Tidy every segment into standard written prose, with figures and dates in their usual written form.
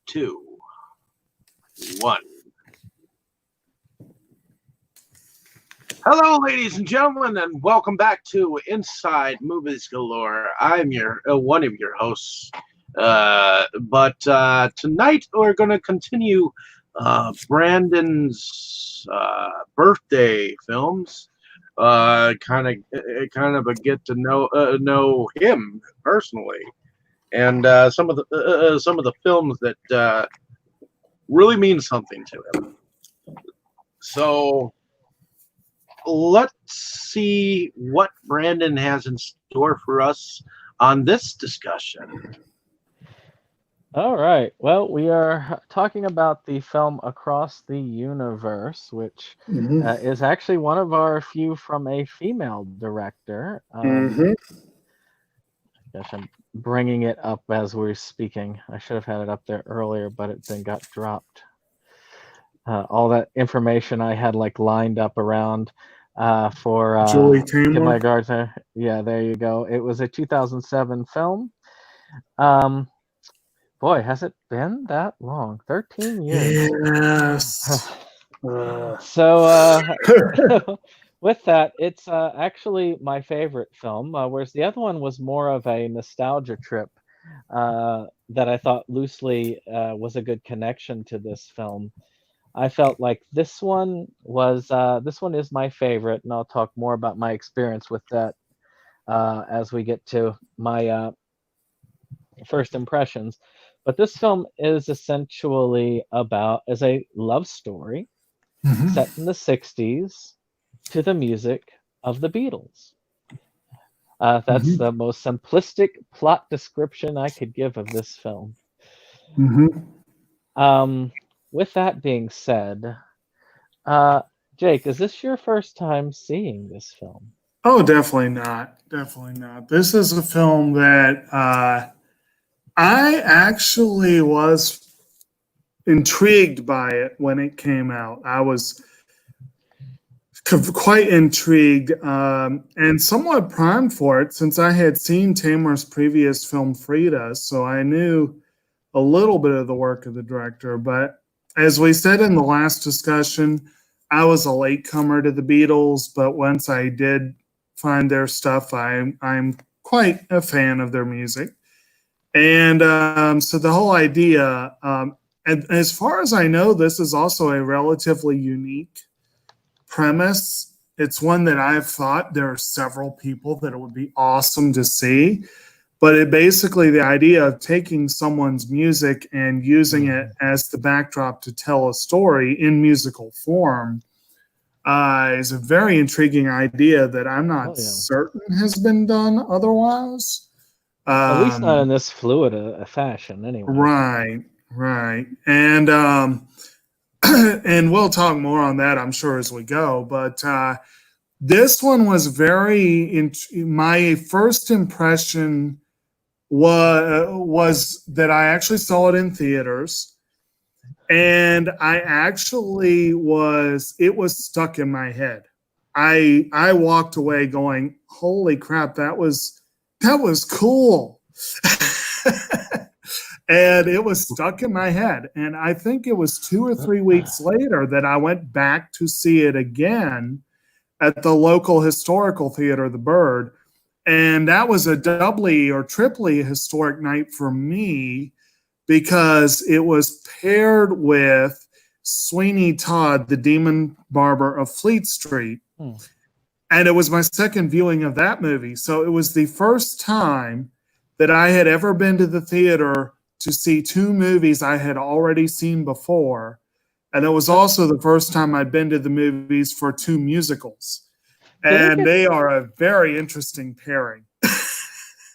2, 1. Hello, ladies and gentlemen, and welcome back to Inside Movies Galore. I'm your one of your hosts, but tonight we're going to continue Brandon's birthday films. Kind of a get to know him personally, and some of the films that really mean something to him. So let's see what Brandon has in store for us on this discussion. All right. Well, we are talking about the film Across the Universe, which is actually one of our few from a female director. Gosh, I'm bringing it up as we're speaking. I should have had it up there earlier, but it then got dropped. All that information I had lined up around for Julie Taymor. Gardner. Yeah, there you go. It was a 2007 film. Boy, has it been that long? 13 years. Yes. So with that, it's actually my favorite film, whereas the other one was more of a nostalgia trip that I thought loosely was a good connection to this film. I felt like this one is my favorite, and I'll talk more about my experience with that as we get to my first impressions. But this film is essentially as a love story set in the 60s to the music of the Beatles. That's the most simplistic plot description I could give of this film. With that being said, Jake, is this your first time seeing this film? Oh, definitely not. Definitely not. This is a film that I actually was intrigued by it when it came out. I was quite intrigued and somewhat primed for it since I had seen Taymor'S previous film, Frida, so I knew a little bit of the work of the director. But as we said in the last discussion, I was a latecomer to the Beatles, but once I did find their stuff, I'm quite a fan of their music. And so the whole idea, and as far as I know, this is also a relatively unique premise. It's one that I've thought there are several people that it would be awesome to see. But it basically, the idea of taking someone's music and using it as the backdrop to tell a story in musical form is a very intriguing idea that I'm not certain has been done otherwise. At least not in this fluid a fashion, anyway. Right. And and we'll talk more on that, I'm sure, as we go. But this one was my first impression was that I actually saw it in theaters, and it was stuck in my head. I walked away going, holy crap, that was cool. And it was stuck in my head. And I think it was 2 or 3 weeks later that I went back to see it again at the local historical theater, The Bird. And that was a doubly or triply historic night for me because it was paired with Sweeney Todd, the Demon Barber of Fleet Street. And it was my second viewing of that movie. So it was the first time that I had ever been to the theater to see 2 movies I had already seen before. And it was also the first time I'd been to the movies for 2 musicals. And they are a very interesting pairing.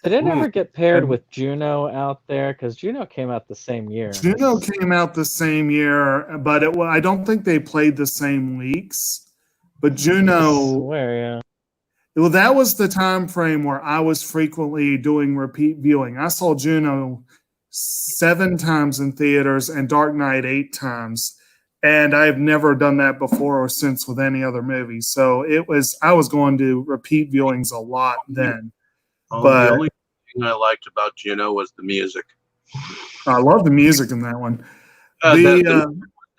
Did it ever get paired with Juno out there? Because Juno came out the same year. Juno came out the same year, but I don't think they played the same weeks. But Juno... Well, that was the time frame where I was frequently doing repeat viewing. I saw Juno 7 times in theaters and Dark Knight 8 times. And I've never done that before or since with any other movie. So I was going to repeat viewings a lot then. The only thing I liked about Juno was the music. I love the music in that one. The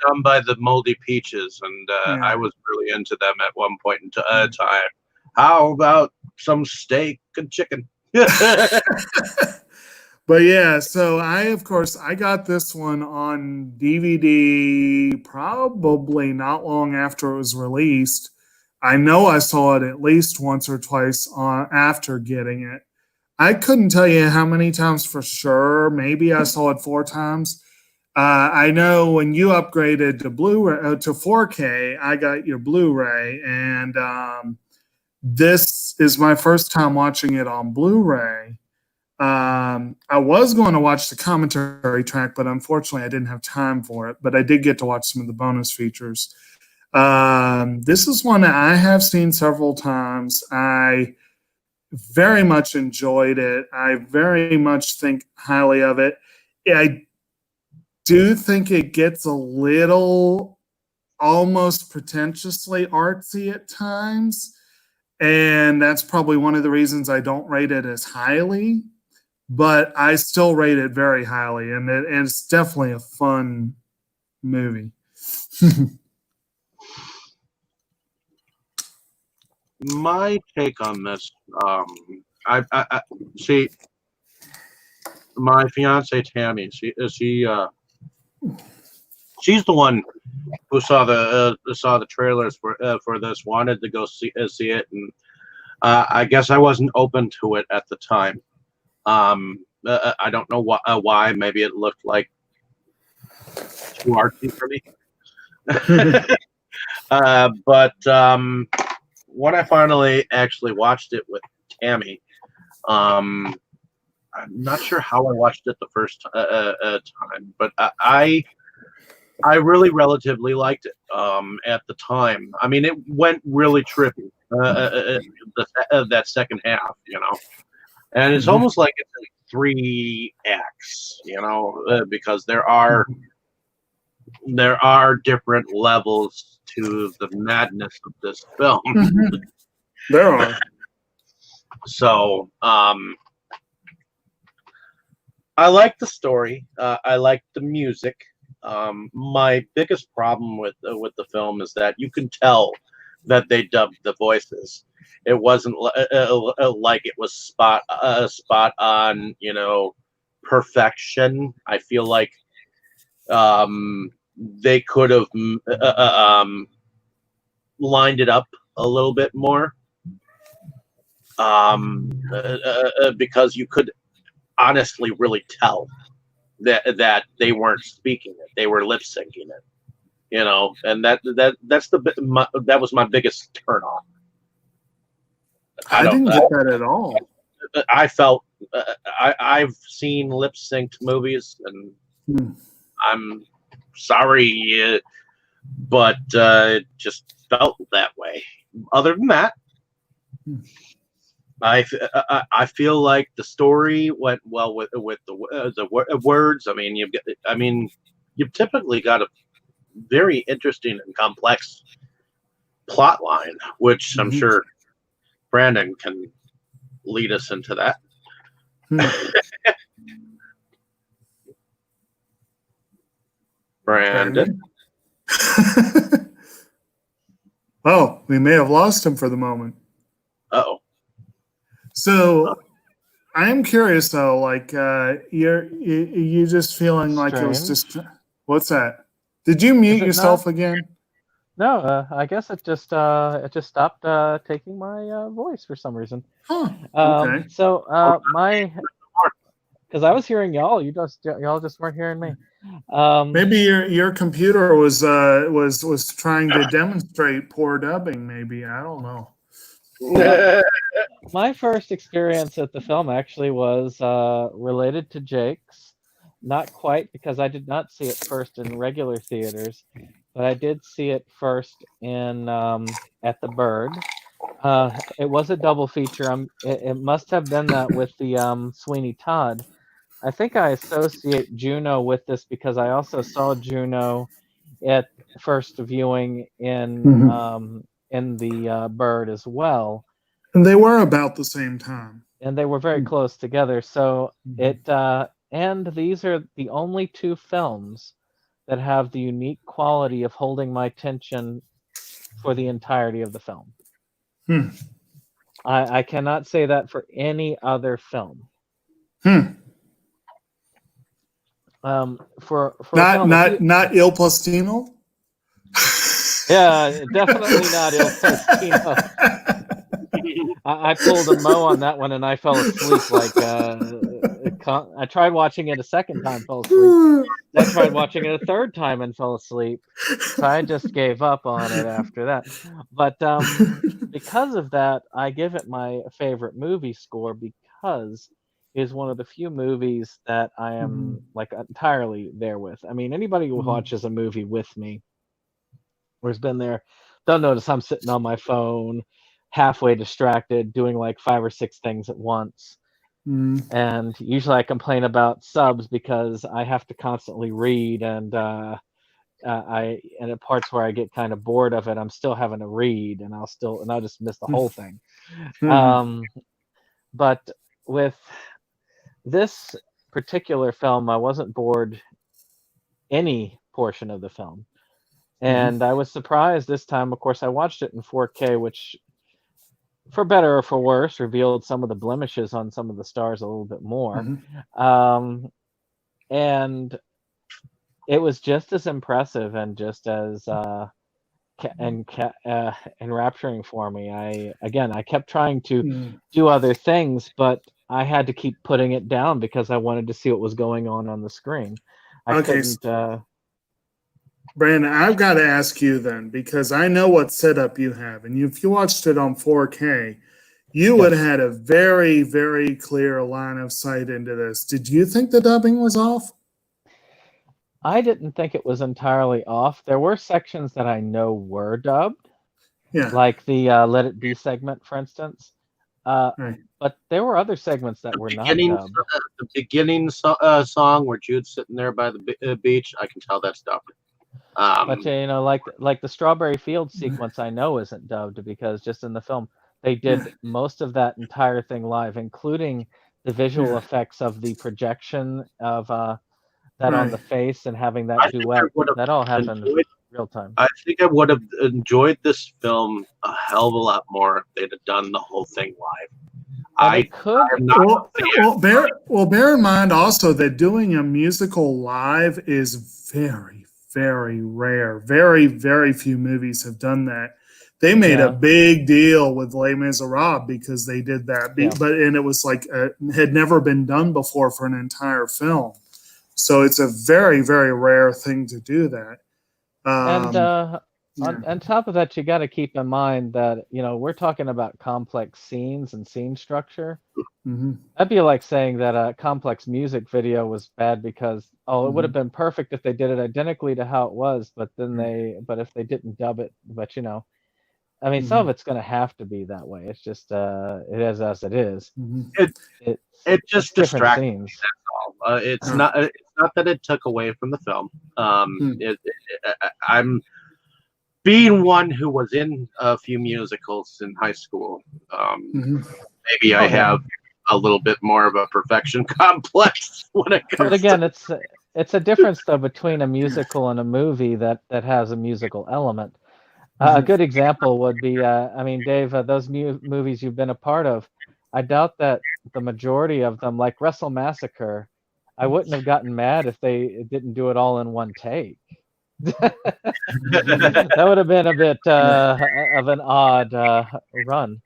done by the Moldy Peaches, and Yeah. I was really into them at one point in time. How about some steak and chicken? But yeah, so I got this one on DVD probably not long after it was released. I know I saw it at least once or twice after getting it. I couldn't tell you how many times for sure. Maybe I saw it 4 times. I know when you upgraded to Blu-ray to 4K, I got your Blu-ray, and this is my first time watching it on Blu-ray. I was going to watch the commentary track, but unfortunately I didn't have time for it. But I did get to watch some of the bonus features. This is one that I have seen several times. I very much enjoyed it. I very much think highly of it. I do think it gets a little almost pretentiously artsy at times. And that's probably one of the reasons I don't rate it as highly. But I still rate it very highly. And it's definitely a fun movie. My take on this, I see. My fiance Tammy, she's the one who saw the trailers for this, wanted to go see it, and I guess I wasn't open to it at the time. I don't know why. Maybe it looked like too artsy for me. But when I finally actually watched it with Tammy, I'm not sure how I watched it the first time, but I really relatively liked it at the time. I mean, it went really trippy that second half, and it's almost like it's like 3 acts, because there are different levels to the madness of this film. There are. So, I like the story. I like the music. My biggest problem with the film is that you can tell that they dubbed the voices. It wasn't like it was spot on, perfection. I feel like they could have lined it up a little bit more, because you could honestly really tell that they weren't speaking it; they were lip syncing it. And that was my biggest turnoff. I didn't get that at all. I felt I've seen lip synced movies, and I'm sorry, but it just felt that way. Other than that, I feel like the story went well with the words. I mean, you've typically got a very interesting and complex plot line, which I'm sure Brandon can lead us into that. Brandon. Oh, we may have lost him for the moment. Uh-oh. So I am curious though, like you just feeling like it was just, what's that? Did you mute yourself again? No, I guess it just stopped taking my voice for some reason. Huh. Okay. So because I was hearing y'all, y'all just weren't hearing me. Maybe your computer was trying to demonstrate poor dubbing. Maybe, I don't know. My first experience at the film actually was related to Jake's. Not quite, because I did not see it first in regular theaters, but I did see it first in at the Bird. It was a double feature. It must have been that with the Sweeney Todd. I think I associate Juno with this because I also saw Juno at first viewing in the Bird as well. And they were about the same time. And they were very close together. So and these are the only two films that have the unique quality of holding my attention for the entirety of the film. Hmm. I cannot say that for any other film. Hmm. For a film, Not Il Postino. yeah, definitely not Il Postino. I pulled a Mo on that one, and I fell asleep. I tried watching it a second time, fell asleep. I tried watching it a third time and fell asleep. So I just gave up on it after that. But because of that, I give it my favorite movie score because it is one of the few movies that I am like entirely there with. I mean, anybody who watches a movie with me or has been there, they'll notice I'm sitting on my phone, halfway distracted, doing like 5 or 6 things at once. And usually I complain about subs because I have to constantly read, and at parts where I get kind of bored of it, I'm still having to read, and I'll just miss the whole thing. But with this particular film, I wasn't bored any portion of the film. And I was surprised this time. Of course, I watched it in 4K, which, for better or for worse, revealed some of the blemishes on some of the stars a little bit more. And it was just as impressive and just as enrapturing for me. I kept trying to do other things, but I had to keep putting it down because I wanted to see what was going on the screen. I couldn't. Brandon, I've got to ask you then, because I know what setup you have, and if you watched it on 4K, you would have had a very, very clear line of sight into this. Did you think the dubbing was off? I didn't think it was entirely off. There were sections that I know were dubbed, like the Let It Be segment, for instance. But there were other segments that were not dubbed. The beginning song where Jude's sitting there by the beach, I can tell that's dubbed. But like the Strawberry Fields sequence, I know isn't dubbed because just in the film they did most of that entire thing live, including the visual effects of the projection of that on the face and having that duet. That all happened real time. I think I would have enjoyed this film a hell of a lot more if they'd have done the whole thing live. Bear in mind also that doing a musical live is very, very rare. Very, very few movies have done that. They made a big deal with Les Miserables because they did that, and it was like had never been done before for an entire film. So it's a very, very rare thing to do that. On top of that, you got to keep in mind that we're talking about complex scenes and scene structure. That'd be like saying that a complex music video was bad because it would have been perfect if they did it identically to how it was, but if they didn't dub it, I mean, some of it's going to have to be that way. It's just it is as it is. It just distracts me. Scenes. That's all. It's not that it took away from the film. I'm being one who was in a few musicals in high school. Maybe I have a little bit more of a perfection complex when it comes. But again, it's a difference though between a musical and a movie that has a musical element. A good example would be, Dave, those movies you've been a part of. I doubt that the majority of them, like Wrestle Massacre, I wouldn't have gotten mad if they didn't do it all in one take. That would have been a bit of an odd run.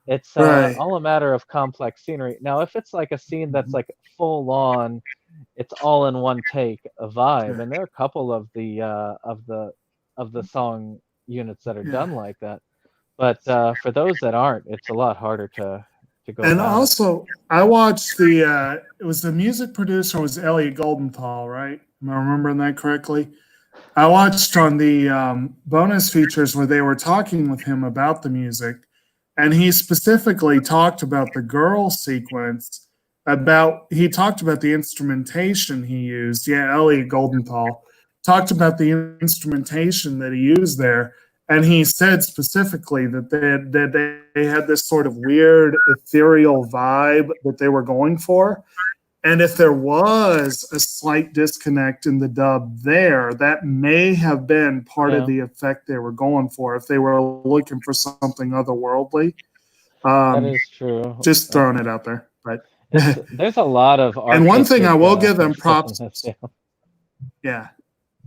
It's all a matter of complex scenery. Now, if it's like a scene that's like full on, it's all in one take, a vibe, and there are a couple of the song units that are done like that. But for those that aren't, it's a lot harder to go. And also, I watched it was the music producer was Elliot Goldenthal, right? Am I remembering that correctly? I watched on the bonus features where they were talking with him about the music, and he specifically talked about the girl sequence. He talked about the instrumentation he used. Yeah, Elliot Goldenthal talked about the instrumentation that he used there, and he said specifically that they had this sort of weird ethereal vibe that they were going for. And if there was a slight disconnect in the dub there, that may have been part of the effect they were going for if they were looking for something otherworldly. That is true. Just throwing it out there. But there's a lot of and one thing I will give them stuff props. in this, Yeah.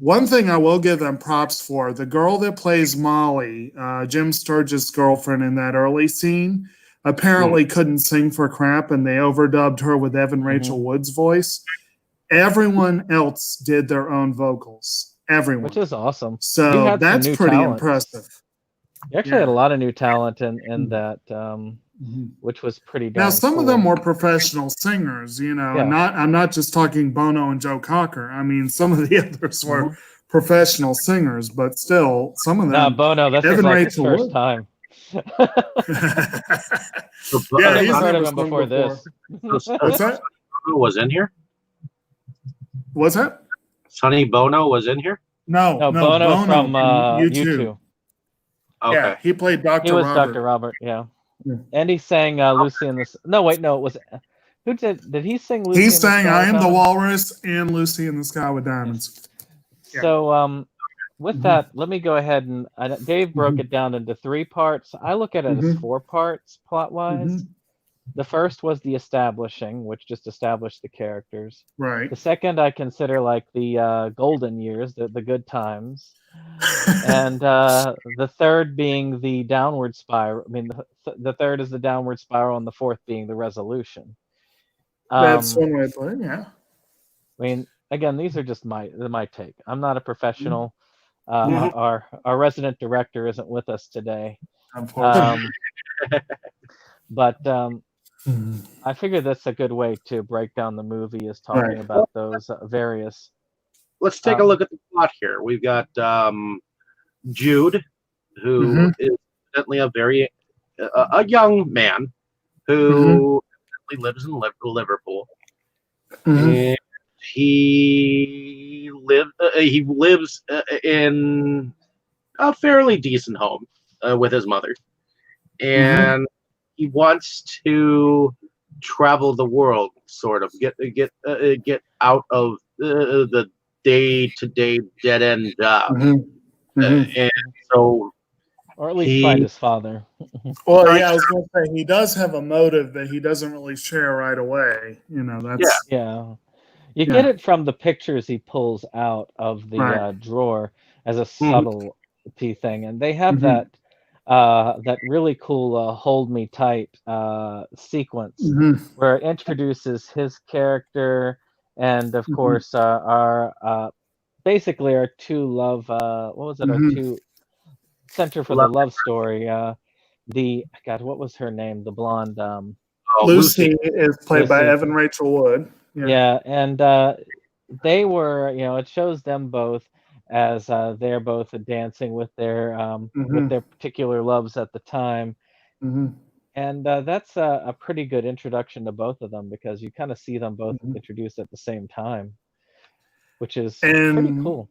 One thing I will give them props for, the girl that plays Molly, Jim Sturgis' girlfriend in that early scene, apparently couldn't sing for crap, and they overdubbed her with Evan Rachel Wood's voice. Everyone else did their own vocals. Everyone. which is awesome. So that's pretty impressive. You actually had a lot of new talent in that, which was pretty darn Now, some cool. of them were professional singers, you know. Yeah. I'm not just talking Bono and Joe Cocker. I mean, some of the others were professional singers, but still, some of them. No, Bono, that's Evan like his Rachel first Wood. time. Yeah, I've he's never heard never of him sung before this. What's that? Who was in here? What's that? Sonny Bono was in here? No, Bono from U2. U2. Okay. Yeah, he played Dr. He was Robert. Dr. Robert, yeah. And he sang Lucy in the... No, wait, no, it was... Who did he sing Lucy in He the sang Sky I Am with the Diamonds? Walrus and Lucy in the Sky with Diamonds. Yeah. So, with that, let me go ahead and... Dave broke it down into 3 parts. I look at it as 4 parts, plot-wise. The first was the establishing, which just established the characters. Right. The second I consider like the golden years, the good times. And the third being the downward spiral. I mean, the third is the downward spiral, and the fourth being the resolution. That's one way to put it, yeah. I mean, again, these are just my take. I'm not a professional. Our resident director isn't with us today. Unfortunately. But I figure that's a good way to break down the movie, is talking about those various. Let's take a look at the plot here. We've got Jude, who is evidently a young man who lives in Liverpool. And he lives in a fairly decent home with his mother, and he wants to travel the world, sort of get out of the day-to-day dead-end job. And so, or at least find his father. Well, yeah, I was going to say he does have a motive that he doesn't really share right away. You know, that's You get it from the pictures he pulls out of the drawer as a subtlety thing, and they have that really cool "Hold Me Tight" sequence where it introduces his character, and of course our basically our two love our two center for the love story. What was her name? The blonde. Lucy is played by Evan Rachel Wood. Yeah, and they were, it shows them both as they're both dancing with their particular loves at the time. And that's a pretty good introduction to both of them, because you kind of see them both introduced at the same time, which is pretty cool.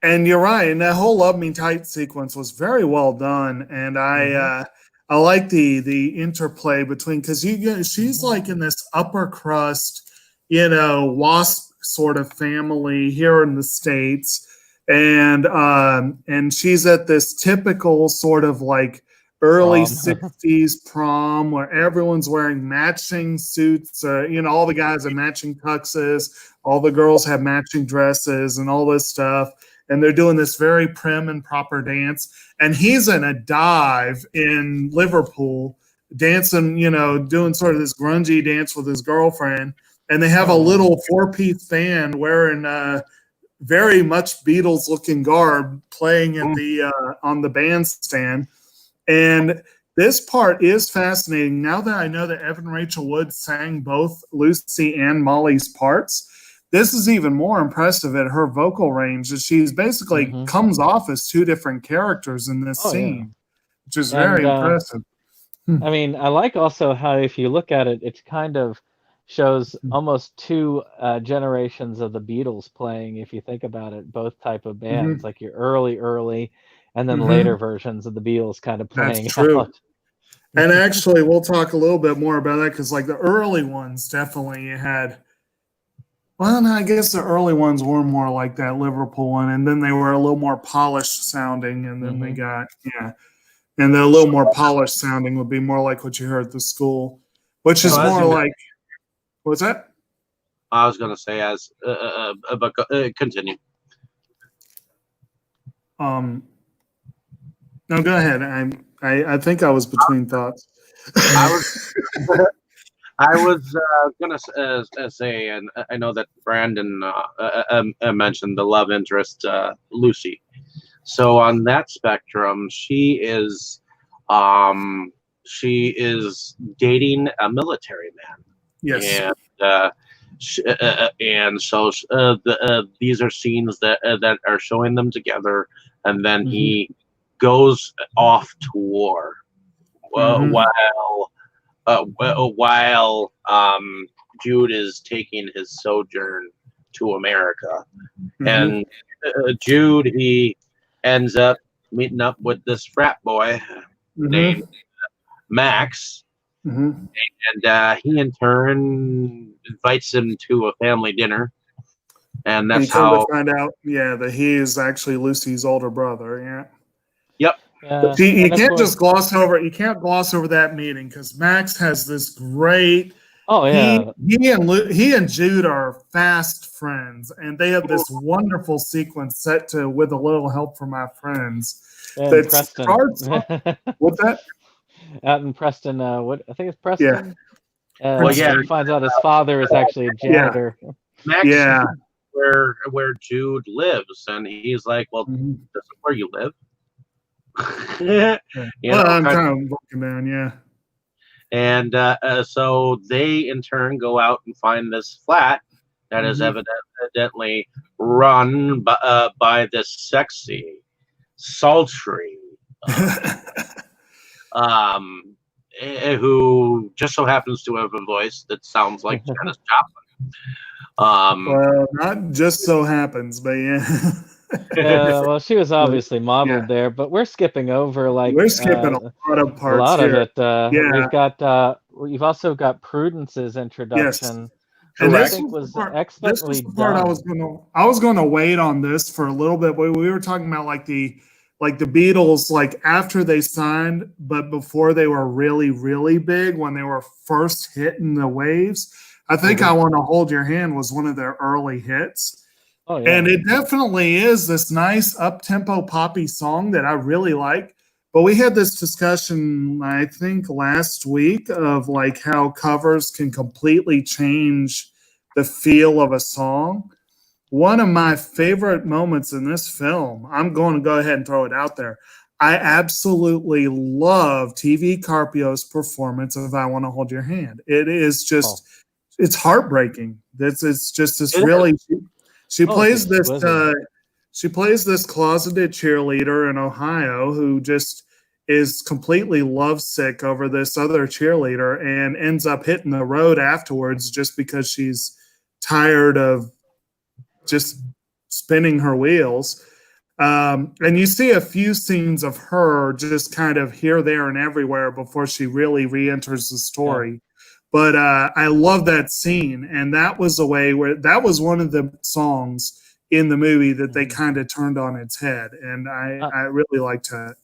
And you're right, and that whole "Love Me Tight" sequence was very well done, and I like the interplay between, because she's like in this upper crust, WASP sort of family here in the States, and she's at this typical sort of like early 60s prom where everyone's wearing matching suits. All the guys have matching tuxes, all the girls have matching dresses and all this stuff. And they're doing this very prim and proper dance. And he's in a dive in Liverpool, dancing, doing sort of this grungy dance with his girlfriend. And they have a little 4-piece band wearing very much Beatles-looking garb playing at on the bandstand. And this part is fascinating. Now that I know that Evan Rachel Wood sang both Lucy and Molly's parts, this is even more impressive at her vocal range, that she's basically comes off as 2 different characters in this scene, which is very impressive. I mean, I like also how, if you look at it, it kind of shows almost 2 generations of the Beatles playing, if you think about it, both type of bands, like your early, and then later versions of the Beatles kind of playing. That's true. Out. And actually, we'll talk a little bit more about that, because like the early ones definitely had Well, no, I guess the early ones were more like that Liverpool one, and then they were a little more polished sounding, and then they got and the little more polished sounding would be more like what you heard at the school, which is So as more you like what's that? I was going to say but continue. No, go ahead. I think I was between thoughts. I was I was gonna say, and I know that Brandon mentioned the love interest Lucy. So on that spectrum, she is dating a military man, Yes. and so these are scenes that are showing them together, and then he goes off to war while Jude is taking his sojourn to America. And Jude, he ends up meeting up with this frat boy named Max, and he in turn invites him to a family dinner, and that's how find out. Yeah, that he is actually Lucy's older brother. Yeah. Yep. You can't just gloss over. You can't gloss over that meeting because Max has this great. Oh yeah. He and Jude are fast friends, and they have this wonderful sequence set to "With a Little Help from My Friends." And Preston. What's that? Out in Preston, what I think it's Preston. Well, he finds out his father is actually a janitor. Max, where Jude lives, and he's like, "Well, this is where you live." I'm kind of looking down, yeah. And so they in turn go out and find this flat that is evidently run by this sexy, sultry, who just so happens to have a voice that sounds like Janis Joplin. Well, not just so happens, but yeah. Well, she was obviously modeled there, but we're skipping over we're skipping a lot of parts. A lot here. of it. We've got. You've also got Prudence's introduction. And I think was excellently done. I was going to wait on this for a little bit. We were talking about like the Beatles, like after they signed, but before they were really, really big, when they were first hitting the waves. I think I Want to Hold Your Hand was one of their early hits. Oh, yeah. And it definitely is this nice up-tempo poppy song that I really like. But we had this discussion, I think, last week of like how covers can completely change the feel of a song. One of my favorite moments in this film, I'm going to go ahead and throw it out there. I absolutely love TV Carpio's performance of I Want to Hold Your Hand. It is just, it's heartbreaking. It's just this really... She plays this closeted cheerleader in Ohio who just is completely lovesick over this other cheerleader and ends up hitting the road afterwards just because she's tired of just spinning her wheels. And you see a few scenes of her just kind of here, there, and everywhere before she really re-enters the story. Yeah. But I love that scene, and that was a way where that was one of the songs in the movie that they kind of turned on its head, and I really liked that.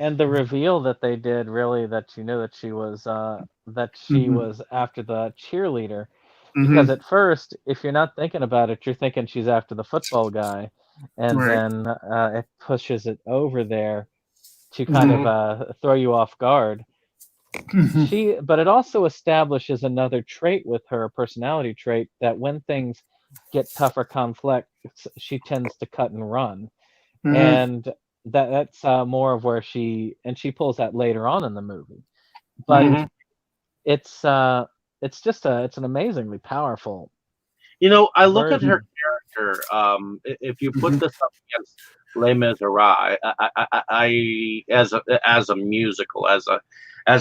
And the reveal that they did, really, that you knew that she was was after the cheerleader, because at first, if you're not thinking about it, you're thinking she's after the football guy, and then it pushes it over there to kind of throw you off guard. But it also establishes another trait with her, a personality trait, that when things get tougher conflict, she tends to cut and run, and that's more of where she pulls that later on in the movie. But it's an amazingly powerful. I look at her character. If you put this up against Les Miserables, I as a musical, as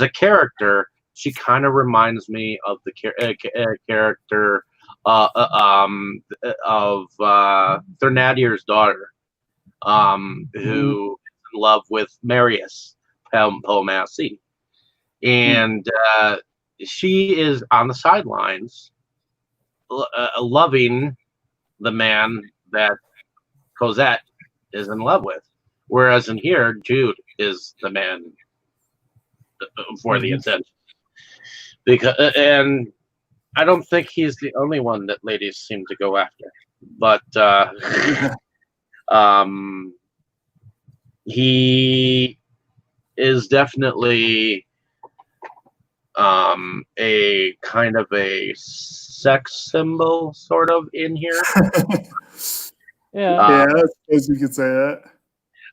a character, she kind of reminds me of the character of Thénardier's daughter, who is in love with Marius Polemarchus, and she is on the sidelines, loving the man that Cosette is in love with, whereas in here, Jude is the man for the attention. Because and I don't think he's the only one that ladies seem to go after, but he is definitely a kind of a sex symbol, sort of, in here. Yeah. Yeah, I suppose you could say that.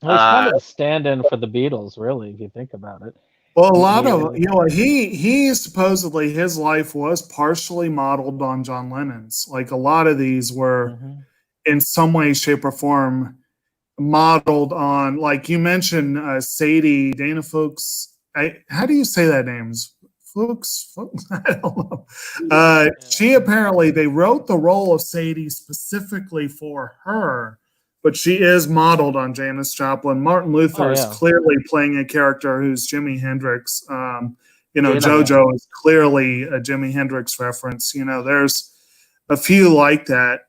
Well, he's kind of a stand-in for the Beatles, really, if you think about it. Well, a lot of he supposedly his life was partially modeled on John Lennon's. Like a lot of these were in some way, shape, or form modeled on. Like you mentioned, Sadie Dana Fuchs. How do you say that name? Fuchs? I don't know. She apparently they wrote the role of Sadie specifically for her. But she is modeled on Janis Joplin. Martin Luther is clearly playing a character who's Jimi Hendrix. Jojo is clearly a Jimi Hendrix reference. There's a few like that.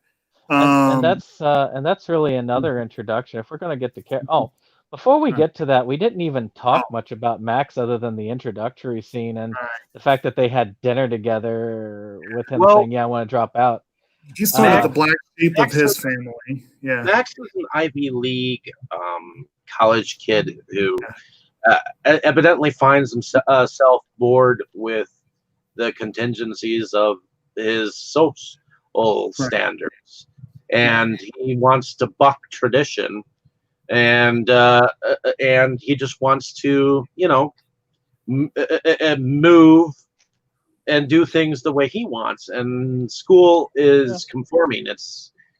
And that's really another introduction. If we're going to get to before we get to that, we didn't even talk much about Max other than the introductory scene and the fact that they had dinner together with him saying, "Yeah, I want to drop out." He's sort of the black sheep of his family. Yeah, Max is an Ivy League college kid who evidently finds himself bored with the contingencies of his social standards, and he wants to buck tradition, and he just wants to, move and do things the way he wants, and school is conforming.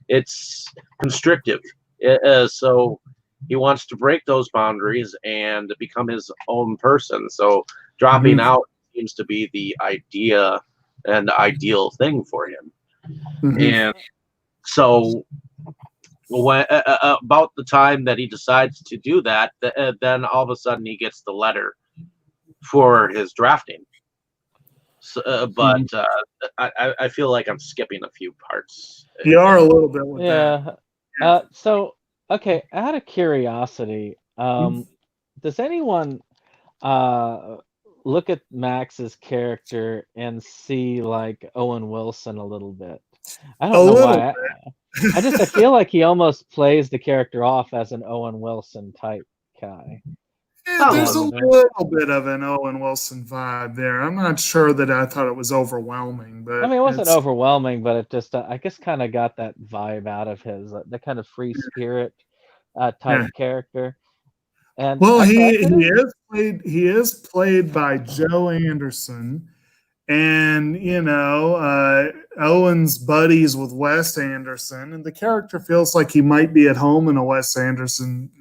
It's constrictive, so he wants to break those boundaries and become his own person. So dropping out seems to be the idea and the ideal thing for him. And so when about the time that he decides to do that, then all of a sudden he gets the letter for his drafting. So, I feel like I'm skipping a few parts. You are a little bit with that. So, okay, out of curiosity, does anyone look at Max's character and see like Owen Wilson a little bit? I don't know why. I feel like he almost plays the character off as an Owen Wilson type guy. Yeah, there's a little bit of an Owen Wilson vibe there. I'm not sure that I thought it was overwhelming, but I mean, it wasn't overwhelming, but it just, I guess, kind of got that vibe out of his, the kind of free spirit type character. And he is played by Joe Anderson, and Owen's buddies with Wes Anderson, and the character feels like he might be at home in a Wes Anderson.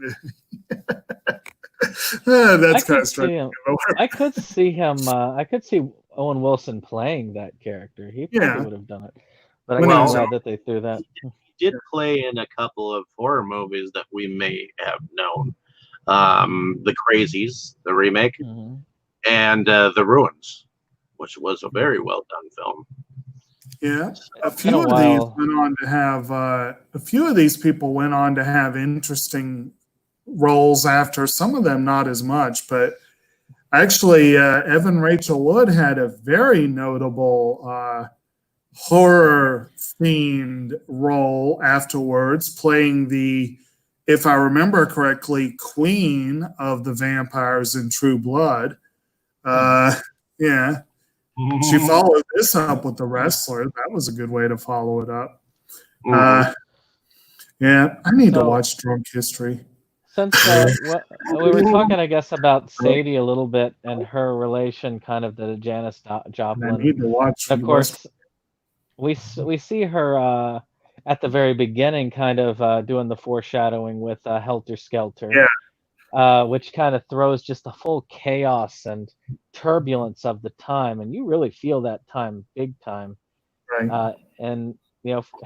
That's kind of strange. I could see him. I could see Owen Wilson playing that character. He probably would have done it. But I'm glad that they threw that. He did play in a couple of horror movies that we may have known. The Crazies, the remake, and The Ruins, which was a very well done film. Yeah, a few of these went on to have. A few of these people went on to have interesting roles after. Some of them not as much, but actually, Evan Rachel Wood had a very notable horror themed role afterwards, playing the, if I remember correctly, queen of the vampires in True Blood. She followed this up with The Wrestler. That was a good way to follow it up. I need to watch Drunk History. Since we were talking, I guess, about Sadie a little bit and her relation kind of to Janis Joplin. I need to watch. Of course, we see her at the very beginning kind of doing the foreshadowing with Helter Skelter. Which kind of throws just the full chaos and turbulence of the time, and you really feel that time big time. Right. And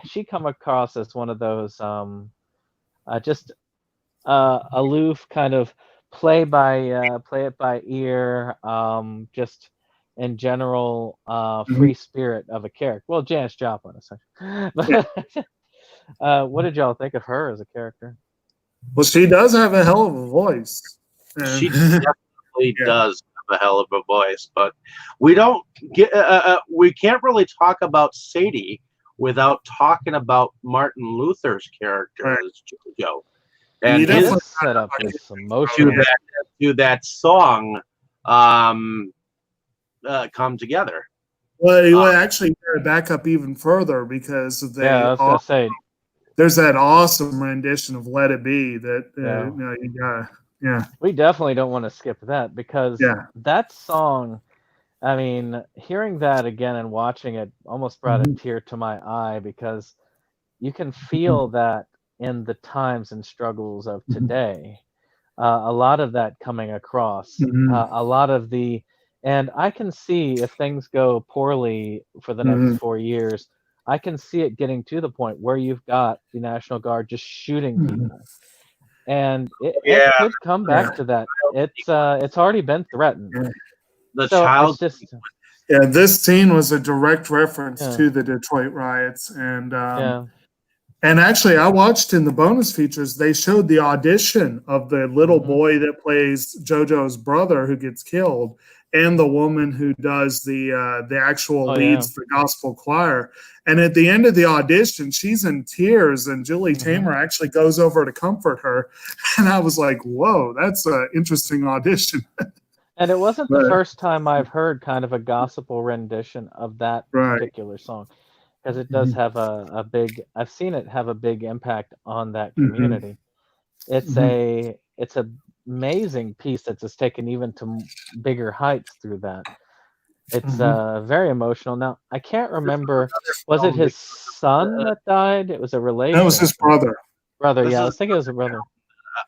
she come across as one of those just aloof kind of play it by ear, just in general Mhm. free spirit of a character. Well, Janis Joplin, essentially. Yeah. What did y'all think of her as a character? Well, she does have a hell of a voice. And She definitely yeah. does have a hell of a voice, but we don't we can't really talk about Sadie without talking about Martin Luther's character Right. as Jojo You and his definitely setup is to emotional. that song come together. Well, actually, back up even further because Yeah, I was gonna say. there's that awesome rendition of "Let It Be" that Yeah. you know, you got. Yeah. We definitely don't want to skip that because Yeah. that song, I mean, hearing that again and watching it almost brought a Mhm. tear to my eye because you can feel that in the times and struggles of Mhm. today. A lot of that coming across, Mhm. a lot of the, and I can see if things go poorly for the next Mhm. 4 years, I can see it getting to the point where you've got the National Guard just shooting Mhm. people, and it Yeah, could come back Yeah. to that. It's already been threatened, Yeah. the so it's child. just Yeah, this scene was a direct reference yeah, to the Detroit riots, yeah, and actually, I watched in the bonus features. They showed the audition of the little hmm boy that plays JoJo's brother who gets killed, and the woman who does the actual oh yeah, leads the gospel choir. And at the end of the audition, she's in tears, and Julie hmm Taymor actually goes over to comfort her. And I was like, "Whoa, that's an interesting audition." and it wasn't the But first time I've heard kind of a gospel rendition of that right. particular song. Because it does Mhm. have a big, I've seen it have a big impact on that Mhm. community. It's Mhm. a amazing piece that's just taken even to bigger heights through that. It's Mhm. very emotional. Now I can't This is remember, another was it film his because son that died? It was a That was relation, I his think. brother. Brother, this yeah, I is was thinking it was a brother.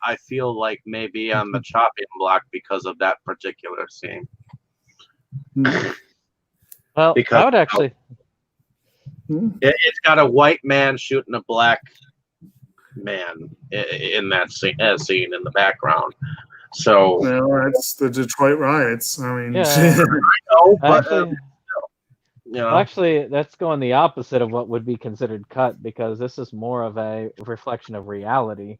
I feel like maybe on the Mhm. chopping block because of that particular scene. Mhm. Well, Because I would actually, Mhm. it's got a white man shooting a black man in that scene in the background. So Well, that's the Detroit riots. I mean, yeah, no, I but actually, you well, know, actually, that's going the opposite of what would be considered cut because this is more of a reflection of reality.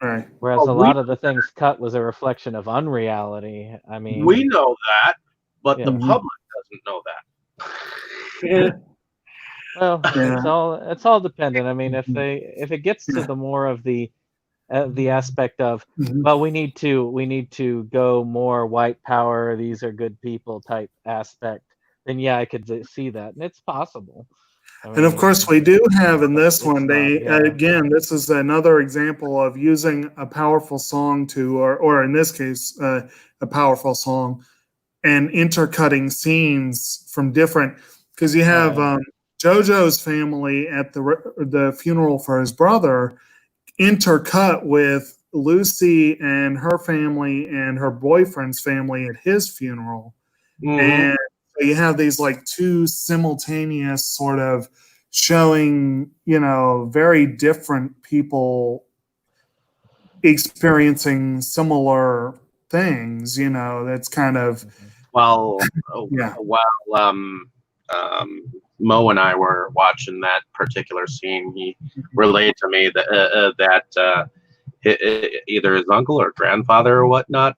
right. Whereas oh, a lot of the things cut was a reflection of unreality. I we mean, know that, but the yeah. Mhm. public doesn't know that. Well, Yeah. it's all dependent. I mean, Mhm. if it gets to Yeah. the more of the aspect of, Mhm. well, we need to go more white power. These are good people type aspect. Then yeah, I could see that, and it's possible. I And of mean, course, we do have in but this it's one, not. they Yeah. again, this is another example of using a powerful song to, or in this case, a powerful song and intercutting scenes from different, because you Oh have yeah. JoJo's family at the funeral for his brother intercut with Lucy and her family and her boyfriend's family at his funeral. Hmm. And so you have these like two simultaneous sort of showing, you know, very different people experiencing similar things, you know, that's kind of, Mhm. Well, yeah. while Mo and I were watching that particular scene, he relayed to me either his uncle or grandfather or whatnot,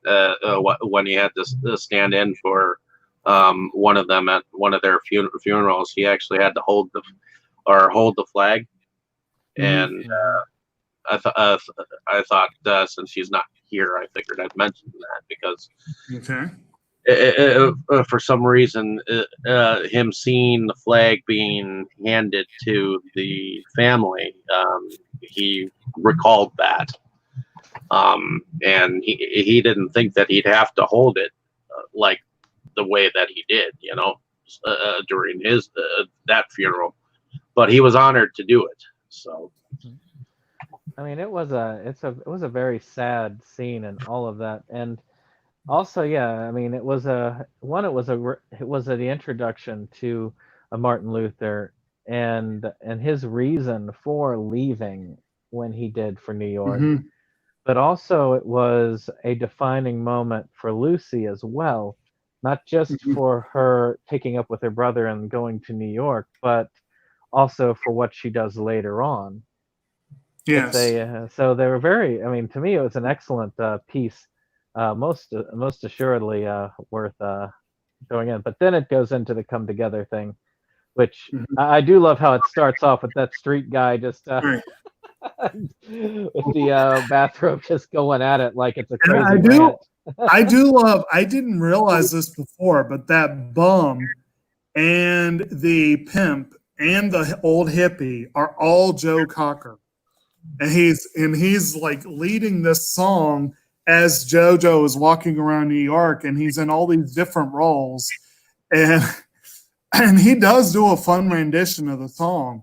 when he had to stand in for one of them at one of their funerals, he actually had to hold the flag, Mhm. and Mhm. I thought since he's not here, I figured I'd mention that because Okay. for some reason, him seeing the flag being handed to the family, he recalled that, and he didn't think that he'd have to hold it like the way that he did, during his that funeral, but he was honored to do it. So I mean, it was a very sad scene and all of that, and also, yeah, I mean, it was it was the introduction to a Martin Luther and his reason for leaving when he did for New York, Mhm. but also it was a defining moment for Lucy as well not just Mhm. for her taking up with her brother and going to New York, but also for what she does later on. It's Yes. a so they were very. I mean, to me, it was an excellent piece, most assuredly worth going in. But then it goes into the come together thing, which Mhm. I do love how it starts off with that street guy just Right. with the bathrobe just going at it like it's a And crazy rant. I do love. I didn't realize this before, but that bum and the pimp and the old hippie are all Joe Cocker, and he's like leading this song as JoJo is walking around New York, and he's in all these different roles, and and he does do a fun rendition of the song.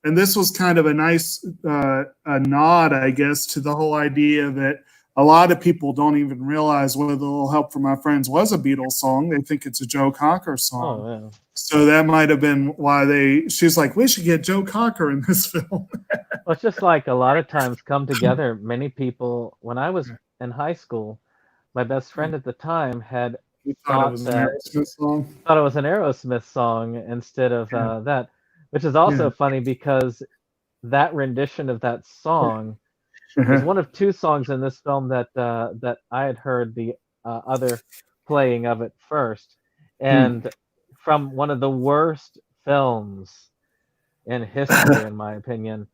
And this was kind of a nice a nod, I guess, to the whole idea that a lot of people don't even realize With a Little Help from My Friends was a Beatles song. They think it's a Joe Cocker song. Oh yeah. So that might have been why she's like, we should get Joe Cocker in this film. Well, it's just like a lot of times come together. Many people, when I was in high school, my best friend at the time had You thought it thought was an that Aerosmith song? thought it was an Aerosmith song instead of that, which is also Yeah. funny because that rendition of that song is Uh-huh. one of two songs in this film that that I had heard the other playing of it first, and from one of the worst films in history, in my opinion,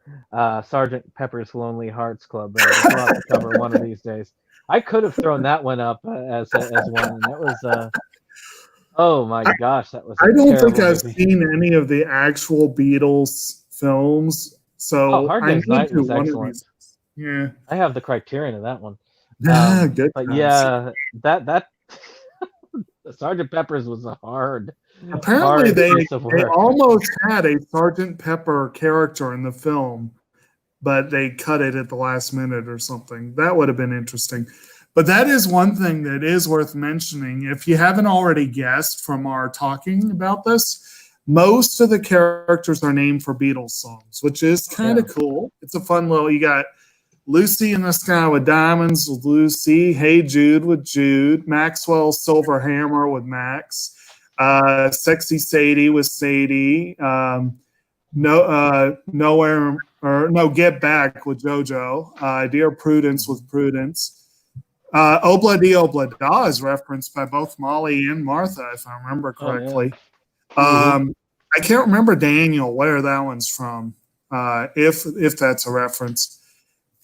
Sergeant Pepper's Lonely Hearts Club Band. We'll have to cover one of these days. I could have thrown that one up as one, and that was oh my gosh, that was a I don't think terrible I've movie. seen any of the actual Beatles films, Oh, so Hard I Day's need Night to was one of excellent. these. Yeah. I have the Criterion of that one. Good But times. yeah, that Sergeant Pepper's was a hard Apparently, piece of they work. almost had a Sergeant Pepper character in the film, but they cut it at the last minute or something. That would have been interesting. But that is one thing that is worth mentioning. If you haven't already guessed from our talking about this, most of the characters are named for Beatles songs, which is kind of cool. It's a fun little. You got Lucy in the Sky with Diamonds with Lucy, Hey Jude with Jude, Maxwell's Silver Hammer with Max, Sexy Sadie with Sadie, Nowhere or No Get Back with JoJo, Dear Prudence with Prudence. Obla Di Obla Da is referenced by both Molly and Martha, if I remember correctly. I can't remember Daniel where that one's from, if that's a reference.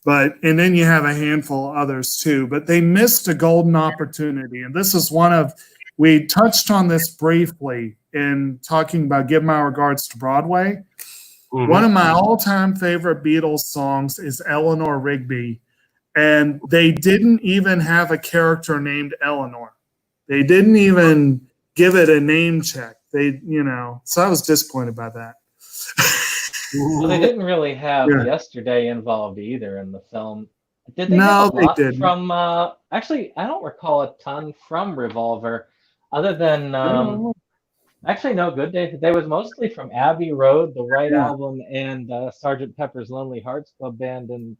But and then you have a handful of others too. But they missed a golden opportunity, and this is one of we touched on this briefly in talking about Give My Regards to Broadway. Mhm. One of my all-time favorite Beatles songs is Eleanor Rigby, and they didn't even have a character named Eleanor. They didn't even give it a name check. So I was disappointed by that. Well, they didn't really have Yeah. Yesterday involved either in the film. Did they No, have a they lot didn't. from? Actually, I don't recall a ton from Revolver, other than actually no. Good Day. They was mostly from Abbey Road, the White Yeah. Album, and Sergeant Pepper's Lonely Hearts Club Band and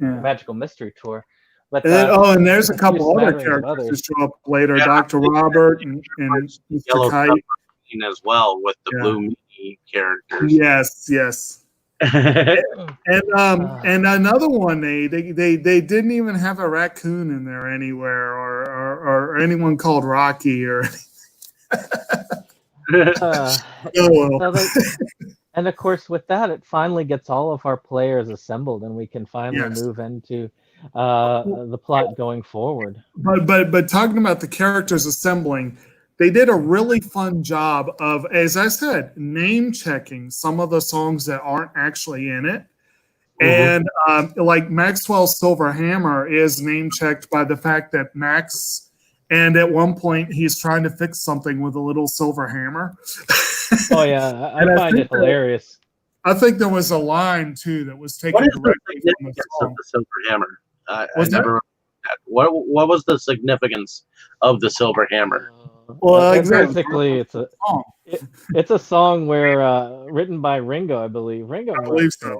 Yeah. Magical Mystery Tour. But And there's a few couple other smatterings of characters who others. show up later, Yeah. Dr. Robert and Mr. Yellow Kite. Submarine as well with the Yeah. Blue Meanie characters. Yes. And another one, they didn't even have a raccoon in there anywhere, or anyone called Rocky or. Uh, Oh, well. and of course, with that, it finally gets all of our players assembled, and we can finally Yes. move into the plot going forward. But talking about the characters assembling, they did a really fun job of, as I said, name checking some of the songs that aren't actually in it. And like Maxwell's Silver Hammer is name checked by the fact that Max, and at one point he's trying to fix something with a little silver hammer. Oh yeah, I And I find think it hilarious. I think there was a line too that was taken What is the directly from the significance of song. the Silver Hammer? I What's that? never. What was the significance of the Silver Hammer? Well, exactly. Basically, Song. it's a song where written by Ringo, I believe. I believe so.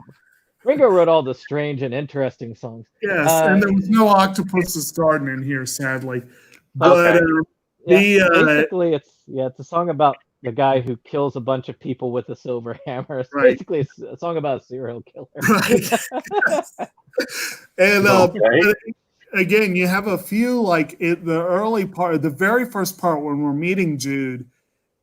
Ringo wrote all the strange and interesting songs. Yes, and there was no Octopus's Garden in here, sadly. But Okay. Yeah, The basically, it's a song about the guy who kills a bunch of people with a silver hammer. It's right, basically a song about a serial killer. right, and Okay. but again, you have a few like the early part, the very first part when we're meeting Jude.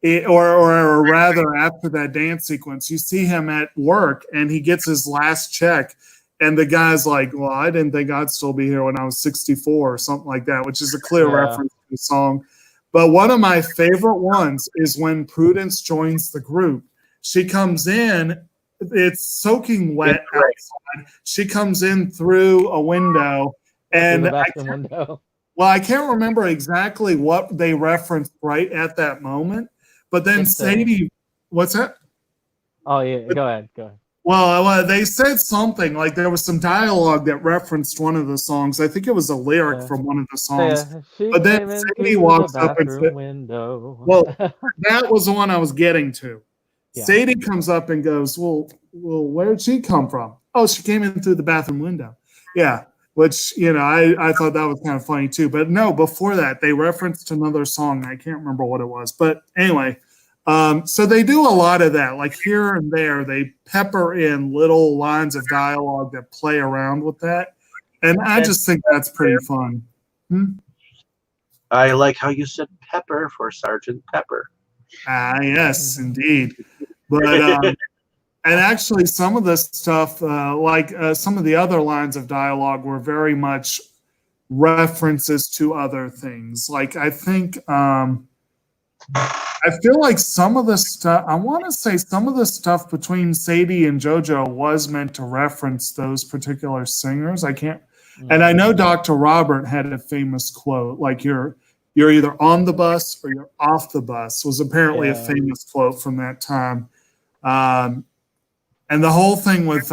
Or rather, after that dance sequence, you see him at work and he gets his last check. And the guy's like, well, I didn't think I'd still be here when I was 64 or something like that, which is a clear Yeah, reference to the song. But one of my favorite ones is when Prudence joins the group. She comes in, it's soaking wet outside. She comes in through a window. through the And bathroom window. well, I can't remember exactly what they referenced right at that moment, but then It's Sadie, what's that? Oh yeah, go ahead, go ahead. Well, they said something like there was some dialogue that referenced one of the songs. I think it was a lyric Yeah. from one of the So, songs. yeah, she But then came in Sadie through the walks up and bathroom said, window. well, that was the one I was getting to. Yeah. Sadie comes up and goes, well, where'd she come from? Oh, she came in through the bathroom window. Yeah, which, I thought that was kind of funny too. But no, before that, they referenced another song. I can't remember what it was. But anyway, so they do a lot of that. Like here and there, they pepper in little lines of dialogue that play around with that. And I just think that's pretty fun. I like how you said pepper for Sergeant Pepper. Yes, indeed. But and actually, some of the stuff, like some of the other lines of dialogue, were very much references to other things. Like I think, I feel like some of the stuff, I want to say some of the stuff between Sadie and Jojo was meant to reference those particular singers. I can't, and I know Dr. Robert had a famous quote, like you're either on the bus or you're off the bus, was apparently a famous quote from that time. And the whole thing with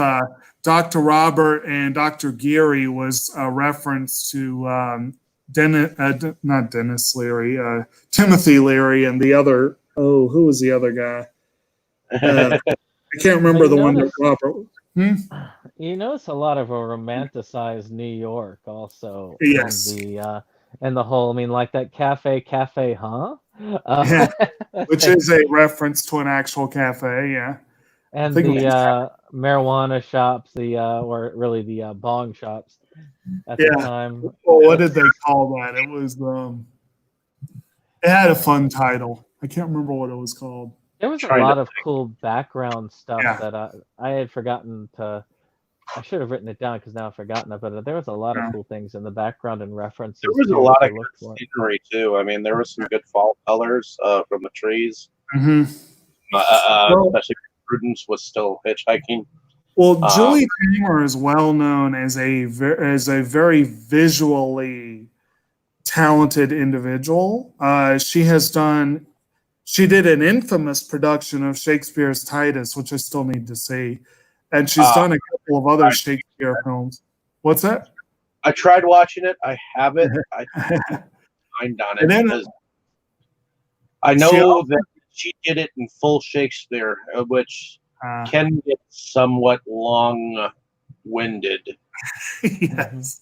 Dr. Robert and Dr. Geary was a reference to not Dennis Leary, Timothy Leary, and the other. Oh, who was the other guy? I can't remember the one that Robert. You notice a lot of a romanticized New York also. Yes. And the whole, I mean, like that cafe, huh? Yeah. Which is a reference to an actual cafe, yeah. And the marijuana shops, or really the bong shops at the time. Well, what did they call that? It was it had a fun title. I can't remember what it was called. There was a lot of cool background stuff that I had forgotten to. I should have written it down because now I've forgotten it. But there was a lot of cool things in the background and references. There was a lot of good scenery too. I mean, there was some good fall colors from the trees. Especially Prudence was still hitchhiking. Well, Julie Taymor is well known as a very visually talented individual. She did an infamous production of Shakespeare's Titus, which I still need to see, and she's done a couple of other Shakespeare films. What's that? I tried watching it. I haven't. I mind on it because I know that she did it in full Shakespeare, which can get somewhat long-winded. Yes.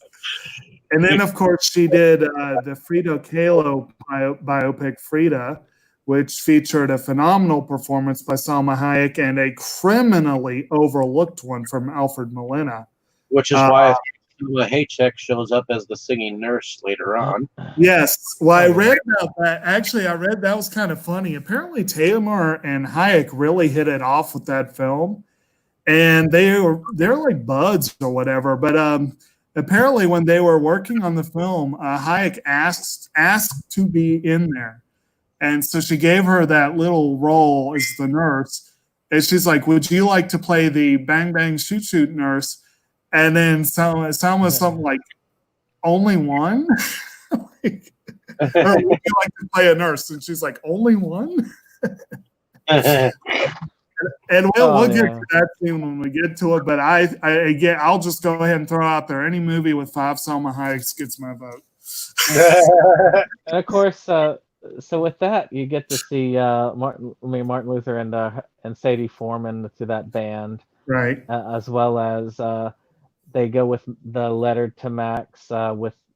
And then, of course, she did the Frida Kahlo biopic, Frida, which featured a phenomenal performance by Salma Hayek and a criminally overlooked one from Alfred Molina. Which is why Salma Hayek shows up as the singing nurse later on. Yes. Well, I read about that. Actually, I read that was kind of funny. Apparently, Taymor and Hayek really hit it off with that film. And they're like buds or whatever. But apparently, when they were working on the film, Hayek asked to be in there. And so she gave her that little role as the nurse. And she's like, would you like to play the bang, bang, shoot, shoot nurse? And then Salma something like, only one? Or would you like to play a nurse? And she's like, only one? And we'll get to that scene when we get to it. But I'll just go ahead and throw out there, any movie with 5 Salma Hayeks gets my vote. And of course, so with that, you get to see Martin Luther and Sadie Foreman to that band, right? As well as they go with the letter to Max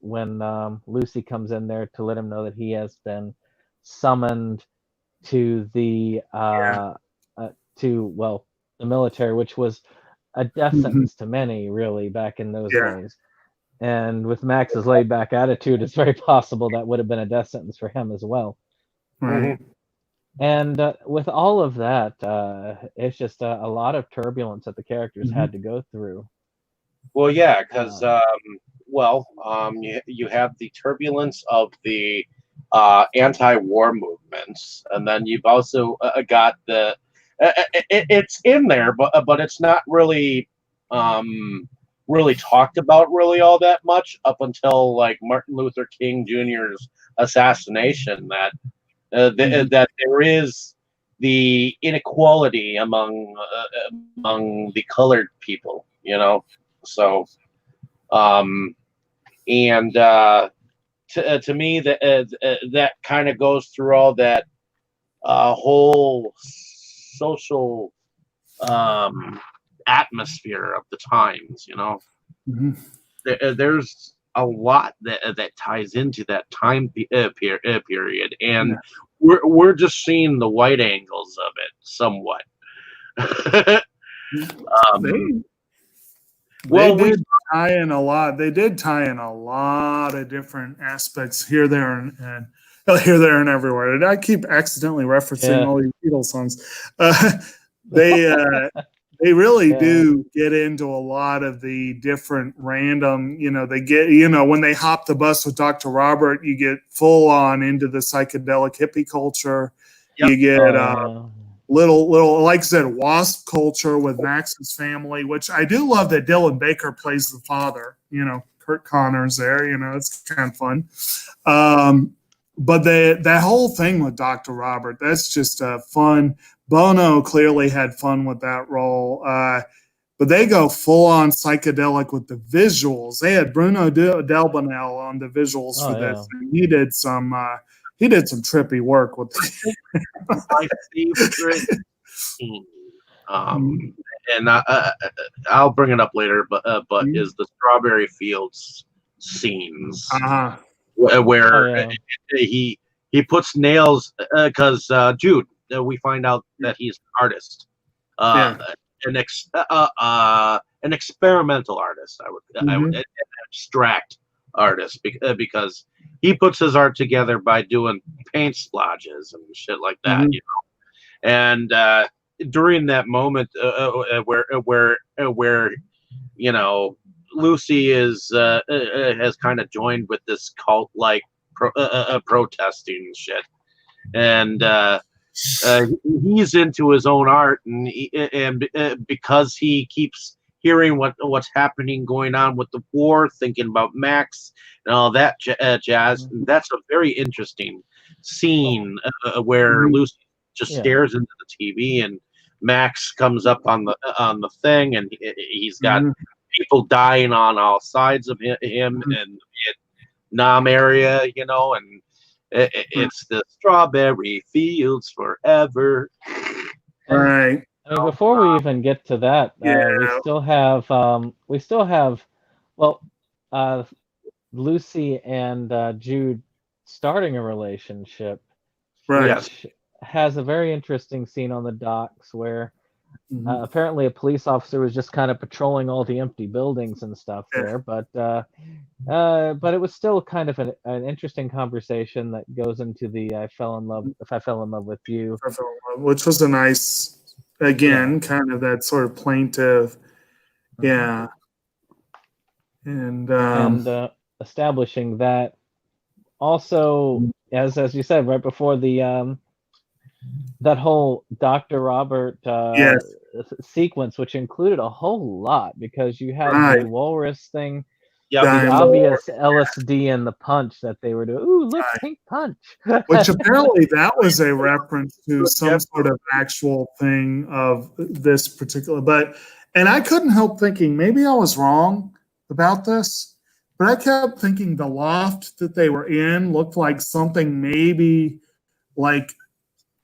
when Lucy comes in there to let him know that he has been summoned to the the military, which was a death sentence to many, really, back in those days. And with Max's laid back attitude, it's very possible that would have been a death sentence for him as well. Right. And with all of that, it's just a lot of turbulence that the characters had to go through. Well, yeah, because you have the turbulence of the anti-war movements, and then you've also got the it's in there, but it's not really really talked about really all that much up until like Martin Luther King Jr.'s assassination. That that there is the inequality among the colored people, you know. So, and to me, that kind of goes through all that whole social atmosphere of the times, you know. There's a lot that ties into that time period, and we're just seeing the white angles of it somewhat. They did tie in a lot. They did tie in a lot of different aspects here, there, and here, there, and everywhere. And I keep accidentally referencing all these Beatles songs. They really do get into a lot of the different random, you know, they get, you know, when they hop the bus with Dr. Robert, you get full on into the psychedelic hippie culture. You get little, like I said, WASP culture with Max's family, which I do love that Dylan Baker plays the father, you know, Kurt Connors there, you know, it's kind of fun. But that whole thing with Dr. Robert, that's just fun. Bono clearly had fun with that role. But they go full on psychedelic with the visuals. They had Bruno Delbonnel on the visuals for this. And he did some trippy work with my favorite scene. And I'll bring it up later, but is the Strawberry Fields scenes where he puts nails because Jude. We find out that he's an artist, an experimental artist. I would an abstract artist because he puts his art together by doing paint splodges and shit like that, you know. And during that moment where you know Lucy has kind of joined with this cult like protesting and shit, and he's into his own art, and because he keeps hearing what's happening going on with the war, thinking about Max and all that jazz. And that's a very interesting scene where Lucy just stares into the TV, and Max comes up on the thing, and he's got people dying on all sides of him in the Vietnam area, you know, and it's the Strawberry Fields forever. Right. I mean, before we even get to that, we still have Lucy and Jude starting a relationship, which has a very interesting scene on the docks where apparently a police officer was just kind of patrolling all the empty buildings and stuff there, but it was still kind of an interesting conversation that goes into the if I fell in love with you, which was a nice, again, kind of that sort of plaintive, and establishing that also, as you said right before the that whole Dr. Robert sequence, which included a whole lot because you had the walrus thing, the obvious LSD and the punch that they were doing. Ooh, look, pink punch. Which apparently that was a reference to some sort of actual thing of this particular. And I couldn't help thinking, maybe I was wrong about this, but I kept thinking the loft that they were in looked like something maybe like,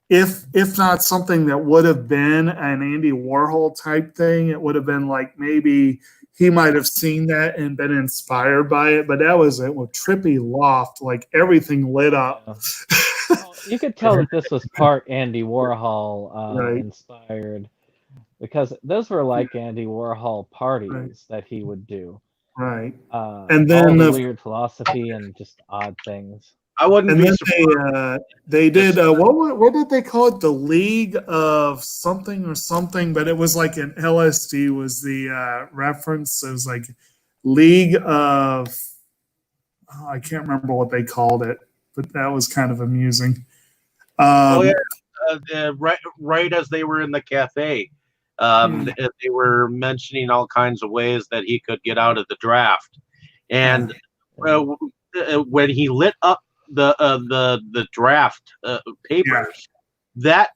if not something that would have been an Andy Warhol type thing, it would have been like maybe he might have seen that and been inspired by it. But that was it with trippy loft, like everything lit up. You could tell that this was part Andy Warhol Right. inspired, because those were like Andy Warhol parties Right. that he would do. Right. And And all then the weird philosophy and just odd things. I wouldn't and be then surprised. they did what did they call it? The League of something or something, but it was like an LSD was the reference. It was like League of I can't remember what they called it, but that was kind of amusing. Oh Um, yeah, right as they were in the cafe, Hmm. they were mentioning all kinds of ways that he could get out of the draft, and when he lit up the draft papers, that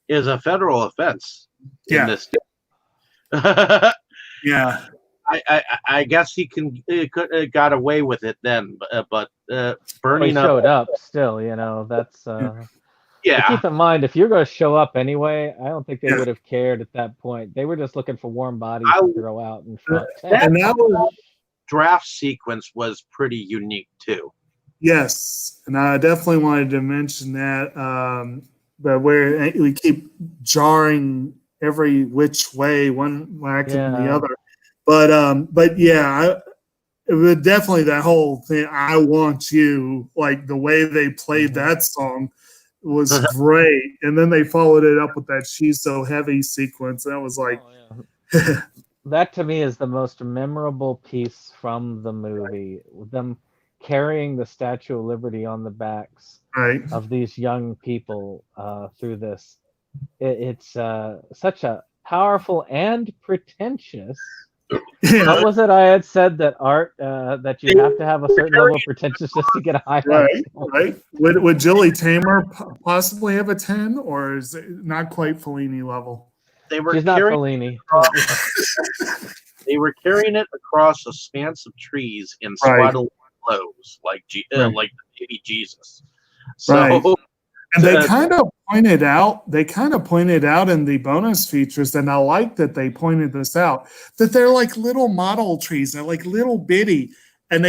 is a federal offense in Yeah. this state. Yeah. I guess he got away with it then, but Well, he burning up, showed up still, that's But yeah. keep in mind, if you're going to show up anyway, I don't think they Yeah. would have cared at that point. They were just looking for warm bodies I- to throw out and fuck. And that was Draft sequence was pretty unique too. yes, and I definitely wanted to mention that. But where we keep jarring every which way, one whack and the Yeah. other. But yeah, it was definitely that whole thing. I want you, like the way they played that song was great, and then they followed it up with that "She's So Heavy" sequence. That was like, Oh, yeah. That to me is the most memorable piece from the movie. Them carrying the Statue of Liberty on the backs right. of these young people through this. It's such a powerful and pretentious. Yeah, What was it I had said that art that you have to have a certain level of pretentiousness to get a high right, score? right. Would Julie Taymor possibly have a 10, or is it not quite Fellini level? They were She's not carrying Fellini. they were carrying it across a span of trees in Right. swaddling clothes, like Right. like the baby Jesus. So Right. And they Uh, kind of pointed out in the bonus features, and I like that they pointed this out, that they're like little model trees. They're like little bitty. And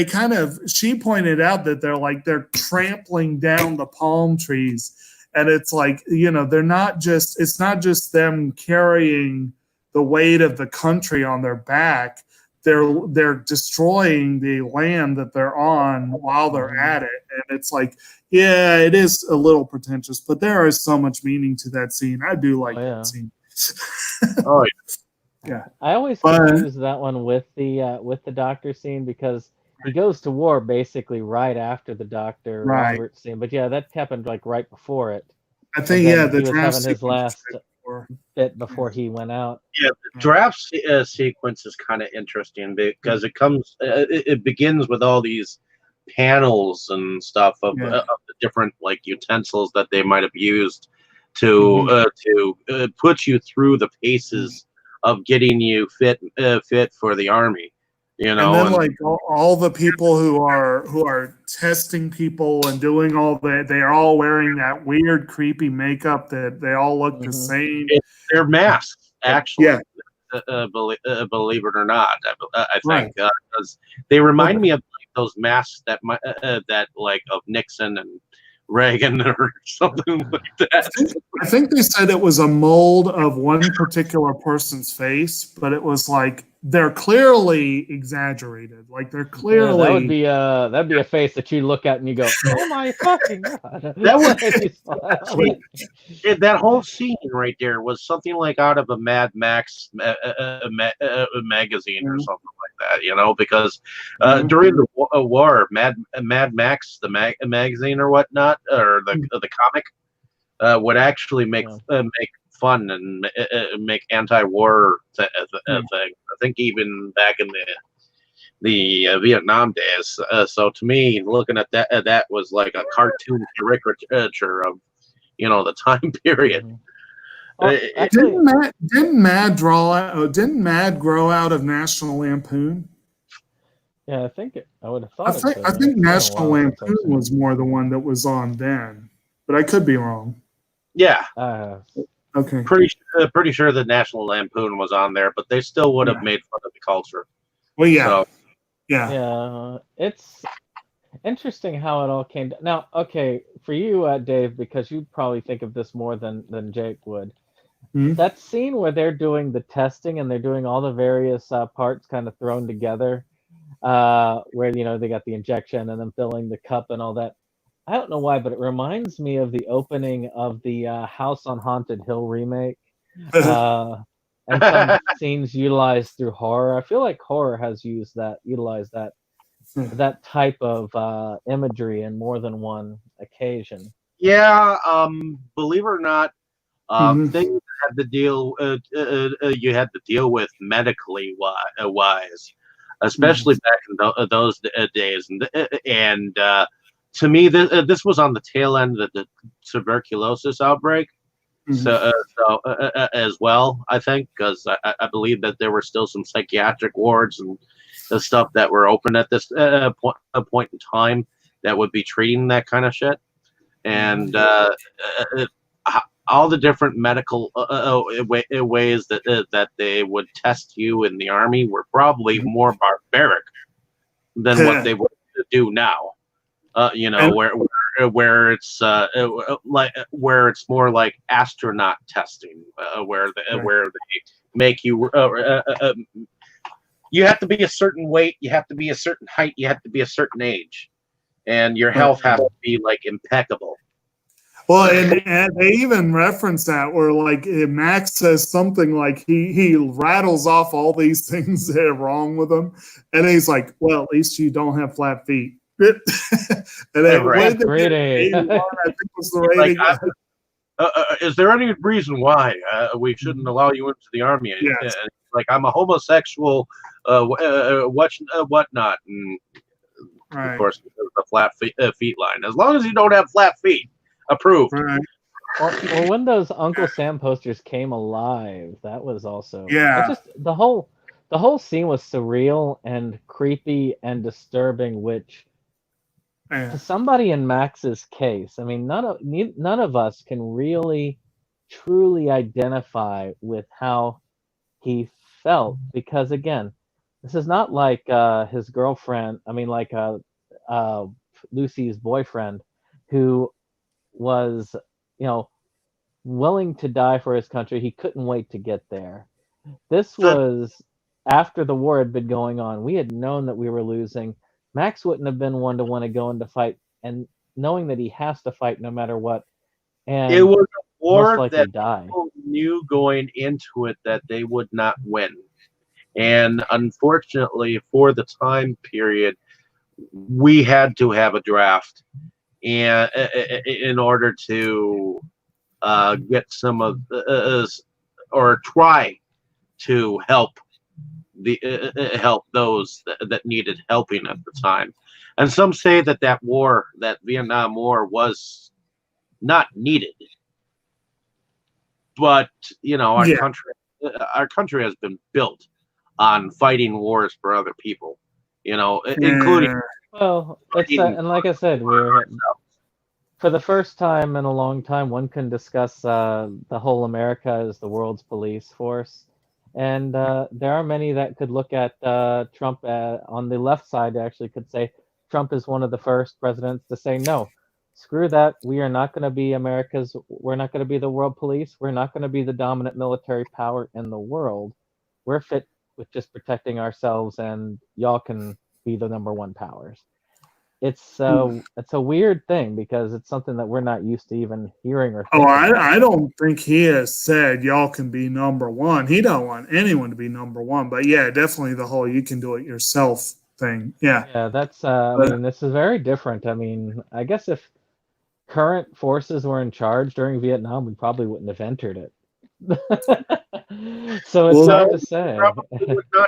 she pointed out that they're trampling down the palm trees. And it's like, it's not just them carrying the weight of the country on their back. They're destroying the land that they're on while they're at it. And it's like, yeah, it is a little pretentious, but there is so much meaning to that scene. I do like that scene. oh Yeah. I always confuse that one with the doctor scene, because he goes to war basically right after the Dr. Right. Robert scene. But yeah, that happened like right before it. I think, And then the he was draft having his sequence last is before. bit before he went out. yeah, the draft sequence is kind of interesting because it begins with all these panels and stuff of the different like utensils that they might have used to put you through the paces of getting you fit for the army. And then like all the people who are testing people and doing all that, they are all wearing that weird, creepy makeup that they all look the same. They're masks, actually. Yeah. Believe it or not, I think because they remind me of like those masks that like of Nixon and Reagan or something like that. I think they said it was a mold of one particular person's face, but it was like they're clearly exaggerated. Like they're clearly that'd be a face that you look at and you go, oh my fucking god. That whole scene right there was something like out of a Mad Max magazine or something like that, because during the war, Mad Max, the magazine or whatnot, or the comic, would actually make fun and make anti-war thing. I think even back in the Vietnam days. So to me, looking at that was like a cartoon caricature of the time period. Didn't Mad grow out of National Lampoon? Yeah, I would have thought. I think National Lampoon was more the one that was on then, but I could be wrong. Yeah. Okay. Pretty sure that National Lampoon was on there, but they still would have made fun of the culture. Well, yeah. So, Yeah, Interesting how it all came. Now, okay, for you, Dave, because you probably think of this more than Jake would. Hmm? That scene where they're doing the testing and they're doing all the various parts kind of thrown together, where they got the injection and then filling the cup and all that. I don't know why, but it reminds me of the opening of the House on Haunted Hill remake, uh, and some scenes utilized through horror. I feel like horror has utilized that type of imagery in more than one occasion. Yeah, believe it or not, Mhm. things had to deal. You had to deal with medically wise, especially back in those days. And to me, this was on the tail end of the tuberculosis outbreak. Mhm. So as well, I think, because I believe that there were still some psychiatric wards and the stuff that were open at this point in time that would be treating that kind of shit. And all the different medical ways that they would test you in the army were probably more barbaric than what they would do now. And Where it's where it's more like astronaut testing, where they make you you have to be a certain weight, you have to be a certain height, you have to be a certain age, and your health has to be like impeccable. well, and they even reference that where like Max says something like he rattles off all these things that are wrong with him, and he's like, "Well, at least you don't have flat feet." And then Right. when they get Rating. 81, I think was the Like, rating. is there any reason why we shouldn't allow you into the army? Yes. Like, I'm a homosexual, whatnot, and of Right. course the flat feet line. As long as you don't have flat feet, approved. Right. Or when those Uncle Sam posters came alive, that was also Yeah. just the whole scene was surreal and creepy and disturbing, which Yeah. to somebody in Max's case, I mean, none of us can really truly identify with how he felt because again, this is not like his girlfriend. I mean, like uh, Lucy's boyfriend, who was you know willing to die for his country. He couldn't wait to get there. This The, was after the war had been going on. We had known that we were losing. Max wouldn't have been one to want to go into fight, and knowing that he has to fight no matter what, it and was a most war likely that die. people knew going into it that they would not win. And unfortunately, for the time period, we had to have a draft, and in order to get some of or try to help those that needed helping at the time. And some say that that Vietnam War, was not needed, but Yeah. our country has been built on fighting wars for other people, including Yeah. Well, it's fighting and like I said, we're for the first time in a long time, one can discuss the whole America as the world's police force. And there are many that could look at Trump on the left side, actually could say Trump is one of the first presidents to say, no, screw that. We are not going to be we're not going to be the world police. We're not going to be the dominant military power in the world. We're fit with just protecting ourselves, and y'all can be the number one powers. It's a weird thing because it's something that we're not used to even hearing or Oh, thinking of. I don't think he has said y'all can be number one. He don't want anyone to be number one. But yeah, definitely the whole you can do it yourself thing. Yeah. Yeah, that's I But mean, this is very different. I mean, I guess if current forces were in charge during Vietnam, we probably wouldn't have entered it. So it's well, hard no, to say. probably would not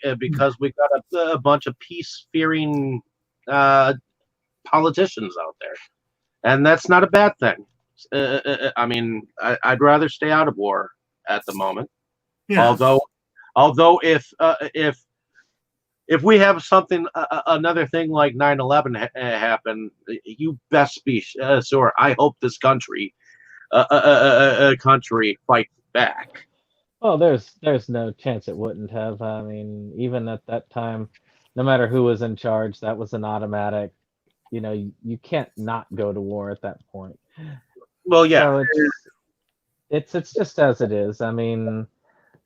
have because we got a bunch of peace-fearing uh, politicians out there, and that's not a bad thing. I mean, I'd rather stay out of war at the moment. yeah. Although if we have something another thing like 9/11 happen, you best be sure. I hope this country fights back. Well, there's no chance it wouldn't have. I mean, even at that time, no matter who was in charge, that was an automatic. you can't not go to war at that point. Well, yeah. So it's just as it is. I mean,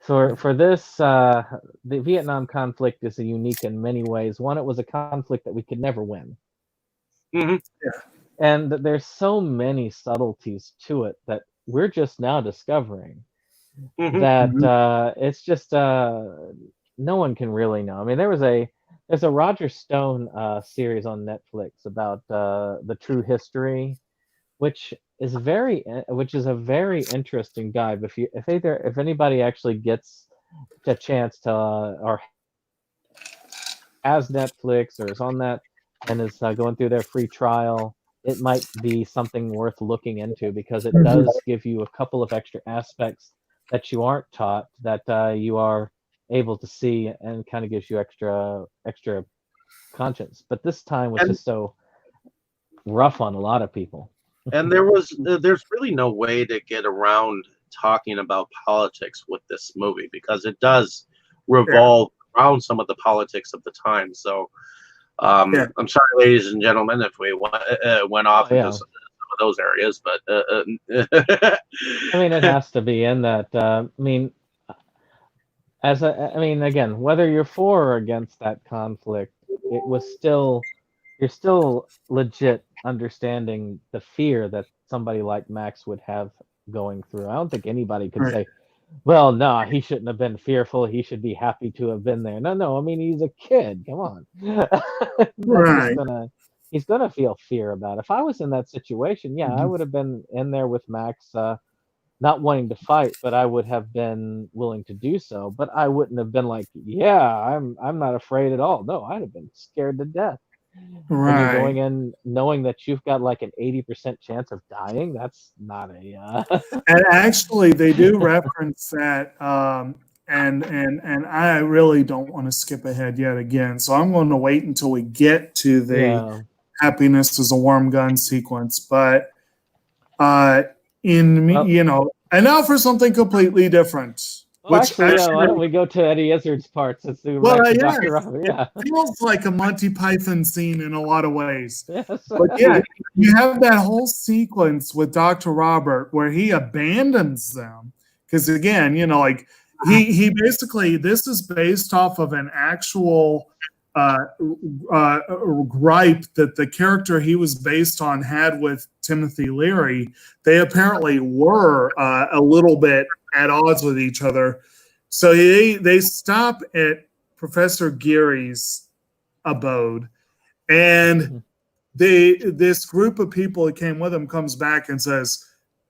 for this, the Vietnam conflict is unique in many ways. One, it was a conflict that we could never win, Hmm. and there's so many subtleties to it that we're just now discovering. Hmm. That Mhm. it's just no one can really know. I mean, there's a Roger Stone series on Netflix about the true history, which which is a very interesting dive. If anybody actually gets a chance to or has Netflix or is on that and is going through their free trial, it might be something worth looking into because it Mhm. does give you a couple of extra aspects that you aren't taught that you are able to see and kind of gives you extra conscience. But this time was And just so rough on a lot of people. there's really no way to get around talking about politics with this movie because it does Yeah. revolve around some of the politics of the time. So Yeah. I'm sorry, ladies and gentlemen, if we went Oh off into yeah, some of those areas, but I mean it has to be in that. I mean, I mean, again, whether you're for or against that conflict, it was still you're still legit understanding the fear that somebody like Max would have going through. I don't think anybody could Right. say, "Well, no, he shouldn't have been fearful. He should be happy to have been there." No, no. I mean, he's a kid. Come on. That's just Right. he's gonna feel fear about it. If I was in that situation, yeah, I Mhm. would have been in there with Max. Not wanting to fight, but I would have been willing to do so. But I wouldn't have been like, yeah, I'm not afraid at all. No, I'd have been scared to death. When you're Right. going in knowing that you've got like an 80% chance of dying, that's not And actually, they do reference that, and I really don't want to skip ahead yet again. So I'm going to wait until we get to the yeah. happiness is a warm gun sequence. But uh, Well, and now for something completely different, which actually, yeah. Why don't actually, we go to Eddie Izzard's part since we were well, back to Dr. yes, Robert? it Yeah. feels like a Monty Python scene in a lot of ways. Yes. But yeah, you have that whole sequence with Dr. Robert where he abandons them. Because again, like he basically, this is based off of an actual uh, uh, gripe that the character he was based on had with Timothy Leary. They apparently were a little bit at odds with each other. So they stop at Professor Geary's abode, and Mhm. this group of people that came with him comes back and says,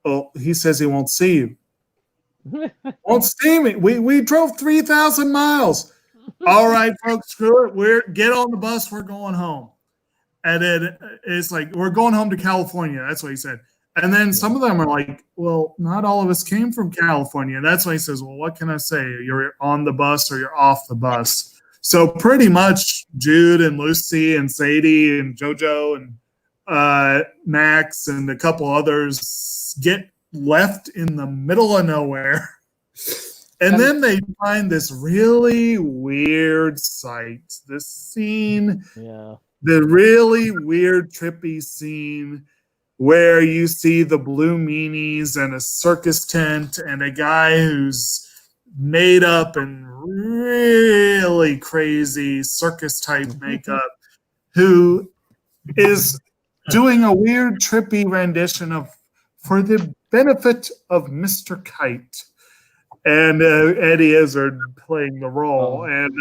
"Oh, he says he won't see you. Won't see me. We drove 3,000 miles. All right, folks, screw it. Get on the bus. We're going home." And then it's like, "We're going home to California." That's what he said. And then Yeah. some of them are like, "Well, not all of us came from California." That's why he says, "Well, what can I say? You're on the bus or you're off the bus." So pretty much Jude and Lucy and Sadie and Jojo and Max and a couple others get left in the middle of nowhere. And And then they find this really weird sight. This scene, yeah. the really weird, trippy scene where you see the blue meanies and a circus tent and a guy who's made up in really crazy circus type makeup who is doing a weird, trippy rendition of "For the Benefit of Mr. Kite." And Eddie Izzard playing the role. Oh, And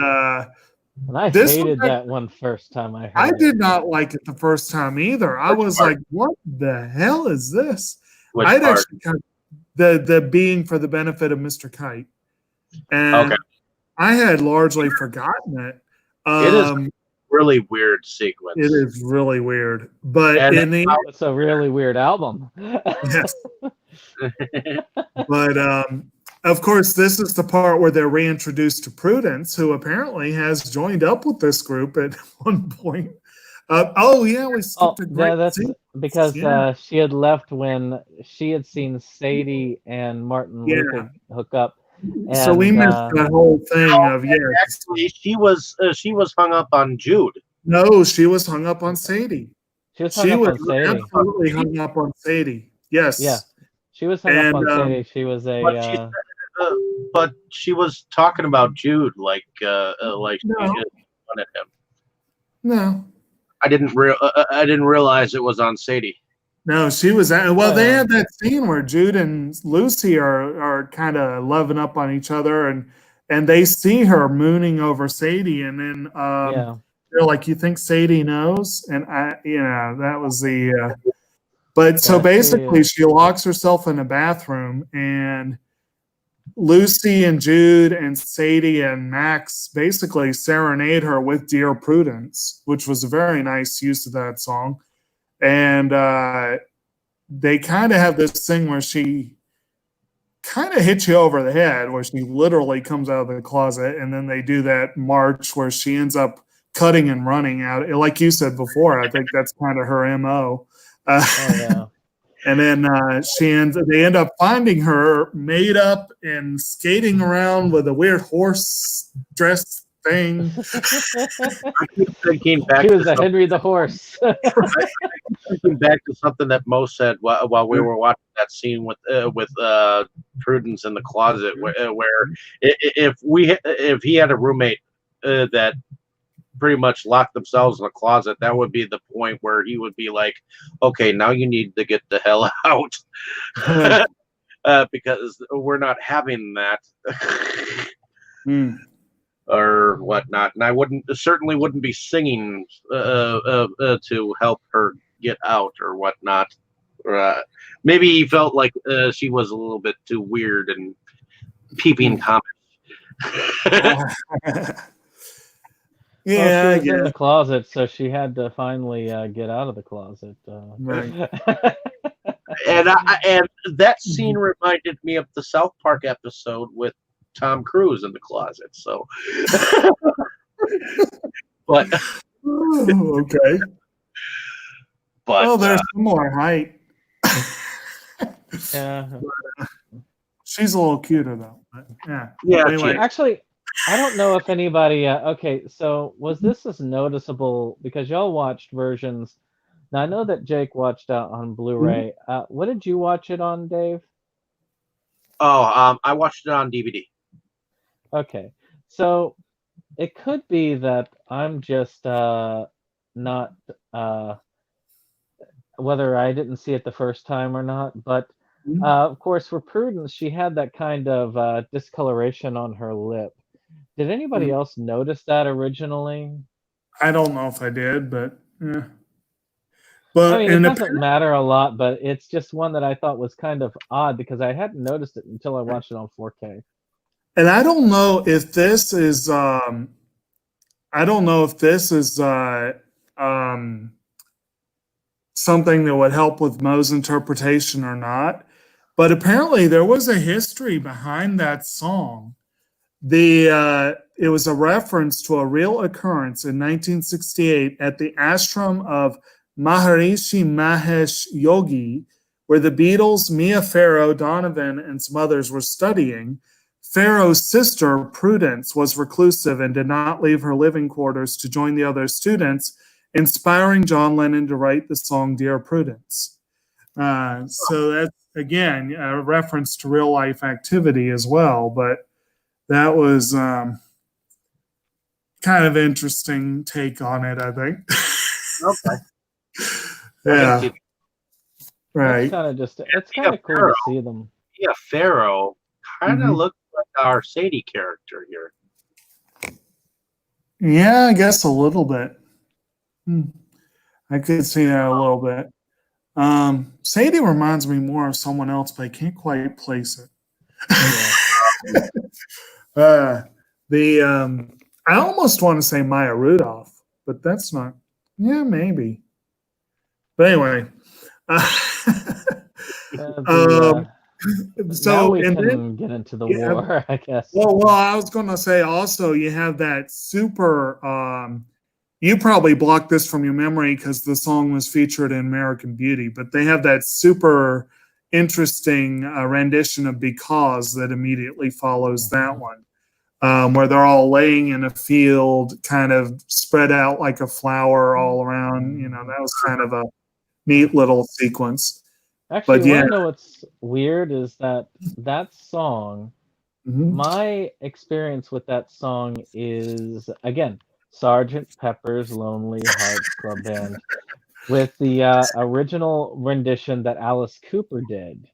and I this was hated that one first time I I heard it. did not like it the first time either. I which was part? like, "What the hell is this?" Which I'd part? actually kind of, the being "For the Benefit of Mr. Kite," Okay, and I had largely forgotten it. it is a Um, really weird it sequence, is really weird, but and in the It's a really weird album. yes, but of course, this is the part where they're reintroduced to Prudence, who apparently has joined up with this group at one point. Oh yeah, we Oh, skipped a great yeah, that's scene. because Yeah, she had left when she had seen Sadie and Martin yeah. Luther hook up, So we and missed that whole thing of yes. actually, she was hung up on Jude. No, she was hung up on Sadie. She was hung She up was on Sadie. absolutely hung up on Sadie. Yes. Yeah, she was hung up And on Sadie. She was But she, a but she was talking about Jude like she no, wanted him. no. I didn't realize it was on Sadie. No, she was well. They Yeah. had that scene where Jude and Lucy are kind of loving up on each other, and they see her mooning over Sadie, and then yeah. they're like, "You think Sadie knows?" And that was the. But so Yeah, basically, she locks herself in a bathroom, and Lucy and Jude and Sadie and Max basically serenade her with "Dear Prudence," which was a very nice use of that song. And they kind of have this thing where she kind of hits you over the head, where she literally comes out of the closet, and then they do that march where she ends up cutting and running out. Like you said before, I think that's kind of her MO. Oh yeah. And then they end up finding her made up and skating around with a weird horse dress thing. I keep thinking back She was to a Henry the Horse. thinking back to something that Mo said while we were watching that scene with Prudence in the closet, where if he had a roommate that pretty much locked themselves in a closet, that would be the point where he would be like, "Okay, now you need to get the hell out." Because we're not having that. Or whatnot, and I certainly wouldn't be singing to help her get out or whatnot. Maybe he felt like she was a little bit too weird and peeping comments. Yeah, well, she was in the closet, so she had to finally get out of the closet. Right. And that scene reminded me of the South Park episode with Tom Cruise in the closet. So, but okay. But there's some more height. Yeah. She's a little cuter though. But, yeah. Yeah. Anyway. Actually, I don't know if anybody. Okay, so was this as noticeable because y'all watched versions? Now I know that Jake watched out on Blu-ray. What did you watch it on, Dave? Oh, I watched it on DVD. Okay, so it could be that I'm just not whether I didn't see it the first time or not, but of course for Prudence she had that kind of discoloration on her lip. Did anybody else notice that originally? I don't know if I did, but yeah. But I mean, it doesn't matter a lot, but it's just one that I thought was kind of odd because I hadn't noticed it until I watched it on 4K. And I don't know if this is something that would help with Mo's interpretation or not. But apparently there was a history behind that song. It was a reference to a real occurrence in 1968 at the ashram of Maharishi Mahesh Yogi, where the Beatles, Mia Farrow, Donovan, and some others were studying. Farrow's sister, Prudence, was reclusive and did not leave her living quarters to join the other students, inspiring John Lennon to write the song Dear Prudence. So that's, again, a reference to real life activity as well, but that was kind of interesting take on it, I think. Okay. Yeah. Right. It's kind of cool to see them. Yeah, Farrow kind of looks like our Sadie character here. Yeah, I guess a little bit. I could see that a little bit. Sadie reminds me more of someone else, but I can't quite place it. Yeah. I almost want to say Maya Rudolph, but that's not. Yeah, maybe. But anyway. So we can get into the war, I guess. Well, I was going to say also you have that super. You probably blocked this from your memory because the song was featured in American Beauty, but they have that super interesting rendition of Because that immediately follows that one. where they're all laying in a field, kind of spread out like a flower all around. That was kind of a neat little sequence. Actually, But you yeah, want to know what's weird is that song. mhm. My experience with that song is again Sergeant Pepper's Lonely Hearts Club Band with the original rendition that Alice Cooper did,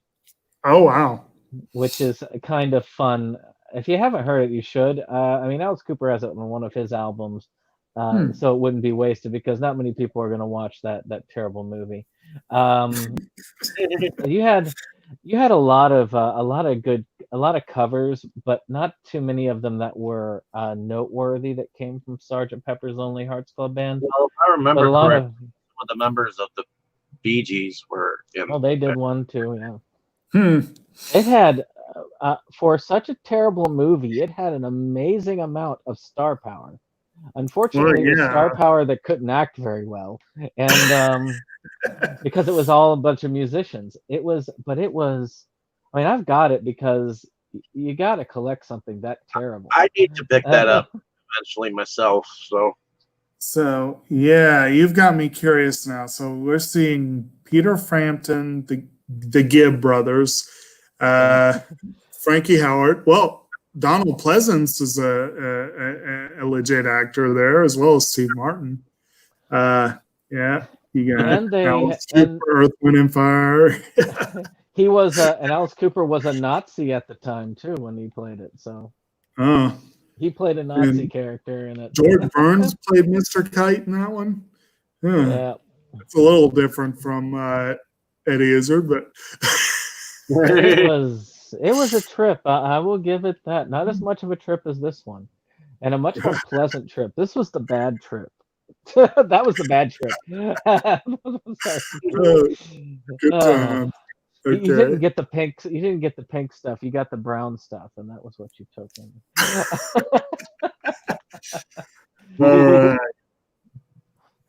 Oh wow. which is kind of fun. If you haven't heard it, you should. I mean, Alice Cooper has it on one of his albums, Hmm. so it wouldn't be wasted because not many people are going to watch that terrible movie. Um, you had a lot of covers, but not too many of them that were noteworthy that came from Sergeant Pepper's Lonely Hearts Club Band. Well, if I But remember a lot correctly, of some of the members of the Bee Gees were in. they did one too. Yeah, Hmm. it had for such a terrible movie, it had an amazing amount of star power. Well, Unfortunately, it was yeah. star power that couldn't act very well, and because it was all a bunch of musicians. It was. I mean, I've got it because you got to collect something that terrible. I need to pick that Uh, up eventually myself. So So yeah, you've got me curious now. So we're seeing Peter Frampton, the Gibb brothers, uh, Frankie Howard. Well, Donald Pleasance is a legit actor there, as well as Steve Martin. Yeah, you got and they Alice Cooper, and Earth, Wind, and Fire. he was and Alice Cooper was a Nazi at the time too when he played it. So Oh, he played a Nazi and character in it. George Burns played Mr. Kite in that one. Huh. Yeah, It's a little different from Eddie Izzard, but it was a trip. I will give it that. Not as much of a trip as this one, and a much more pleasant trip. This was the bad trip. That was the bad trip. uh, good Uh, time. you didn't Okay. get the pink. You didn't get the pink stuff. You got the brown stuff, and that was what you took in. All right.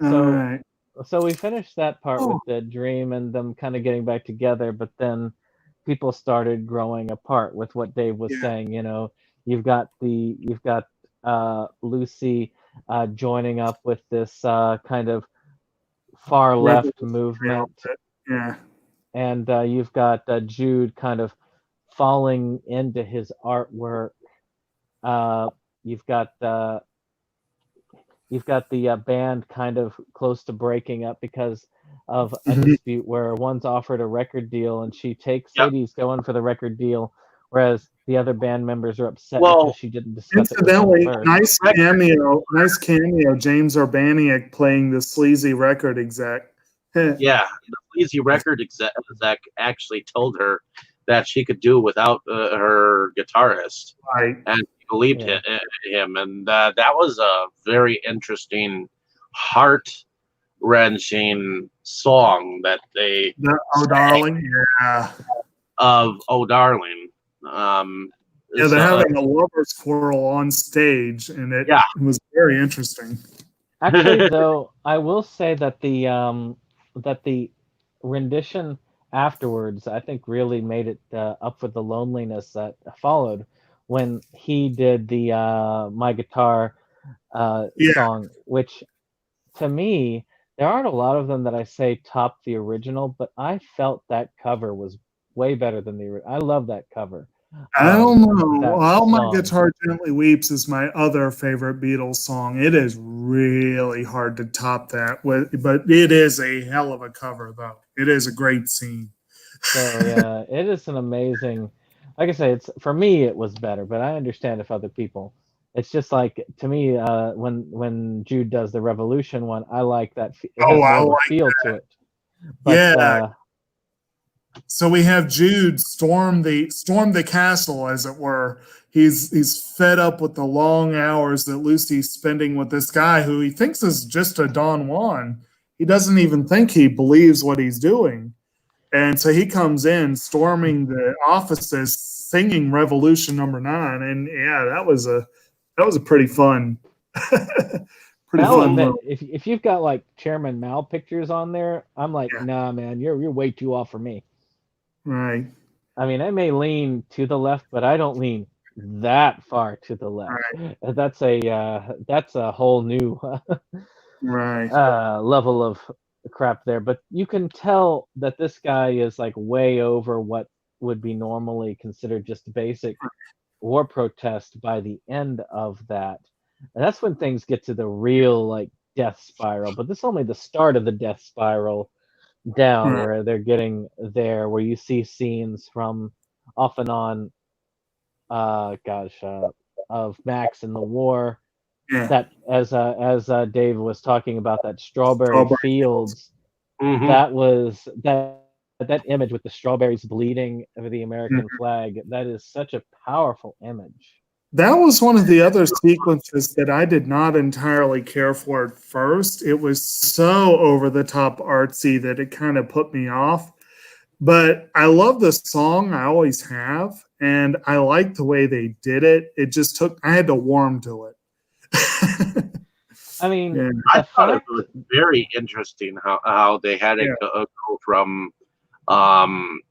All So, right. so we finished that part Oh, with the dream and them kind of getting back together, but then people started growing apart with what Dave was yeah. saying. You've got Lucy joining up with this kind of far left Revolutionary movement, outfit. Yeah. and you've got Jude kind of falling into his artwork. Uh, you've got the band kind of close to breaking up because of a Mhm. dispute where one's offered a record deal and she takes yeah. Sadie's going for the record deal, whereas the other band members are upset because Well, she didn't discuss it with them Incidentally, first. nice cameo. Nice cameo. James Urbaniak playing the sleazy record exec. Heh. yeah, the Sleazy record exec actually told her that she could do without her guitarist, Right. and she believed Yeah. him, and that was a very interesting, heart wrenching song that they Oh, sang darling. Yeah. of "Oh Darling." Yeah, they're So, having a lovers' quarrel on stage, and it yeah, was very interesting. Actually, though, I will say that the rendition afterwards, I think, really made it up for the loneliness that followed when he did the My Guitar Yeah. song, which to me, there aren't a lot of them that I say top the original, but I felt that cover was way better than I love that cover I of don't know. that While My song. Guitar Gently Weeps is my other favorite Beatles song. It is really hard to top that, but it is a hell of a cover, though. It is a great scene. So yeah, it is an amazing. Like I say, it's for me it was better, but I understand if other people. It's just like to me when Jude does the Revolution one, I like that. It Oh, has I more of a like. feel to it. But Yeah. So we have Jude storm the castle, as it were. He's fed up with the long hours that Lucy's spending with this guy who he thinks is just a Don Juan. He doesn't even think he believes what he's doing. And so he comes in storming the offices singing Revolution number 9. And yeah, that was a pretty fun pretty I'll fun admit, moment. if you've got like Chairman Mao pictures on there, I'm like, Yeah, nah, man, you're way too off for me. right. I mean, I may lean to the left, but I don't lean that far to the left. That's a whole new Right. level of crap there. But you can tell that this guy is like way over what would be normally considered just basic war protest by the end of that. And that's when things get to the real like death spiral. But this is only the start of the death spiral down Right. where they're getting there, where you see scenes from off and on, of Max in the war. Yeah. That as Dave was talking about that strawberry Strawberry fields, Mhm. that was that image with the strawberries bleeding over the American flag. That is such a powerful image. That was one of the other sequences that I did not entirely care for at first. It was so over the top artsy that it kind of put me off. But I love the song, I always have, and I like the way they did it. It just I had to warm to it. I mean, Yeah. I the thought it fact was very interesting how they had it Yeah. go from um,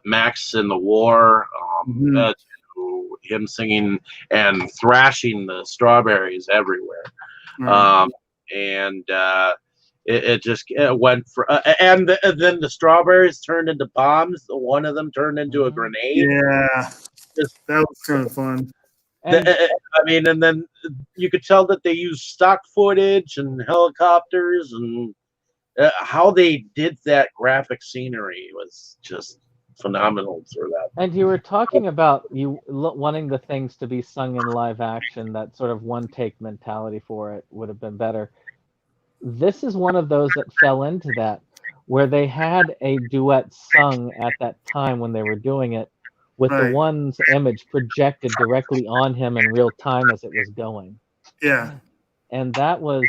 Max in the war Mhm. to him singing and thrashing the strawberries everywhere. Right. And it just went for and then the strawberries turned into bombs. One of them turned into a grenade. Yeah, Just, that was kind of fun. and I mean, and then you could tell that they used stock footage and helicopters, and how they did that graphic scenery was just phenomenal through that. and you were talking about wanting the things to be sung in live action. That sort of one take mentality for it would have been better. This is one of those that fell into that, where they had a duet sung at that time when they were doing it, with the Right. one's image projected directly on him in real time as it was going. Yeah. And that was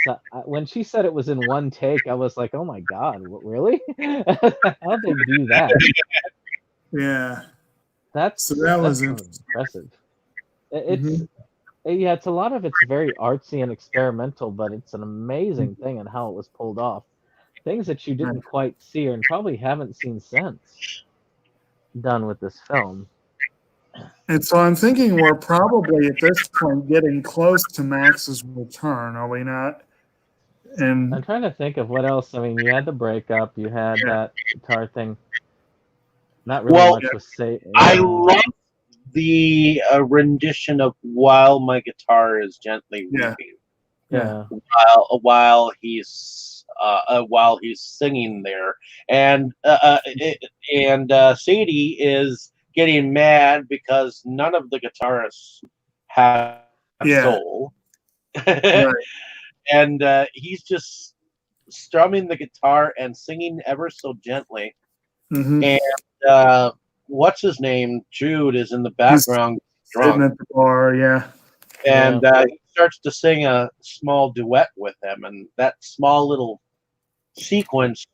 when she said it was in one take, I was like, oh my God, really? How'd they do that? Yeah. That's So that was impressive. It's yeah, it's a lot of it's very artsy and experimental, but it's an amazing thing in how it was pulled off. Things that you didn't quite see and probably haven't seen since done with this film. And so I'm thinking we're probably at this point getting close to Max's return, are we not? I'm And trying to think of what else. I mean, you had the breakup, you had that guitar thing. Not really Well, much was say. I love the rendition of "While My Guitar Is Gently Yeah. Weeping," Yeah. while he's singing there, and Sadie is getting mad because none of the guitarists have soul, right. and he's just strumming the guitar and singing ever so gently. Mhm. And what's his name? Jude is in the background, Sitting drunk, at the bar, yeah. and he starts to sing a small duet with him, and that small little sequence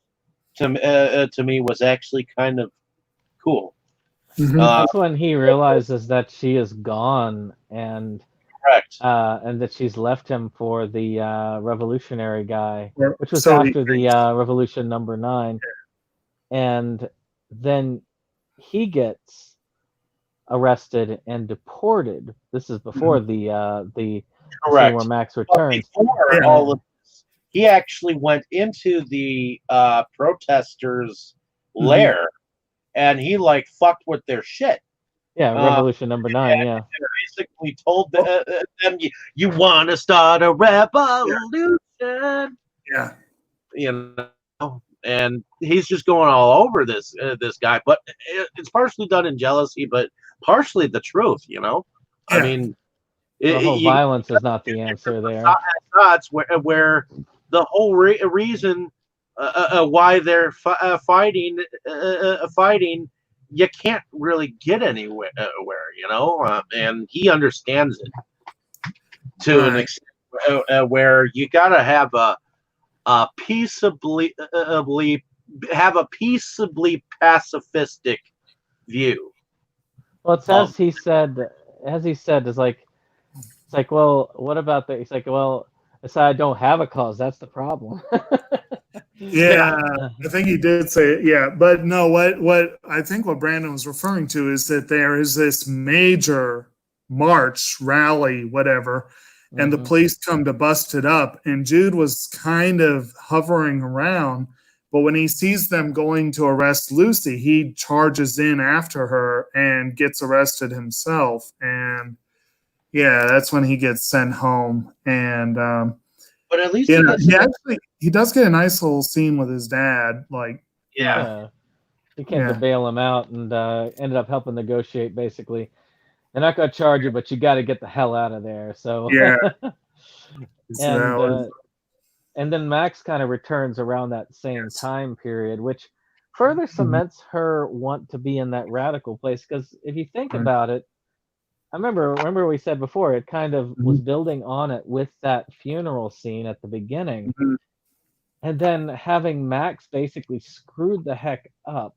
to me was actually kind of cool. Mhm. That's when he realizes that she is gone, and Correct. and that she's left him for the revolutionary guy, Or- which was so he- after the revolution number 9. And then he gets arrested and deported. This is before the scene Correct. where Max But returns. before all of this, he actually went into the protesters' lair, and he like fucked with their shit. Yeah, revolution number 9. Yeah. Basically told them, "You want to start a revolution?" Yeah. You know, and he's just going all over this guy. But it's partially done in jealousy, but partially the truth. You know, I Yeah. mean, The whole violence is not the answer there. thoughts where the whole reason why they're fighting, you can't really get anywhere, you know, and he understands it to an extent where you gotta have a peaceably have a peaceably pacifistic view. Well, it's as he said, is like, it's like, well, what about the? It's like, well, I said I don't have a cause. That's the problem. Yeah, I think he did say it. Yeah, but no, what I think what Brandon was referring to is that there is this major march, rally, whatever, and the police come to bust it up. And Jude was kind of hovering around, but when he sees them going to arrest Lucy, he charges in after her and gets arrested himself. And yeah, that's when he gets sent home. And But at least he does get a nice little scene with his dad. Like, yeah. He came to bail him out and ended up helping negotiate. Basically, they're not going to charge you, but you got to get the hell out of there. So yeah. And then Max kind of returns around that same time period, which further cements her want to be in that radical place. Because if you think about it, I remember we said before, it kind of was building on it with that funeral scene at the beginning. And then having Max basically screwed the heck up.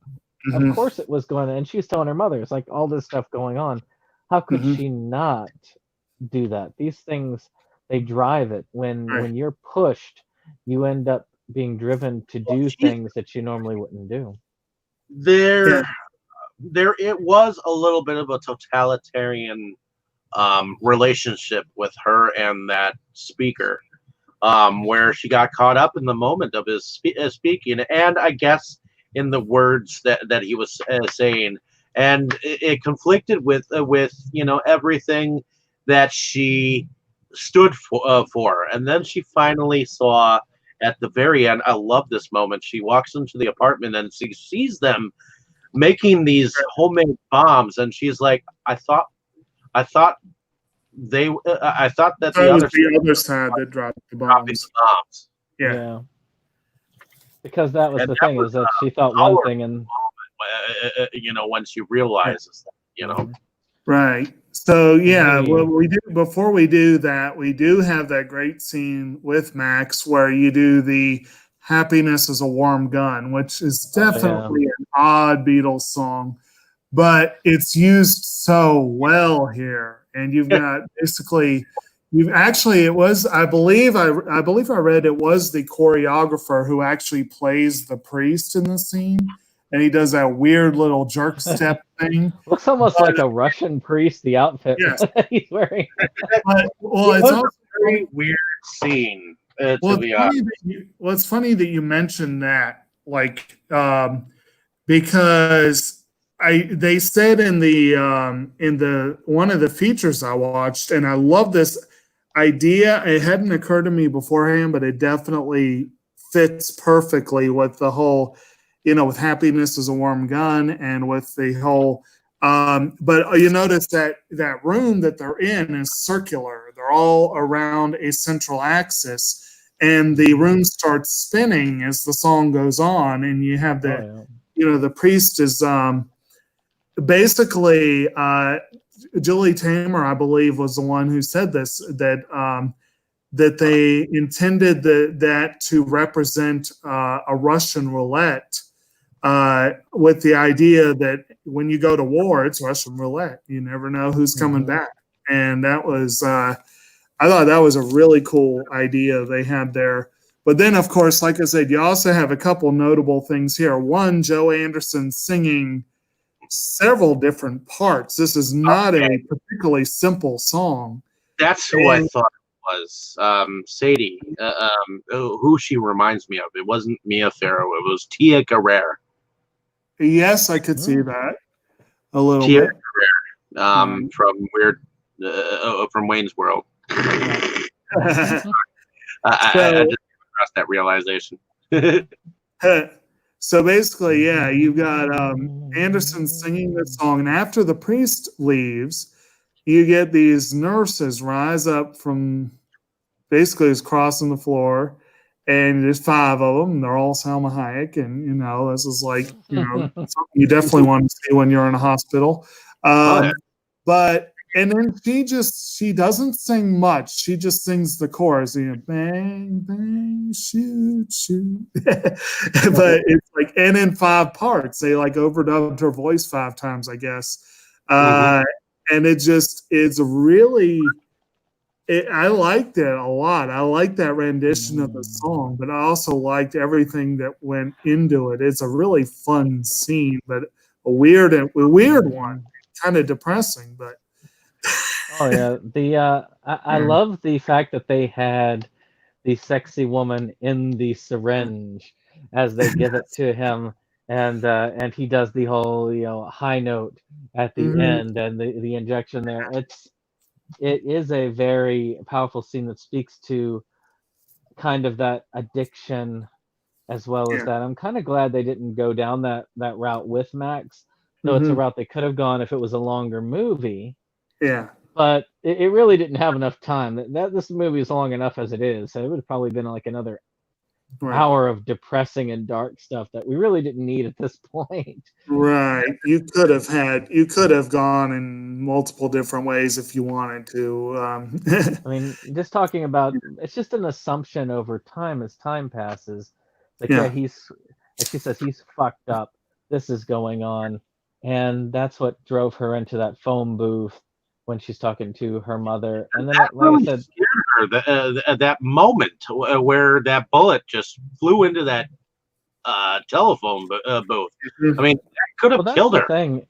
Of course it was going to, and she's telling her mother, it's like all this stuff going on. How could she not do that? These things, they drive it. When you're pushed, you end up being driven to do things that you normally wouldn't do. There it was a little bit of a totalitarian relationship with her and that speaker, where she got caught up in the moment of his speaking, and I guess in the words that he was saying, and it conflicted with everything that she stood for. And then she finally saw at the very end, I love this moment, she walks into the apartment and she sees them making these homemade bombs, and she's like, I thought that the other side that dropped the bombs. Yeah. Because that was the thing, is that she thought one thing, and when she realizes that, Right. So yeah, what we do before we do that, we do have that great scene with Max where you do the "Happiness is a Warm Gun," which is definitely an odd Beatles song, but it's used so well here. And you've got basically, it was, I believe I read it was the choreographer who actually plays the priest in the scene, and he does that weird little jerk step thing. Looks almost like a Russian priest, the outfit that he's wearing. It's also a very weird scene. It's funny that you mentioned that, like, because they said in the one of the features I watched, and I love this idea. It hadn't occurred to me beforehand, but it definitely fits perfectly with the whole, with "Happiness is a Warm Gun" and with the whole. But you notice that room that they're in is circular. They're all around a central axis, and the room starts spinning as the song goes on, and you have the priest is basically Julie Taymor, I believe, was the one who said this, that they intended that to represent a Russian roulette, with the idea that when you go to war, it's Russian roulette. You never know who's coming back. And that was, I thought that was a really cool idea they had there. But then, of course, like I said, you also have a couple notable things here. One, Joe Anderson singing several different parts. This is not a particularly simple song. That's who I thought it was. Sadie, who she reminds me of. It wasn't Mia Farrow. It was Tia Guerrero. Yes, I could see that a little Tia bit. Guerrero, from Wayne's World. I just crossed that realization. So basically, yeah, you've got Anderson singing this song, and after the priest leaves, you get these nurses rise up from basically is crossing the floor, and there's 5 of them. And they're all Salma Hayek, and this is like something you definitely want to see when you're in a hospital. But and then she doesn't sing much. She just sings the chorus, bang bang shoot shoot. But it's like, and in 5 parts, they like overdubbed her voice 5 times, I guess. And it's really I liked it a lot. I liked that rendition of the song, but I also liked everything that went into it. It's a really fun scene, but a weird one, kind of depressing. But Oh yeah, I love the fact that they had the sexy woman in the syringe as they give it to him, and he does the whole high note at the Mhm. end and the injection there. It is a very powerful scene that speaks to kind of that addiction as well as Yeah, that. I'm kind of glad they didn't go down that route with Max, though it's a hmm route they could have gone if it was a longer movie. yeah, But it really didn't have enough time. This movie is long enough as it is, so it would have probably been like another right. hour of depressing and dark stuff that we really didn't need at this point. Right. You could have gone in multiple different ways if you wanted to. I mean, just talking about it's just an assumption over time as time passes. Like, yeah, Yeah. he's like she says, he's fucked up. This is going on, and that's what drove her into that phone booth when she's talking to her mother. And then, That like I really said, scared her. That moment where that bullet just flew into that telephone booth. I Mhm. mean, that could well, have that's killed the her. thing.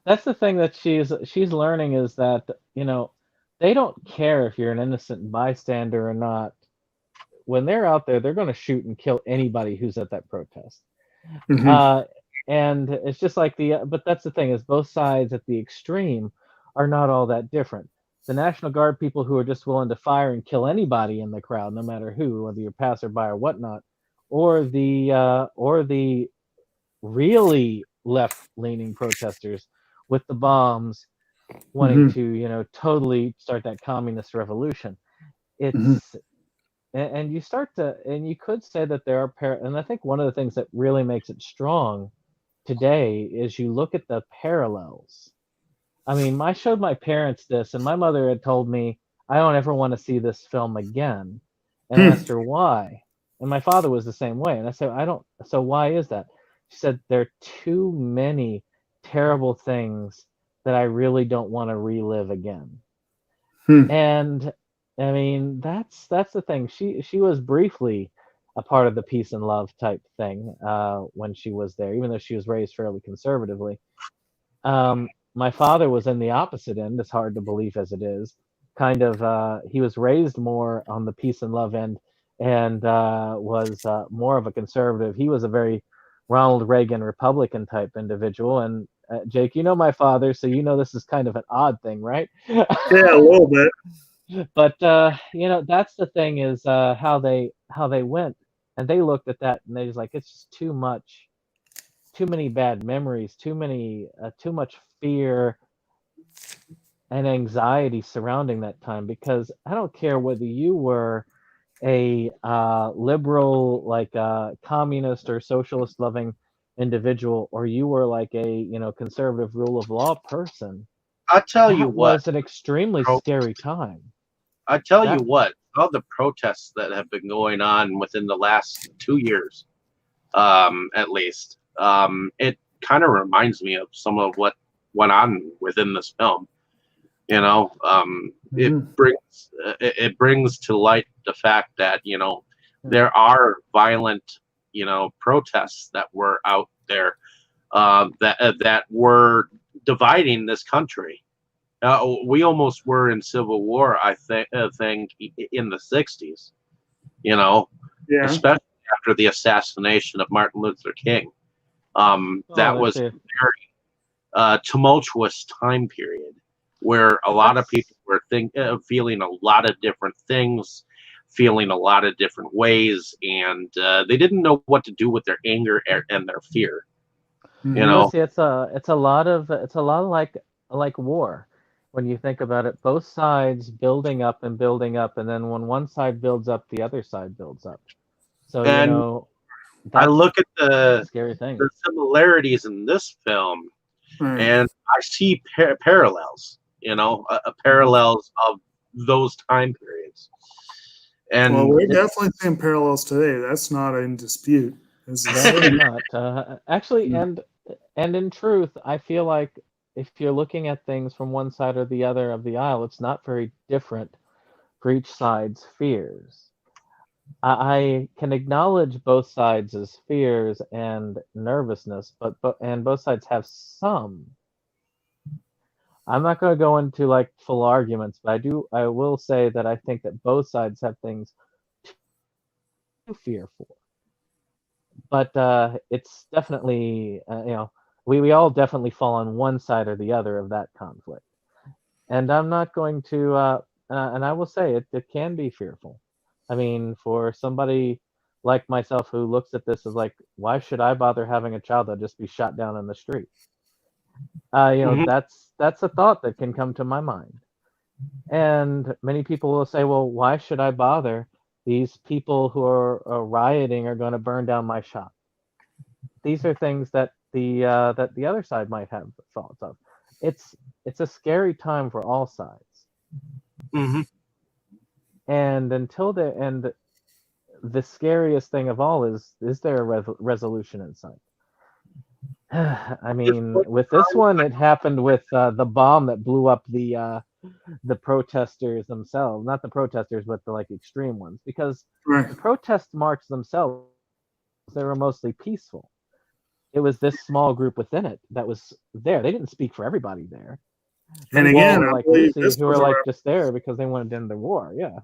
That's the thing that she's learning is that they don't care if you're an innocent bystander or not. When they're out there, they're going to shoot and kill anybody who's at that protest. Mhm. Uh, and it's just like but that's the thing is both sides at the extreme are not all that different. The National Guard people who are just willing to fire and kill anybody in the crowd, no matter who, whether you're passerby or whatnot, or the really left-leaning protesters with the bombs wanting Mhm. to, totally start that communist revolution. Mhm. It's and you start to and you could say that there are and I think one of the things that really makes it strong today is you look at the parallels. I mean, I showed my parents this, and my mother had told me I don't ever want to see this film again, and I Hmm. asked her why, and my father was the same way, and I said I don't. So why is that? She said there are too many terrible things that I really don't want to relive again. Hmm. And I mean, that's the thing. She was briefly a part of the peace and love type thing when she was there, even though she was raised fairly conservatively. My father was in the opposite end, as hard to believe as it is. Kind of, he was raised more on the peace and love end, and was more of a conservative. He was a very Ronald Reagan Republican type individual. And Jake, you know my father, so you know this is kind of an odd thing, right? Yeah, a little bit. But that's the thing is how they went, and they looked at that and they was like, it's just too much, too many bad memories, too much fear and anxiety surrounding that time. Because I don't care whether you were a liberal, like communist or socialist loving individual, or you were like a conservative rule of law person. I tell you That what, was an extremely pro- scary time. I tell you That what, all the protests that have been going on within the last 2 years, at least, it kind of reminds me of some of what went on within this film. It Mhm. brings to light the fact that there are violent protests that were out there that were dividing this country. We almost were in civil war, I think in the '60s. You know, Yeah. especially after the assassination of Martin Luther King. oh, That that's was it. a very tumultuous time period where a lot of That's people were feeling a lot of different things, feeling a lot of different ways, and they didn't know what to do with their anger and their fear. You Mhm. Well, know, see, it's a lot like war. When you think about it, both sides building up and building up, and then when one side builds up, the other side builds up. So and I that's look at that's a the scary thing. the similarities in this film, Right. and I see parallels. Hmm. Parallels of those time periods, Well, and we're definitely seeing parallels today. That's not in dispute. This That is is not actually, and in truth, I feel like if you're looking at things from one side or the other of the aisle, it's not very different for each side's fears. I can acknowledge both sides' fears and nervousness, but and both sides have some. I'm not going to go into like full arguments, but I will say that I think that both sides have things to fear for. But it's definitely we all definitely fall on one side or the other of that conflict. And I'm not going to and I will say it can be fearful. I mean, for somebody like myself who looks at this as like, why should I bother having a child that'll just be shot down in the street? Mhm. That's a thought that can come to my mind. And many people will say, well, why should I bother? These people who are rioting are going to burn down my shop. These are things that the other side might have thoughts of. It's a scary time for all sides. Mhm. And until the scariest thing of all is there a resolution in sight? I mean, with this one, it happened with the bomb that blew up the protesters themselves. Not the protesters, but the like extreme ones, because Right. the protest march themselves, they were mostly peaceful. It was this small group within it that was there. They didn't speak for everybody there. And Many again, people I like believe Lucy this who was were a like just there because they wanted to end the war. Yeah.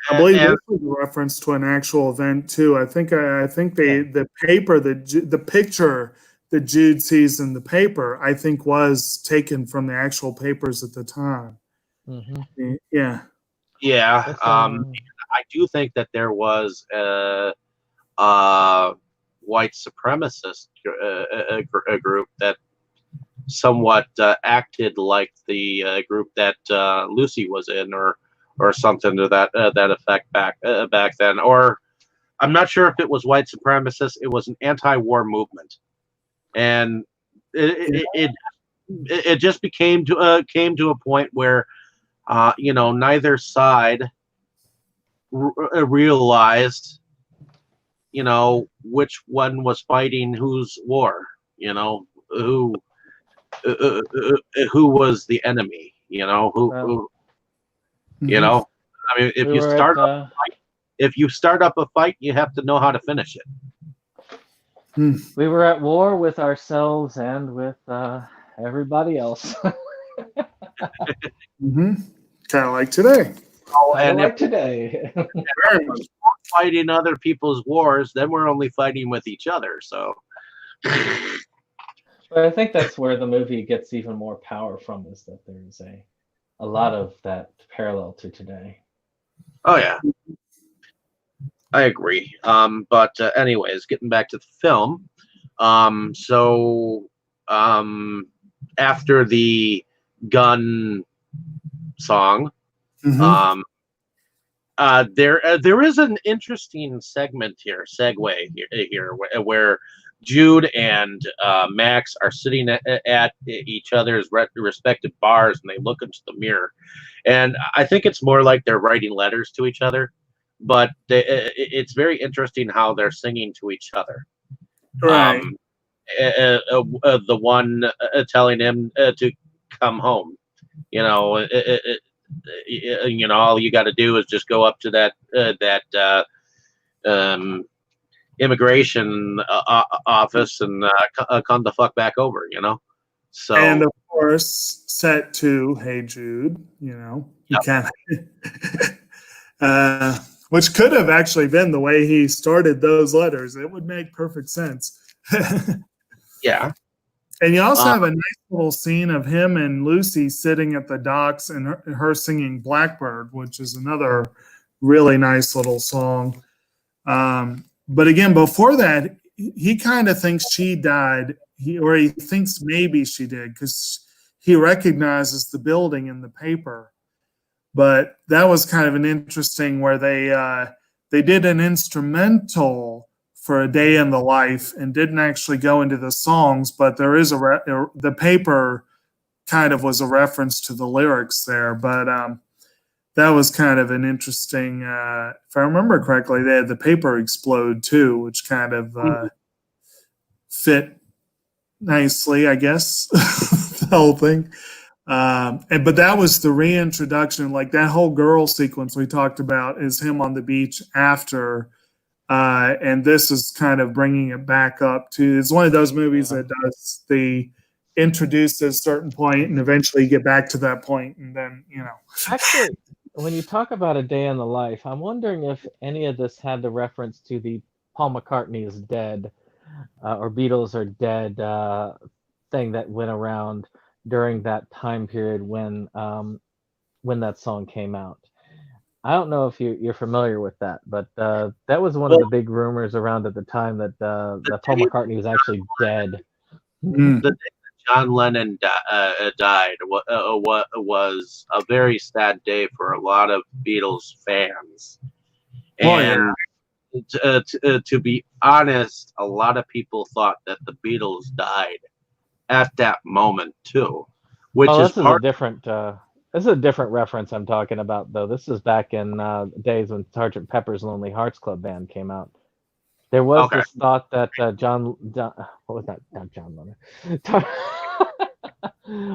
I believe And this was a reference to an actual event too. I think Yeah. the paper the picture that Jude sees in the paper I think was taken from the actual papers at the time. hmm Yeah. yeah, It's I do think that there was a white supremacist a group that somewhat acted like the group that Lucy was in, or something to that effect back then. Or I'm not sure if it was white supremacists. It was an anti-war movement, and it it, it just came to a point where neither side realized which one was fighting whose war. Who who was the enemy. well, You Mhm. know. I mean, we were at if you start up a fight, you have to know how to finish it. we were at war with ourselves and with everybody else. Mm-hmm. Kind of like today. Oh, Kind of and if like today. Very much. we're fighting other people's wars, then we're only fighting with each other. So, But I think that's where the movie gets even more power from, is that there's a lot of that parallel to today. oh yeah, I agree. But anyways, getting back to the film. So after the gun song, Mhm. there is an interesting segue here where Jude and Max are sitting at each other's respective bars, and they look into the mirror, and I think it's more like they're writing letters to each other, but it's very interesting how they're singing to each other. Right. The one telling him to come home. All you got to do is just go up to that immigration office and come the fuck back over. So And of course, set to "Hey Jude," he Yep. kind of, which could have actually been the way he started those letters. It would make perfect sense. yeah, And you also uh, have a nice little scene of him and Lucy sitting at the docks and her singing "Blackbird," which is another really nice little song. But again, before that, he kind of thinks she died, or he thinks maybe she did, because he recognizes the building in the paper. But that was kind of an interesting where they did an instrumental for "A Day in the Life" and didn't actually go into the songs, but there is the paper kind of was a reference to the lyrics there. But that was kind of an interesting. If I remember correctly, they had the paper explode too, which kind of fit nicely, I guess, the whole thing. But that was the reintroduction. Like that whole girl sequence we talked about is him on the beach after, and this is kind of bringing it back up to. It's one of those movies that does the introduce at a certain point and eventually get back to that point, and then Actually, when you talk about A Day in the Life, I'm wondering if any of this had the reference to the Paul McCartney is dead or Beatles are dead thing that went around during that time period when that song came out. I don't know if you're familiar with that, but that was one of the big rumors around at the time that Paul McCartney was actually dead. Mm. The day that John Lennon died was a very sad day for a lot of Beatles fans. And to be honest, a lot of people thought that the Beatles died at that moment too, which is part. This is a different reference I'm talking about, though. This is back in days when Sgt. Pepper's Lonely Hearts Club Band came out. There was this thought that John what was that? Not John Lennon.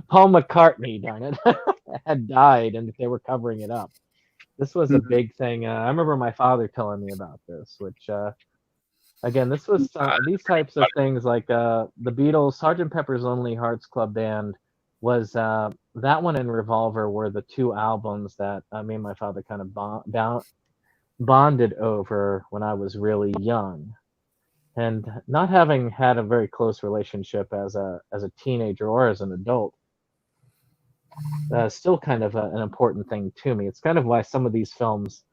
Paul McCartney, darn it, had died, and they were covering it up. This was a big thing. I remember my father telling me about this, which, again, this was these types of things like the Beatles, Sgt. Pepper's Lonely Hearts Club Band was that one and Revolver were the two albums that me and my father kind of bonded over when I was really young. And not having had a very close relationship as a teenager or as an adult, still kind of an important thing to me. It's kind of why some of these films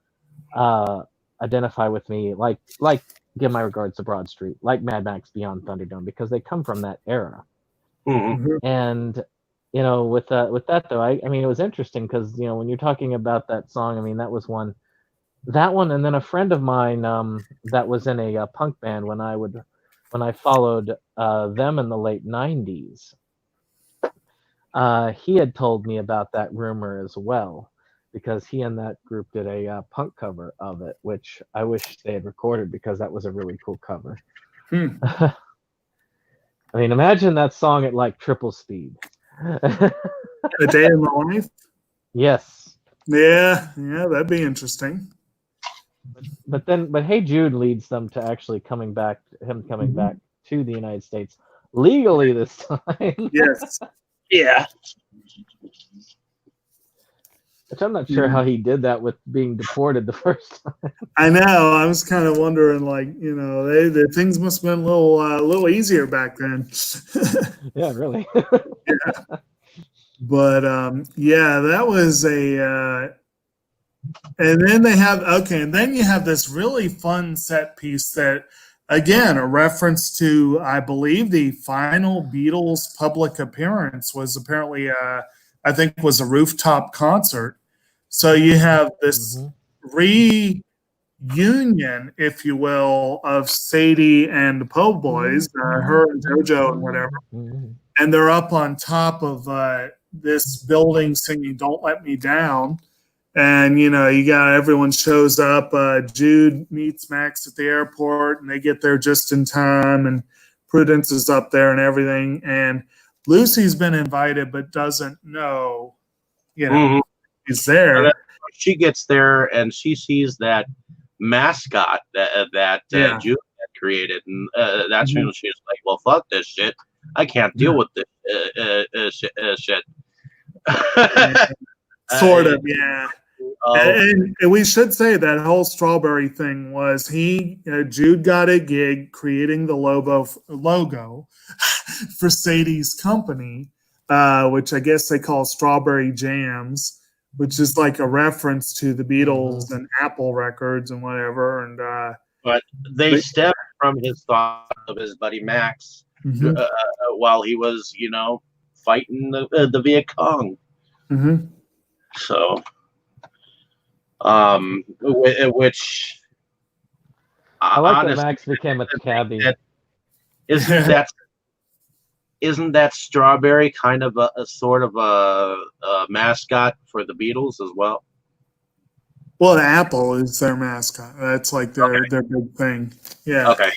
identify with me, like Give My Regards to Broad Street, like Mad Max Beyond Thunderdome, because they come from that era. Mm-hmm. And with that though, I mean, it was interesting because when you're talking about that song, I mean, that was one, and then a friend of mine that was in a punk band when I followed them in the late '90s. He had told me about that rumor as well, because he and that group did a punk cover of it, which I wish they had recorded because that was a really cool cover. I mean, imagine that song at like triple speed. A Day in My Life? Yes. Yeah, that'd be interesting. But Hey Jude leads them to actually coming back to the United States legally this time. Yes. Yeah. Which I'm not sure how he did that with being deported the first time. I know. I was kind of wondering, like, the things must have been a little easier back then. Yeah, really. Yeah. But that was and then and then you have this really fun set piece that, again, a reference to, I believe, the final Beatles public appearance was apparently, I think, was a rooftop concert. So you have this reunion, if you will, of Sadie and the Po' Boys, her and Jojo and whatever, and they're up on top of this building singing "Don't Let Me Down." And, you got everyone shows up. Jude meets Max at the airport, and they get there just in time. And Prudence is up there and everything. And Lucy's been invited but doesn't know, he's there. She gets there, and she sees that mascot that Jude had created. And that's when she's like, well, fuck this shit. I can't deal with this shit. Sort of, yeah. And we should say that whole strawberry thing was Jude got a gig creating the logo for Sadie's company, which I guess they call Strawberry Jams, which is like a reference to the Beatles and Apple Records and whatever. And but they stemmed from his thought of his buddy Max while he was, fighting the Viet Cong. So. Which I like honestly, that Max became a cabbie. Isn't that Strawberry kind of a sort of a mascot for the Beatles as well? Well, Apple is their mascot. That's like their big thing. Yeah. Okay.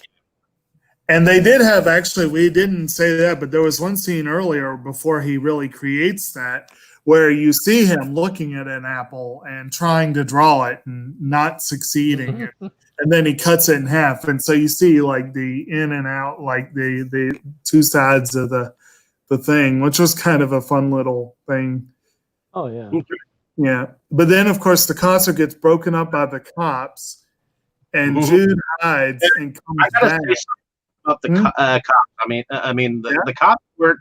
And they did have, actually, we didn't say that, but there was one scene earlier before he really creates that, where you see him looking at an apple and trying to draw it and not succeeding. And then he cuts it in half. And so you see like the in and out, like the two sides of the thing, which was kind of a fun little thing. Oh yeah. Yeah. But then, of course, the concert gets broken up by the cops, and Jude hides and comes I gotta back. say something about the cops. I mean, the cops were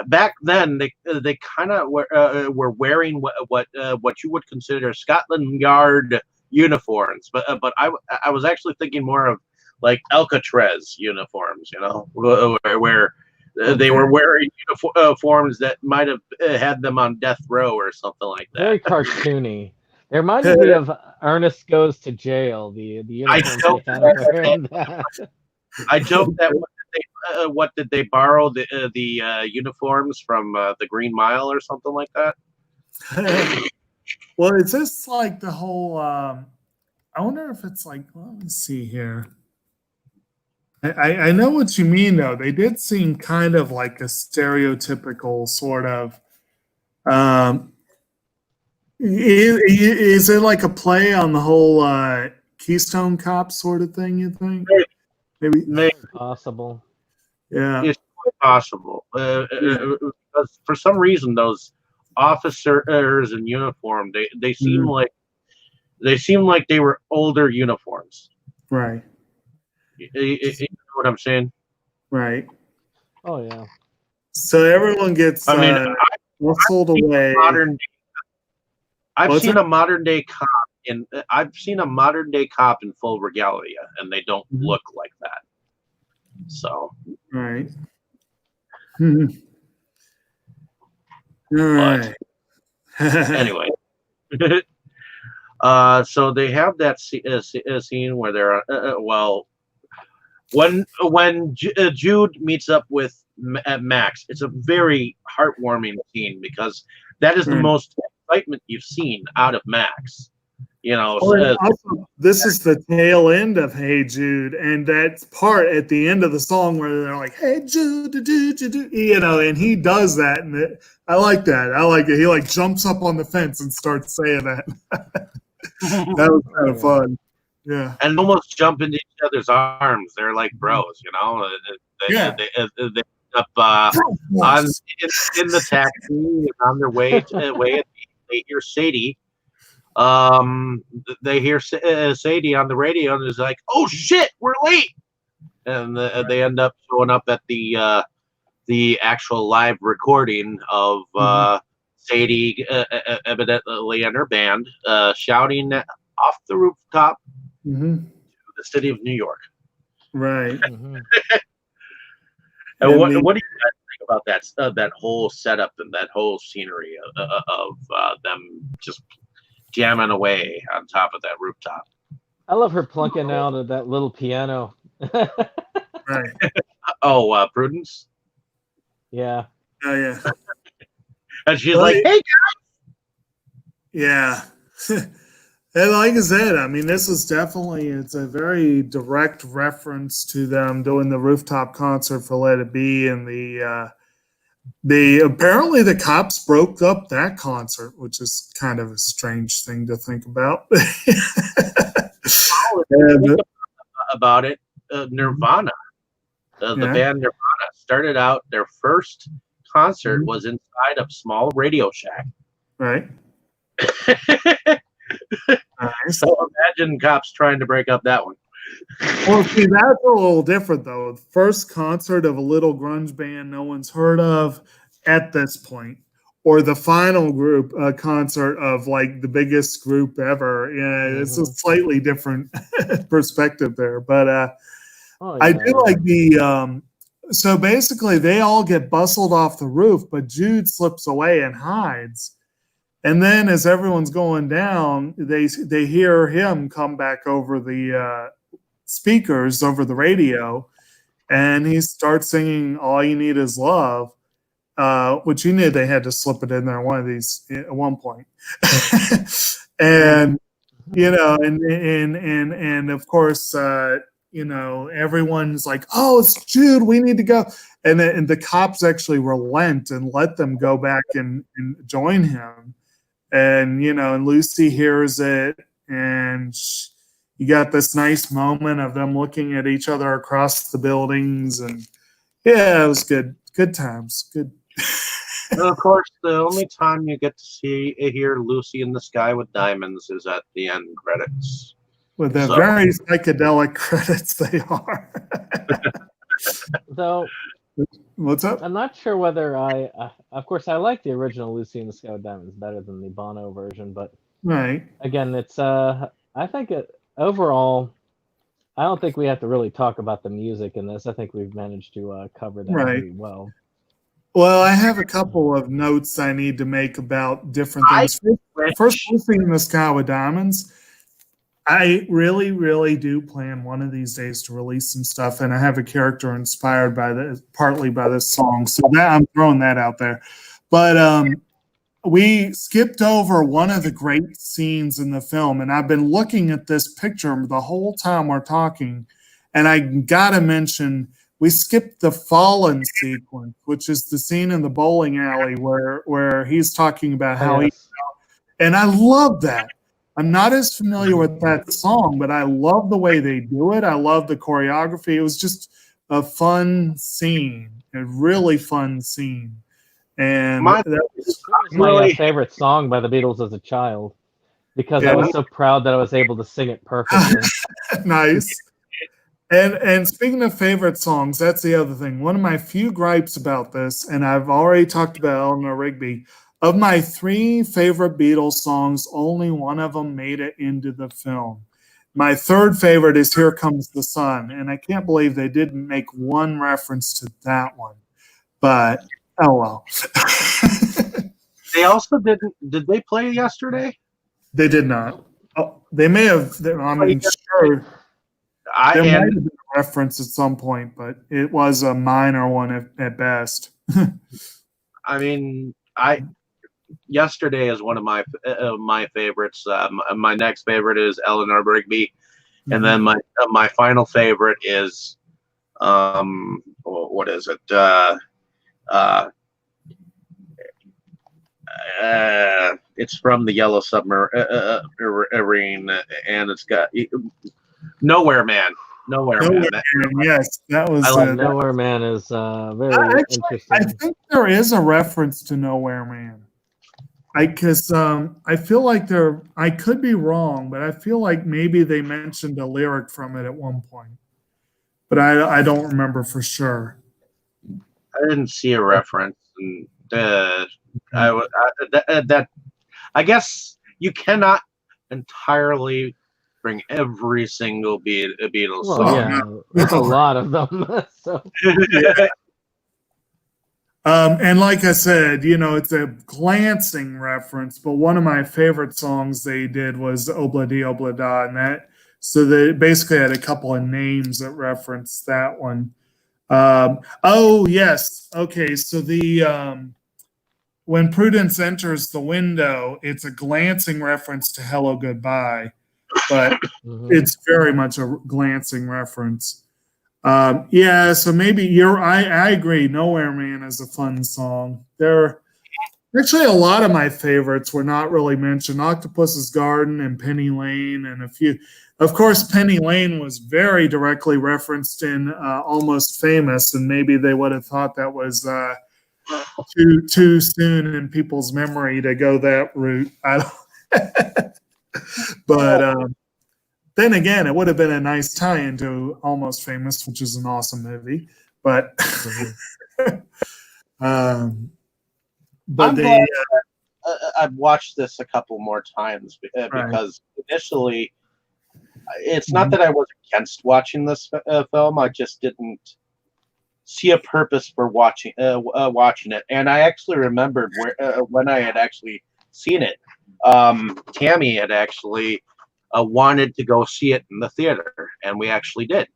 back then. They kind of were wearing what you would consider Scotland Yard uniforms, but I was actually thinking more of like Alcatraz uniforms, where they were wearing uniforms that might have had them on death row or something like that. Very cartoony. They reminded me of Ernest Goes to Jail. The uniforms they kind of wearing that. I joked that what did they borrow the uniforms from the Green Mile or something like that? Well, is this like the whole? I wonder if it's like. Let me see here. I know what you mean, though. They did seem kind of like a stereotypical sort of. Is it like a play on the whole Keystone Cop sort of thing? You think? Maybe Possible. Yeah, it's quite possible. Because for some reason, those officers in uniform they seem like they were older uniforms. right. You know what I'm saying? Right. Oh yeah. So everyone gets whistled away. I've seen a modern day cop in full regalia, and they don't look like that. So right. All right. Anyway, so they have that scene where they're when Jude meets up with Max, it's a very heartwarming scene because that is the most excitement you've seen out of Max. Also, this is the tail end of Hey Jude, and that part at the end of the song where they're like, "Hey Jude, and he does that, and I like that. I like it. He like jumps up on the fence and starts saying that. That was kind of fun. Yeah, and almost jump into each other's arms. They're like bros, They end up in the taxi and on their way they hear Sadie. They hear Sadie on the radio and is like, "Oh shit, we're late!" And they end up showing up at the actual live recording of Sadie, evidently in her band, shouting off the rooftop to the city of New York. Right. And what do you guys think about that whole setup and that whole scenery of them just jamming away on top of that rooftop? I love her plunking out of that little piano. Right. Oh, Prudence? Yeah. Oh, yeah. And she's like, "Hey, guys!" Yeah. And like I said, I mean, this is definitely, it's a very direct reference to them doing the rooftop concert for Let It Be, and apparently the cops broke up that concert, which is kind of a strange thing to think about. About it, Nirvana, the band Nirvana started out, their first concert was inside a small Radio Shack. Right. Nice. So imagine cops trying to break up that one. Well, see, that's a little different, though. The first concert of a little grunge band no one's heard of at this point, or the final group concert of like the biggest group ever. Yeah, it's a slightly different perspective there. But I do like the. So basically, they all get bustled off the roof, but Jude slips away and hides. And then, as everyone's going down, they hear him come back over the speakers over the radio, and he starts singing "All You Need Is Love," which you knew they had to slip it in there one of these at one point. And and of course everyone's like, "Oh, it's Jude. We need to go," and the cops actually relent and let them go back and join him. And and Lucy hears it, and you got this nice moment of them looking at each other across the buildings, and yeah, it was good times, good. And of course, the only time you get to hear Lucy in the Sky with Diamonds is at the end credits. With the very psychedelic credits they are. Though, what's up? I'm not sure whether of course, I like the original Lucy in the Sky with Diamonds better than the Bono version, but Right. again, it's I think overall, I don't think we have to really talk about the music in this. I think we've managed to cover that pretty well. Well, I have a couple of notes I need to make about different things. First, Lucy in the Sky with Diamonds. I really, really do plan one of these days to release some stuff, and I have a character inspired partly by this song. So I'm throwing that out there. But we skipped over one of the great scenes in the film, and I've been looking at this picture the whole time we're talking, and I gotta mention we skipped the Fallen sequence, which is the scene in the bowling alley where he's talking about how and I love that. I'm not as familiar with that song, but I love the way they do it. I love the choreography. It was just a fun scene, a really fun scene. And that was my favorite song by the Beatles as a child, because I was so proud that I was able to sing it perfectly. Nice. And speaking of favorite songs, that's the other thing. One of my few gripes about this, and I've already talked about Eleanor Rigby, of my 3 favorite Beatles songs, only one of them made it into the film. My third favorite is Here Comes the Sun, and I can't believe they didn't make one reference to that one. But, oh well. They also didn't, did they play yesterday? They did not. Oh, they may have, I mean, sure. There might have been a reference at some point, but it was a minor one at best. I mean, yesterday is one of my favorites. My next favorite is Eleanor Rigby, and then my final favorite is what is it? It's from the Yellow Submarine, and it's got Nowhere Man. Nowhere Man. Yes, that was. Nowhere Man is very interesting. I think there is a reference to Nowhere Man. Because I feel like I could be wrong, but I feel like maybe they mentioned a lyric from it at one point. But I don't remember for sure. I didn't see a reference. And, I guess you cannot entirely bring every single Beatles song. Yeah, there's a lot of them. So. And like I said, it's a glancing reference, but one of my favorite songs they did was Obla Di Obla Da, and so they basically had a couple of names that referenced that one. Oh yes, okay. So when Prudence enters the window, it's a glancing reference to Hello Goodbye, but it's very much a glancing reference. So maybe I agree. Nowhere Man is a fun song. Actually, a lot of my favorites were not really mentioned. Octopus's Garden and Penny Lane, and a few. Of course, Penny Lane was very directly referenced in Almost Famous, and maybe they would have thought that was too soon in people's memory to go that route. But then again, it would have been a nice tie-in to Almost Famous, which is an awesome movie. But I've watched this a couple more times because initially, it's not that I was against watching this film. I just didn't see a purpose for watching it. And I actually remembered when I had actually seen it. Tammy had actually wanted to go see it in the theater, and we actually did.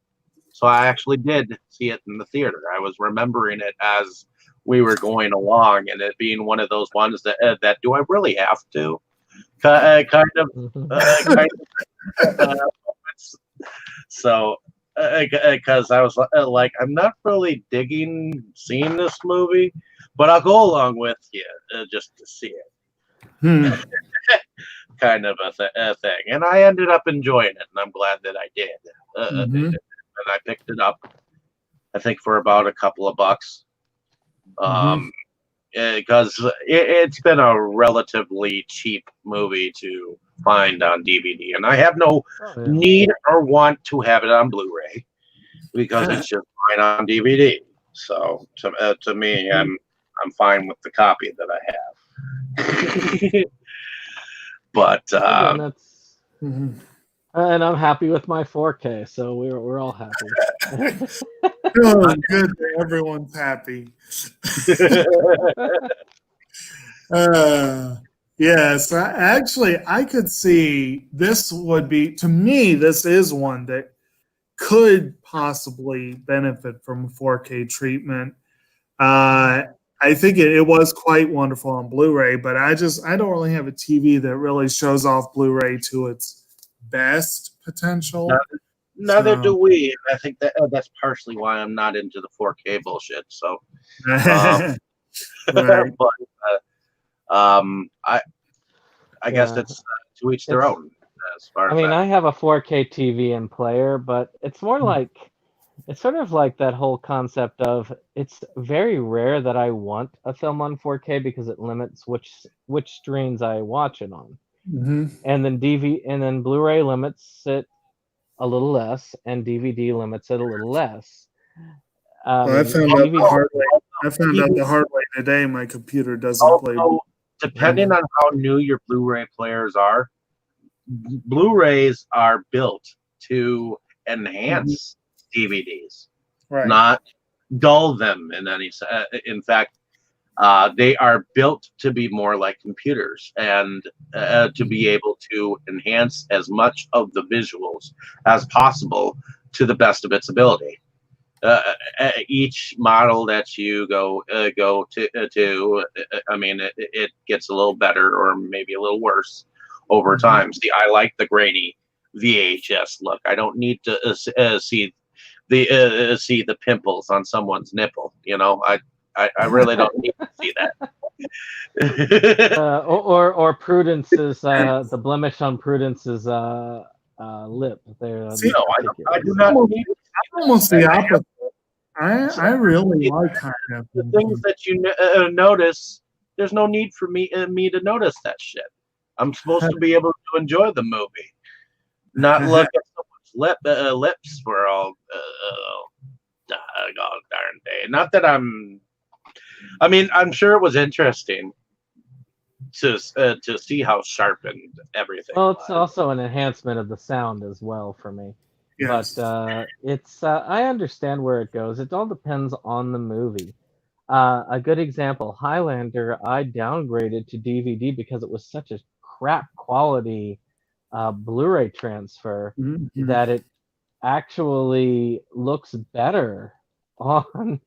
So I actually did see it in the theater. I was remembering it as we were going along, and it being one of those ones that do I really have to? So because I was like, I'm not really digging seeing this movie, but I'll go along with you just to see it, Hmm. kind of a thing. And I ended up enjoying it, and I'm glad that I did. Mhm. And I picked it up, I think, for about a couple of bucks. Because it's been a relatively cheap movie to find on DVD, and I have no need or want to have it on Blu-ray because it's just fine on DVD. So to me, I'm fine with the copy that I have. But Again, that's Mhm. and I'm happy with my 4K, so we're all happy. Oh, good that everyone's happy. Yes, I could see this would be, to me, this is one that could possibly benefit from a 4K treatment. I think it was quite wonderful on Blu-ray, but I don't really have a TV that really shows off Blu-ray to its best potential. neither So- do we. I think that's partially why I'm not into the 4K bullshit. So, Right. but I guess Yeah. it's to each their It's- own. As far I as mean, that. I have a 4K TV and player, but it's more like it's sort of like that whole concept of it's very rare that I want a film on 4K because it limits which screens I watch it on. Mhm. And then Blu-ray limits it a little less, and DVD limits it a little less. Well, I found out the hard way. I found out the hard way today. My computer doesn't play. Also, depending on how new your Blu-ray players are, Blu-rays are built to enhance DVDs, Right. not dull them in any. In fact, they are built to be more like computers and to be able to enhance as much of the visuals as possible to the best of its ability. Each model that you go to, I mean, it gets a little better or maybe a little worse over time. See, I like the grainy VHS look. I don't need to see the pimples on someone's nipple. You know, I really don't need to see that. Or Prudence's the blemish on Prudence's lip. There. See, No, I do not need Almost the opposite. I really like kind of the things that you notice. There's no need for me to notice that shit. I'm supposed to be able to enjoy the movie, not look at someone's lips for all god darn day. Not that I mean, I'm sure it was interesting to see how sharpened everything. Well, it's was. also an enhancement of the sound as well for me. Yes. But it's I understand where it goes. It all depends on the movie. A good example, Highlander, I downgraded to DVD because it was such a crap quality Blu-ray transfer Mhm. that it actually looks better on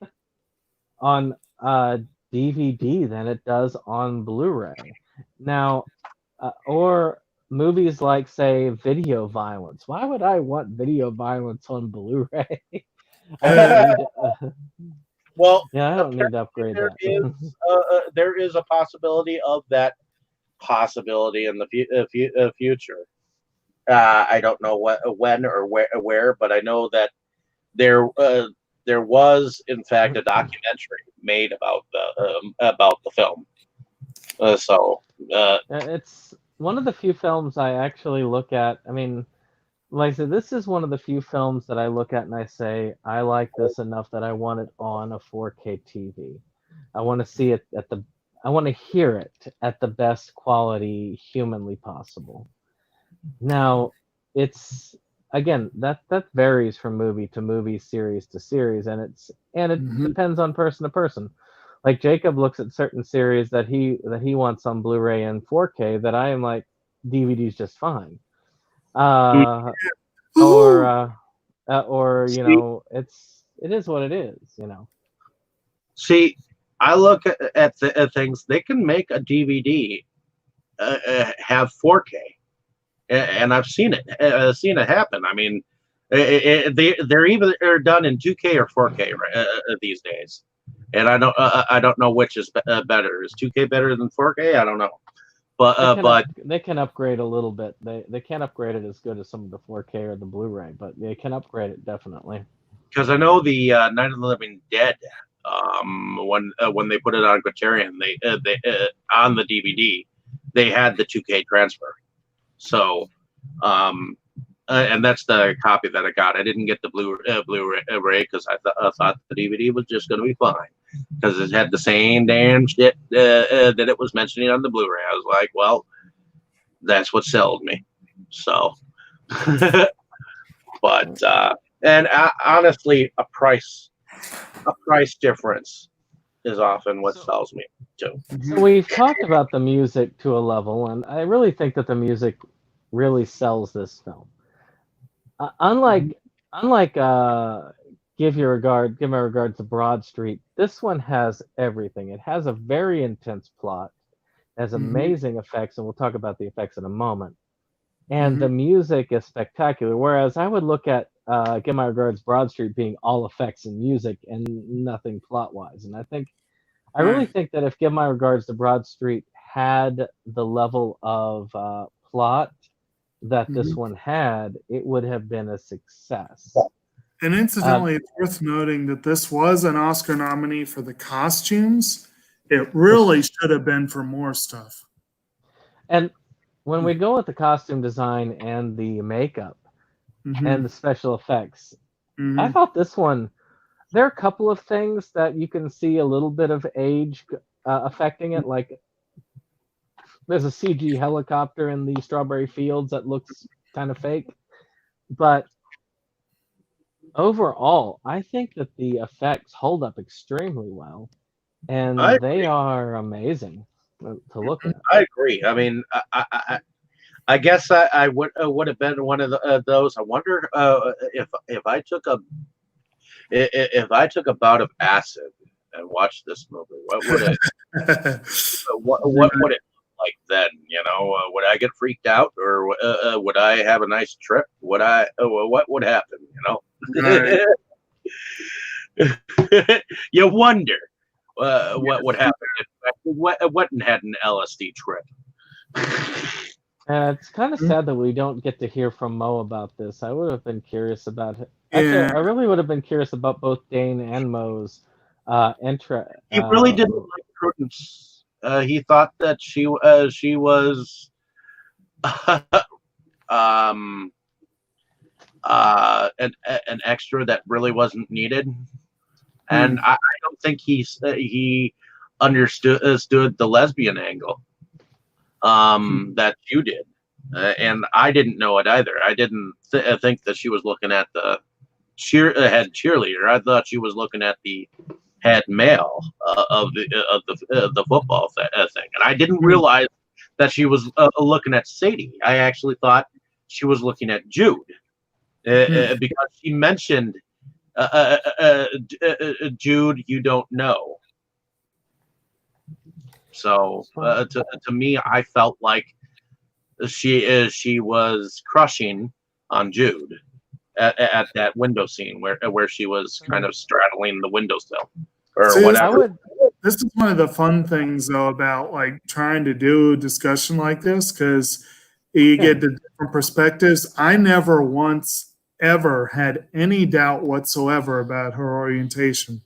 DVD than it does on Blu-ray. Now, or movies like, say, video violence. Why would I want video violence on Blu-ray? I don't need to, Well, yeah, I don't need to upgrade there that. is there is a possibility of that possibility in the future. I don't know when or where, but I know that there was in fact a documentary made about the film. It's one of the few films I actually look at. I mean, like I said, this is one of the few films that I look at and I say, I like this enough that I want it on a 4K TV. I want to see it I want to hear it at the best quality humanly possible. Now, it's again that varies from movie to movie, series to series, and it depends on person to person. Like Jacob looks at certain series that he wants on Blu-ray and 4K that I am like DVD's just fine. Or you know, it is what it is, you know. See, I look at things. They can make a DVD have 4K, and I've seen it happen. I mean, They're either done in 2K or 4K these days, and I don't know which is better. Is 2K better than 4K? I don't know, but they can upgrade a little bit. They can't upgrade it as good as some of the 4K or the Blu-ray, but they can upgrade it definitely. because I know the Night of the Living Dead, when they put it on Criterion, they on the DVD, they had the 2K transfer. So, and that's the copy that I got. I didn't get the Blu-ray because I thought the DVD was just going to be fine because it had the same damn shit that it was mentioning on the Blu-ray. I was like, well, that's what sold me. So, but and honestly, a price difference is often what sells me too. So we've talked about the music to a level, and I really think that the music really sells this film. Unlike Give My Regards to Broad Street, this one has everything. It has a very intense plot, has amazing effects, and we'll talk about the effects in a moment. And the music is spectacular. Whereas I would look at Give My Regards Broad Street being all effects and music and nothing plot wise. And I really think that if Give My Regards to Broad Street had the level of plot that this one had, it would have been a success. And incidentally, it's worth noting that this was an Oscar nominee for the costumes. It really should have been for more stuff. And when we go with the costume design and the makeup and the special effects, I thought this one, there are a couple of things that you can see a little bit of age affecting it. Like there's a CG helicopter in the strawberry fields that looks kind of fake. But overall, I think that the effects hold up extremely well. And they are amazing to look at. I agree. I mean, I guess I would have been one of those. I wonder if I took a bout of acid and watched this movie, what would it what would it look like then? You know, would I get freaked out, or would I have a nice trip? What would happen? You know, you wonder what would happen if I went and had an LSD trip. It's kind of sad that we don't get to hear from Mo about this. I would have been curious about it. Actually, I really would have been curious about both Dane and Mo's interest. He really didn't like Prudence. He thought that she was an extra that really wasn't needed, and I don't think he understood the lesbian angle that you did, and I didn't know it either. I didn't think that she was looking at the head cheerleader. I thought she was looking at the head male of the football thing, and I didn't realize that she was looking at Sadie. I actually thought she was looking at Jude because she mentioned Jude, you don't know. So to me, I felt like she was crushing on Jude at that window scene where she was kind of straddling the windowsill or whatever. This is one of the fun things though about like trying to do a discussion like this, because you get the different perspectives. I never once ever had any doubt whatsoever about her orientation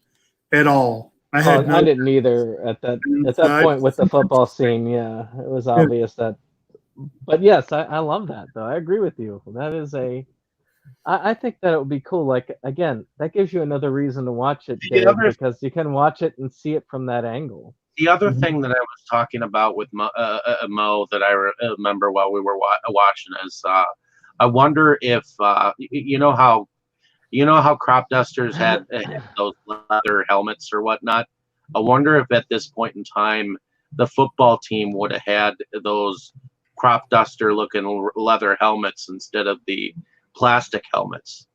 at all. I didn't either at that point with the football scene. Yeah, it was obvious that. But yes, I love that though. I agree with you. That is I think that it would be cool. Like again, that gives you another reason to watch it, Dave, because you can watch it and see it from that angle. The other thing that I was talking about with Mo that I remember while we were watching is I wonder if you know how crop dusters had those leather helmets or whatnot. I wonder if at this point in time the football team would have had those crop duster looking leather helmets instead of the plastic helmets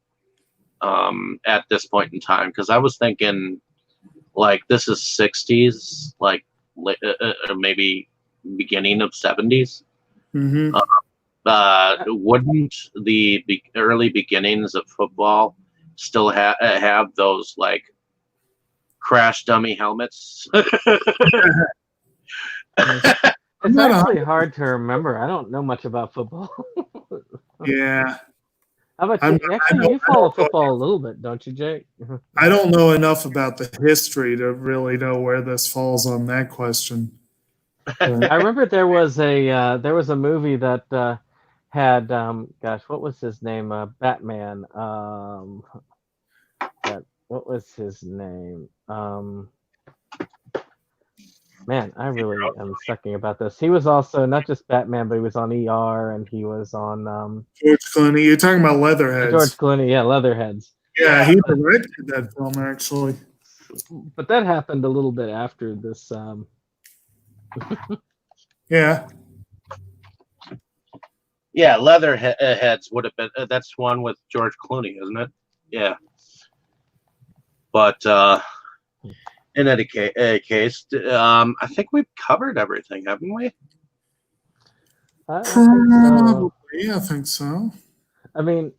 at this point in time, because I was thinking like this is 60s, like maybe beginning of 70s. wouldn't the early beginnings of football still have those like crash dummy helmets? It's not actually hard to remember. I don't know much about football. Yeah. How about I'm- you? I Actually, don't- you follow football a little bit, don't you, Jake? I don't know enough about the history to really know where this falls on that question. But I remember there was a movie that had gosh, what was his name? Batman. What was his name? Man, I really am sucking about this. He was also not just Batman, but he was on ER and he was on George Clooney, you're talking about George Leatherheads. Clooney, yeah, Leatherheads. Yeah, he directed that film actually. But that happened a little bit after this. Yeah. Yeah, Leatherheads would have been. That's one with George Clooney, isn't it? Yeah. But in any case, I think we've covered everything, haven't we? I think so. Probably, I think so. I mean,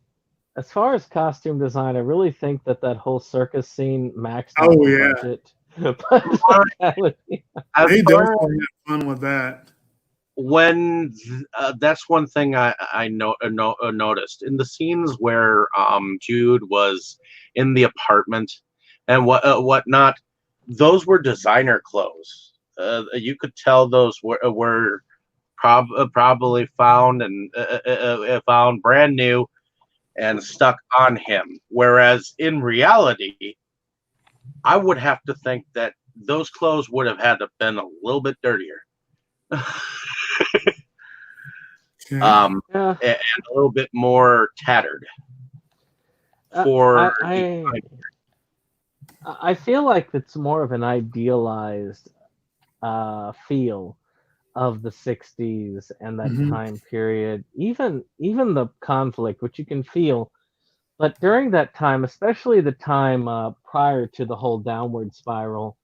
as far as costume design, I really think that whole circus scene maxed out Oh, the yeah. budget. But that would be- As They far definitely had fun with that. when that's one thing I noticed in the scenes where Jude was in the apartment and whatnot. Those were designer clothes. You could tell those were probably found and found brand new and stuck on him. Whereas in reality, I would have to think that those clothes would have had to been a little bit dirtier. Okay. yeah. And a little bit more tattered. I feel like it's more of an idealized feel of the 60s and that Mhm. time period. Even the conflict, which you can feel. But during that time, especially the time prior to the whole downward spiral,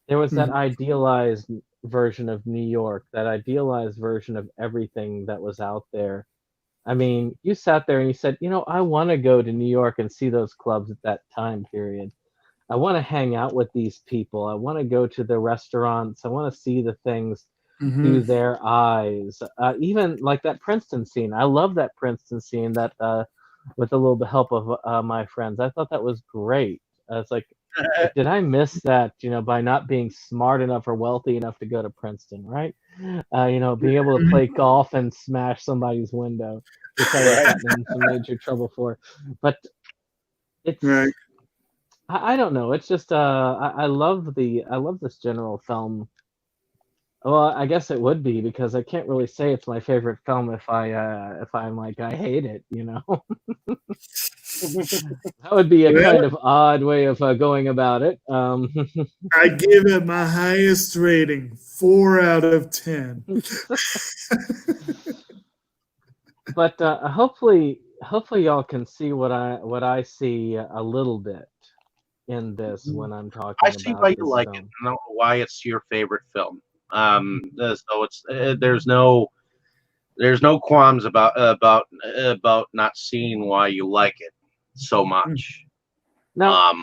there was that Mhm. idealized version of New York, that idealized version of everything that was out there. I mean, you sat there and you said, I want to go to New York and see those clubs at that time period. I want to hang out with these people. I want to go to the restaurants. I want to see the things through Mhm. their eyes. Even like that Princeton scene. I love that Princeton scene that with a little bit help of my friends. I thought that was great. It's like, did I miss that, by not being smart enough or wealthy enough to go to Princeton, right? Being able to play golf and smash somebody's window, which I would have Right. gotten in some major trouble for. But it's Right. I don't know. It's just I love this general film. Well, I guess it would be because I can't really say it's my favorite film if I'm like I hate it, That would be a Well, kind of odd way of going about it. I give it my highest rating, 4 out of 10. But hopefully y'all can see what I see a little bit in this when I'm talking I about see why you this like it. film. I know why it's your favorite film. So it's there's no qualms about not seeing why you like it so much. Now,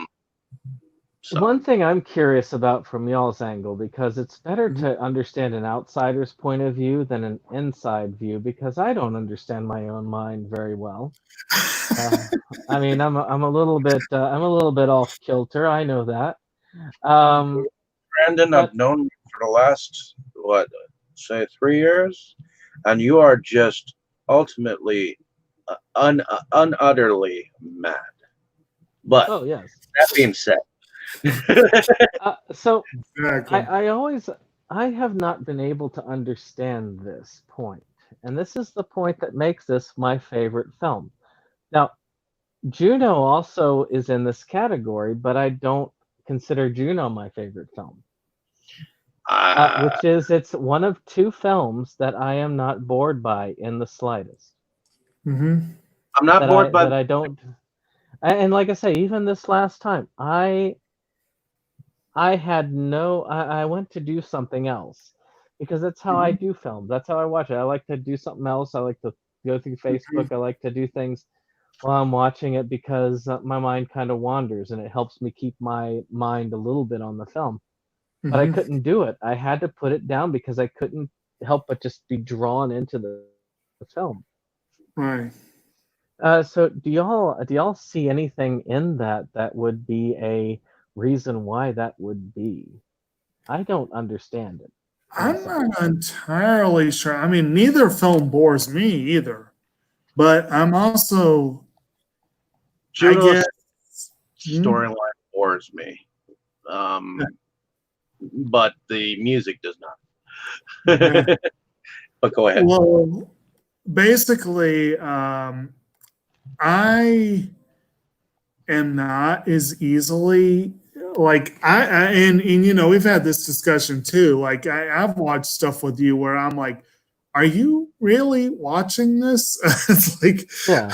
So one thing I'm curious about from y'all's angle, because it's better Mhm. to understand an outsider's point of view than an inside view, because I don't understand my own mind very well. I mean, I'm a little bit off kilter. I know that. Brandon, But I've known you for the last say 3 years, and you are just ultimately unutterly mad. But oh yes. that being said, So Exactly. I have not been able to understand this point, and this is the point that makes this my favorite film. Now, Juno also is in this category, but I don't consider Juno my favorite film. Which is it's one of two films that I am not bored by in the slightest. Mhm. I'm not bored by. That I don't. And like I say, even this last time, I had no. I went to do something else because that's how I Mhm. do films. That's how I watch it. I like to do something else. I like to go through Facebook. I like to do things while I'm watching it because my mind kind of wanders, and it helps me keep my mind a little bit on the film. But I Mhm. couldn't do it. I had to put it down because I couldn't help but just be drawn into the film. Right. So do y'all see anything in that would be a reason why that would be? I don't understand it I'm myself. not entirely sure. I mean, neither film bores me either, but I'm also, I Juno's guess, hmm? storyline bores me, um, but the music does Yeah. not. But go ahead. Well, basically, I am not as easily like and you know we've had this discussion too. Like I've watched stuff with you where I'm like, are you really watching this? It's like Yeah.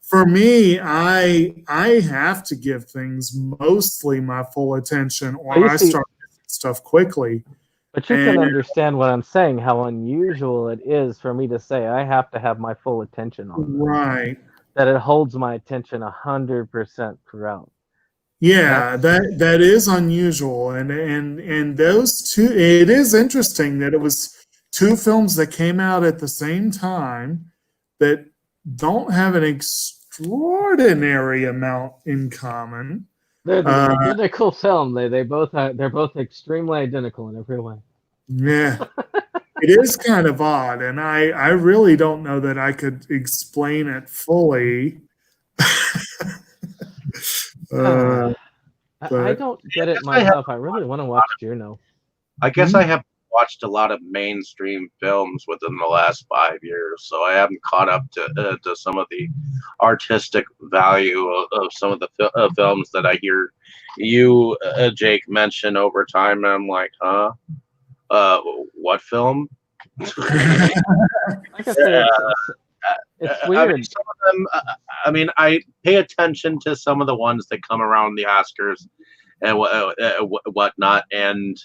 for me, I have to give things mostly my full attention, But or you I see, start missing stuff quickly. but you can And understand what I'm saying, how unusual it is for me to say I have to have my full attention on this. right, That it holds my attention 100% throughout. yeah, That's that is unusual, and those two. It is interesting that it was two films that came out at the same time that don't have an extraordinary amount in common. they're the Uh, identical film. They're both extremely identical in every way. yeah, it is kind of odd, and I really don't know that I could explain it fully. uh, I but don't get it I have myself. I really want to watch Juno. I guess I hmm, have watched a lot of mainstream films within the last 5 years, so I haven't caught up to some of the artistic value of some of the films that I hear you, Jake, mention over time. And I'm like, huh? What film? Like I say, it's I mean, weird. some of them. I mean, I pay attention to some of the ones that come around the Oscars and whatnot, and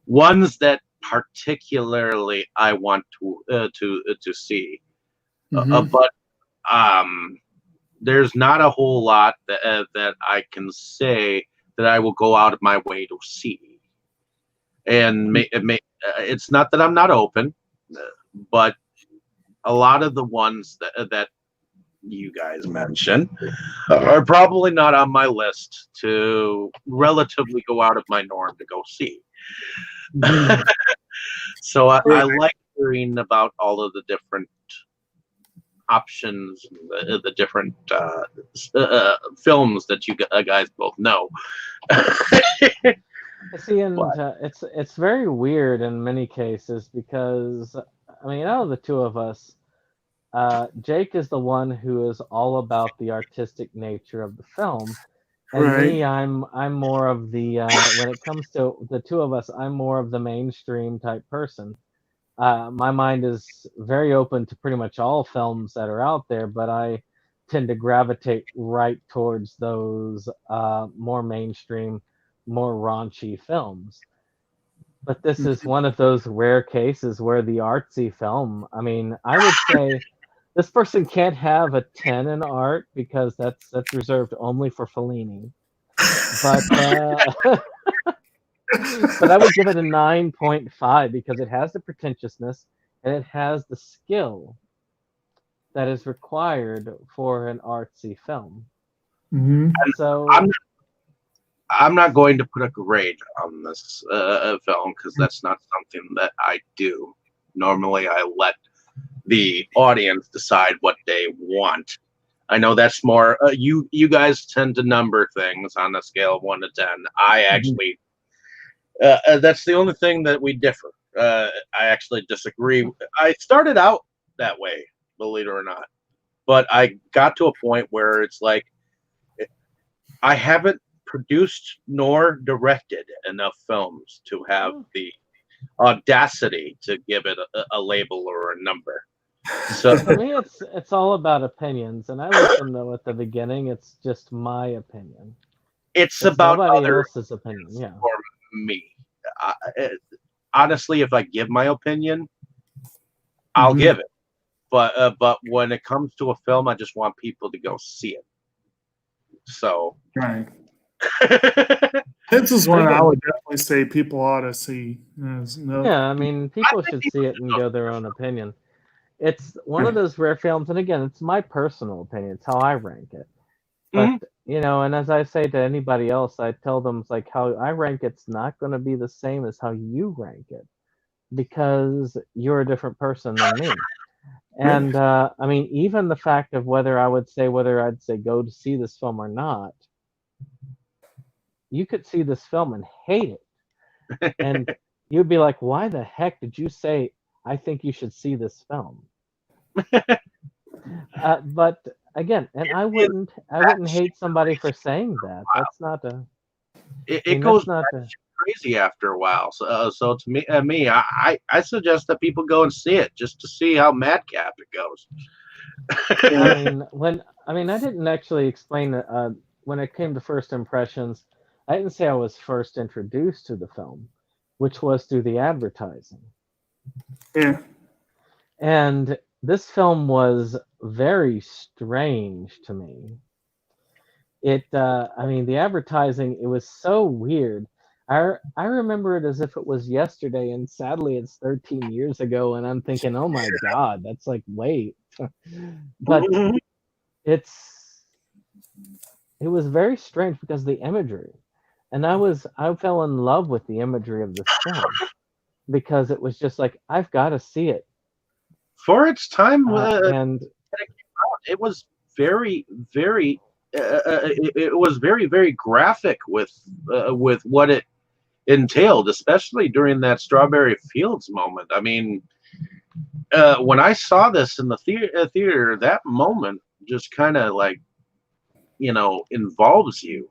ones that particularly I want to see. hmm, But um, there's not a whole lot that I can say that I will go out of my way to see. And it's not that I'm not open, but a lot of the ones that you guys mentioned are probably not on my list to relatively go out of my norm to go see. hmm. So I Right. like hearing about all of the different options, the different films that you guys both know. See, and But it's very weird in many cases because I mean, out of the two of us, Jake is the one who is all about the artistic nature of the film, and Right. me, I'm more of the when it comes to the two of us, I'm more of the mainstream type person. My mind is very open to pretty much all films that are out there, but I tend to gravitate right towards those more mainstream, more raunchy films. But this is one of those rare cases where the artsy film, I mean, I would say this person can't have a 10 in art because that's reserved only for Fellini. But but I would give it a 9.5 because it has the pretentiousness and it has the skill that is required for an artsy film. Hmm. So I'm I'm not going to put a grade on this film because that's not something that I do. Normally, I let the audience decide what they want. I know that's more. You guys tend to number things on a scale of 1 to 10. I actually that's the only thing that we differ. I actually disagree. I started out that way, believe it or not, but I got to a point where it's like I haven't produced nor directed enough films to have the audacity to give it a label or a number. So for me, it's all about opinions, and I let them know at the beginning. It's just my opinion. it's It's about nobody other else's opinion. Yeah. for me. I, honestly, if I give my opinion, I'll Hmm. give it. but when it comes to a film, I just want people to go see it. So Right. This is one I would definitely say people ought to see. Yeah, I mean, people should see it and go their own opinion. It's one of those rare films, and again, it's my personal opinion. It's how I rank it. But and as I say to anybody else, I tell them it's like how I rank it's not going to be the same as how you rank it because you're a different person than me. And I mean, even the fact of whether I'd say go to see this film or not, you could see this film and hate it, and you'd be like, "Why the heck did you say I think you should see this film?" But again, and I wouldn't hate somebody for saying that. That's not a. It goes crazy after a while. So to me, I suggest that people go and see it just to see how madcap it goes. I mean, I didn't actually explain when it came to first impressions. I didn't say I was first introduced to the film, which was through the advertising. Yeah. And this film was very strange to me. I mean, the advertising, it was so weird. I remember it as if it was yesterday, and sadly, it's 13 years ago, and I'm thinking, oh my God, that's like, wait. But it was very strange because of the imagery. And I fell in love with the imagery of this film because it was just like, I've got to see it. For its time, and it was very, very, it was very, very graphic with what it entailed, especially during that Strawberry Fields moment. I mean, when I saw this in the theater, that moment just kind of like, involves you.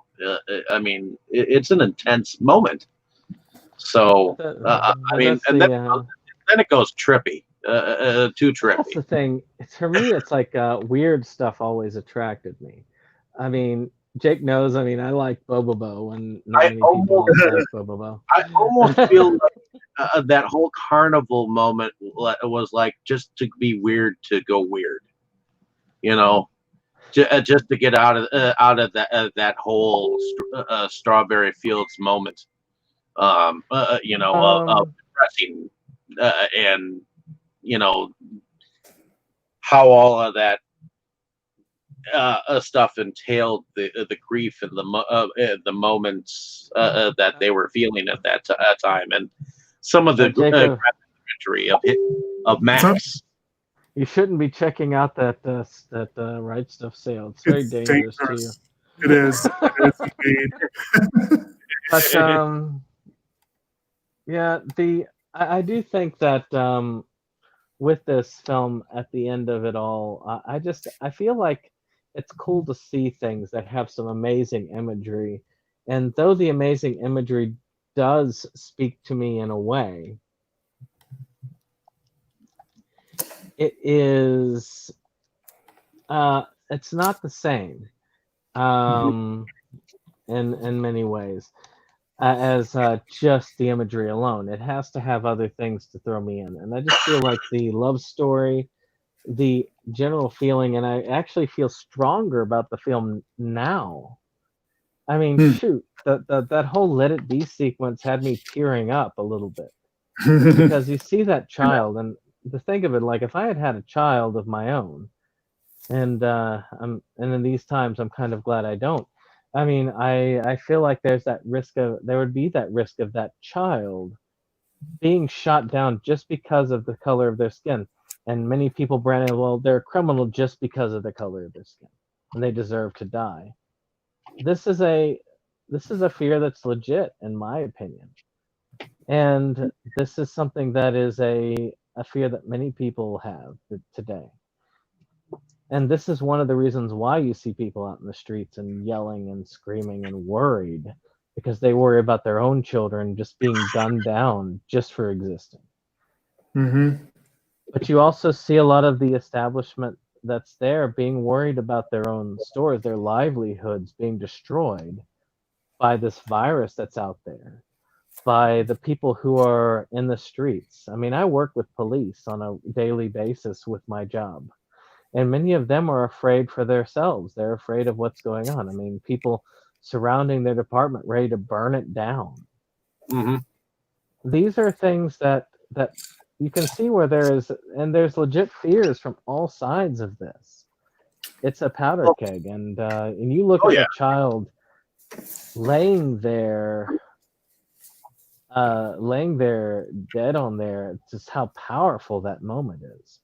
I mean, it's an intense moment. So, I mean, and then it goes trippy, too trippy. That's the thing. For me, it's like weird stuff always attracted me. I mean, Jake knows. I mean, I like Bobobo, and not many people like Bobobo. I almost feel like that whole carnival moment was like just to be weird to go weird, just to get out of that whole Strawberry Fields moment, of depressing, and how all of that stuff entailed the grief and the moments that they were feeling at that time, and some of the imagery of Max. You shouldn't be checking out that Right Stuff sale. It's very dangerous to you. It is. It is indeed. But yeah, I do think that with this film, at the end of it all, I feel like it's cool to see things that have some amazing imagery, and though the amazing imagery does speak to me in a way, it is it's not the same in many ways as just the imagery alone. It has to have other things to throw me in, and I just feel like the love story, the general feeling, and I actually feel stronger about the film now. I mean, shoot, that whole Let It Be sequence had me tearing up a little bit because you see that child, and to think of it, like if I had had a child of my own, and in these times I'm kind of glad I don't. I mean, I feel like there would be that risk of that child being shot down just because of the color of their skin, and many people brand it, well, they're a criminal just because of the color of their skin, and they deserve to die. This is a fear that's legit, in my opinion, and this is something that is a fear that many people have today. And this is one of the reasons why you see people out in the streets and yelling and screaming and worried, because they worry about their own children just being gunned down just for existing. Mm-hmm. But you also see a lot of the establishment that's there being worried about their own stores, their livelihoods being destroyed by this virus that's out there. by the people who are in the streets. I mean, I work with police on a daily basis with my job, and many of them are afraid for themselves. They're afraid of what's going on. I mean, people surrounding their department ready to burn it down. Hmm. These are things that you can see where there's legit fears from all sides of this. It's a powder Oh, keg, and you look oh at yeah. the child laying there, laying there dead on there, just how powerful that moment is.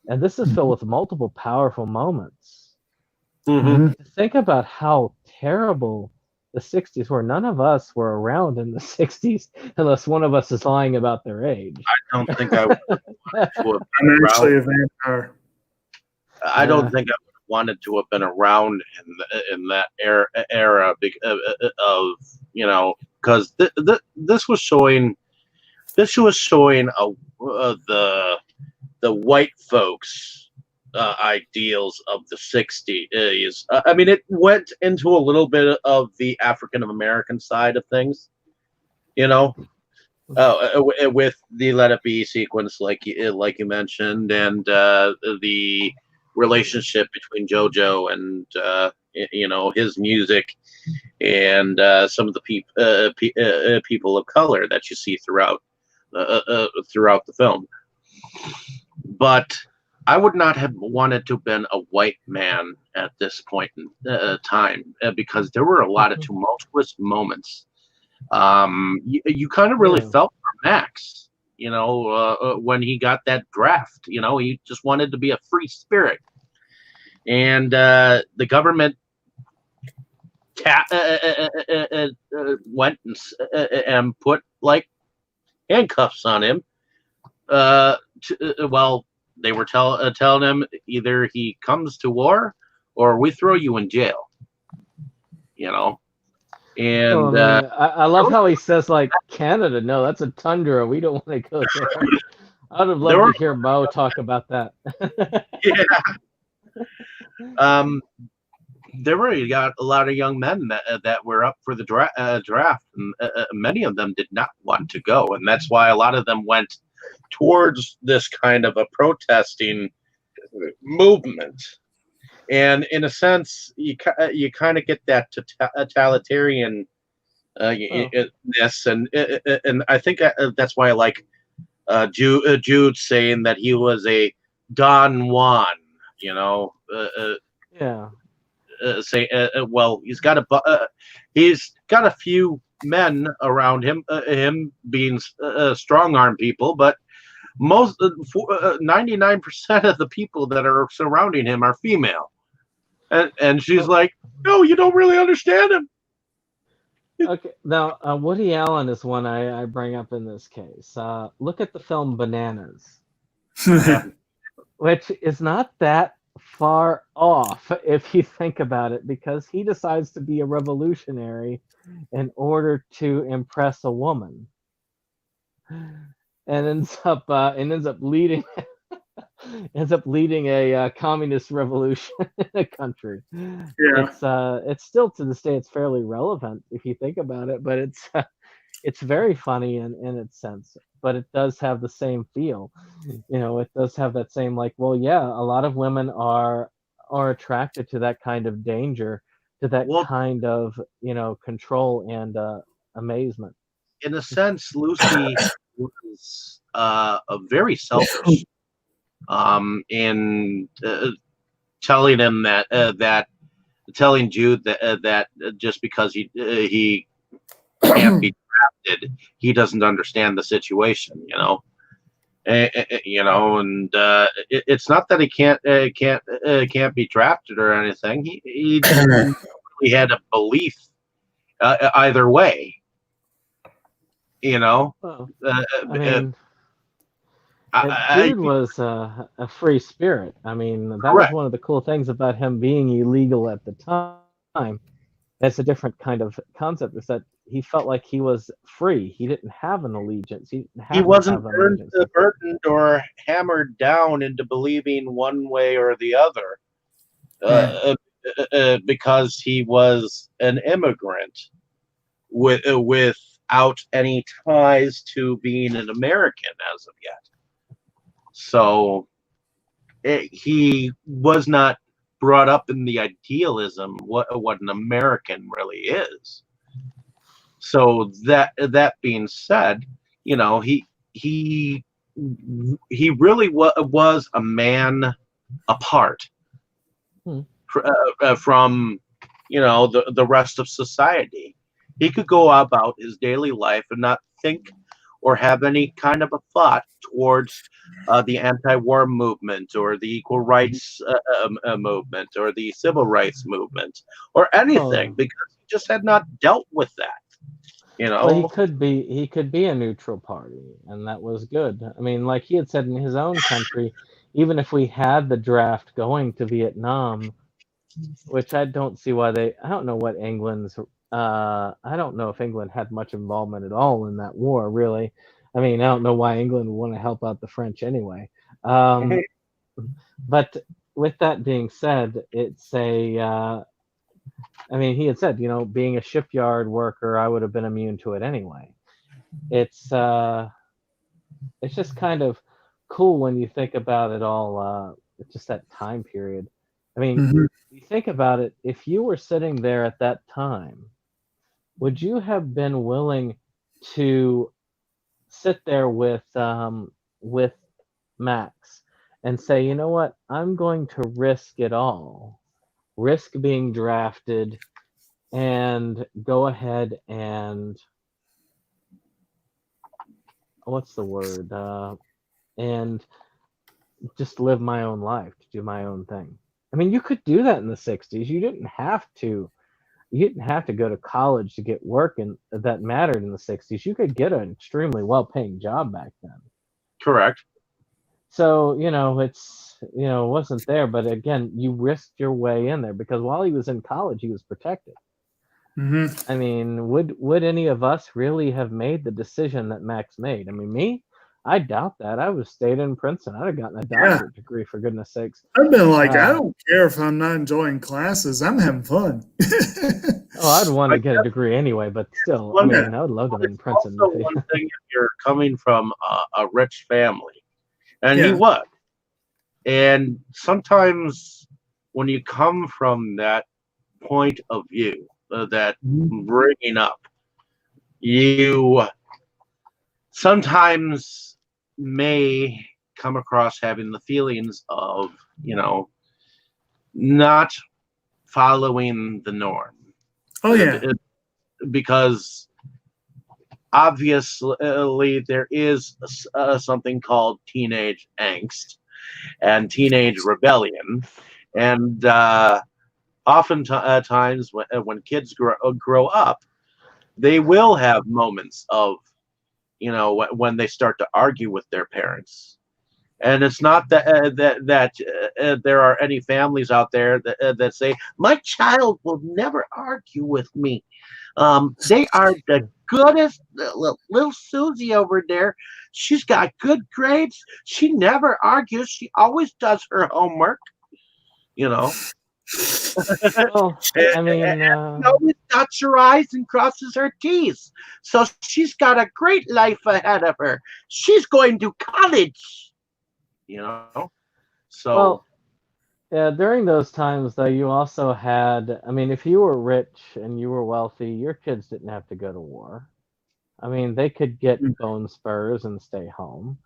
And this is filled with multiple powerful moments. Hmm. Mhm. Think about how terrible the 60s were. None of us were around in the 60s unless one of us is lying about their age. I don't think I would want to have I'm been actually around. a vampire. I don't think I would have wanted to have been around in that era of, because this was showing the white folks ideals of the 60s. I mean, it went into a little bit of the African American side of things, you know, with the Let It Be sequence, like you mentioned, and the relationship between Jojo and his music, and some of the people of color that you see throughout the film. But I would not have wanted to have been a white man at this point in time, because there were a lot of tumultuous moments. You kind of really Yeah. felt for Max, when he got that draft. He just wanted to be a free spirit, and the government went and put like handcuffs on him. Well, they were telling him either he comes to war or we throw you in jail. Well, And I mean, I love how he says like Canada. No, that's a tundra. We don't want to go there. I'd have there loved were, to hear Mo talk about that. yeah, um, there were got a lot of young men that were up for the draft, and many of them did not want to go, and that's why a lot of them went towards this kind of a protesting movement. And in a sense, you kind of get that totalitarian Oh, ness, and I think that's why I like Jude saying that he was a Don Juan. yeah. Say well, he's got a few men around him, him being strong arm people, but most 99% of the people that are surrounding him are female, and she's Well, like, no, you don't really understand him. okay. Now, Woody Allen is one I bring up in this case. Look at the film Bananas, Yeah. which is not that far off if you think about it, because he decides to be a revolutionary in order to impress a woman, and ends up leading a communist revolution in a country. Yeah. It's still to this day it's fairly relevant if you think about it, but it's very funny in its sense, but it does have the same feel. It does have that same like, well, yeah, a lot of women are attracted to that kind of danger, to that Well, kind of control and amazement. in a sense, Lucy was a very selfish in telling him that telling Jude that just because he can't be drafted, he doesn't understand the situation. And it's not that he can't be drafted or anything. He just really had a belief either way. Well, Uh, I mean, Jude was a free spirit. I mean, that was correct. one of the cool things about him being illegal at the time. That's a different kind of concept. Is that he felt like he was free. He didn't have an allegiance. He didn't He have to wasn't have an allegiance. burdened or hammered down into believing one way or the other, Right. because he was an immigrant with without any ties to being an American as of yet. So he was not brought up in the idealism what an American really is. So that being said, he really was a man apart Hmm. from the rest of society. He could go about his daily life and not think or have any kind of a thought towards the anti-war movement or the equal rights movement or the civil rights movement or anything, Oh, because he just had not dealt with that. well, he could be a neutral party, and that was good. I mean, like he had said in his own country, even if we had the draft going to Vietnam, which I don't see why I don't know what England's. I don't know if England had much involvement at all in that war, really. I mean, I don't know why England would want to help out the French anyway. Um, but with that being said, it's a. I mean, he had said, being a shipyard worker, I would have been immune to it anyway. It's uh, it's just kind of cool when you think about it all. Just that time period. I mean, Mhm. you think about it. If you were sitting there at that time, would you have been willing to sit there with Max and say, you know what, I'm going to risk it all, risk being drafted, and go ahead and what's the word? And just live my own life, to do my own thing. I mean, you could do that in the '60s. You didn't have to. You didn't have to go to college to get work that mattered in the '60s. You could get an extremely well-paying job back then. Correct. So it wasn't there, but again, you risked your way in there because while he was in college, he was protected. Mhm. I mean, would any of us really have made the decision that Max made? I mean, me, I doubt that. I would have stayed in Princeton. I'd have gotten a Yeah. doctorate degree for goodness sakes. I've been like, I Uh, don't care if I'm not enjoying classes. I'm having fun. oh, I'd want I to get a guess degree anyway, but still, I one, Yeah. mean, I would love to be in it's Princeton. also one thing if you're coming from a rich family, and he Yeah. was. And sometimes when you come from that point of view, that Mhm. bringing up, you sometimes may come across having the feelings of, not following the norm. Oh Uh, yeah. Because obviously there is something called teenage angst and teenage rebellion. And oftentimes when kids grow up, they will have moments of, when they start to argue with their parents. And it's not that there are any families out there that say my child will never argue with me. They are the goodest little Susie over there. She's got good grades. She never argues. She always does her homework. You know, Well, I mean, and always dots her I's and crosses her T's. So she's got a great life ahead of her. She's going to college. You know, so well, yeah, during those times, though, you also had, I mean, if you were rich and you were wealthy, your kids didn't have to go to war. I mean, they could get bone spurs and stay home.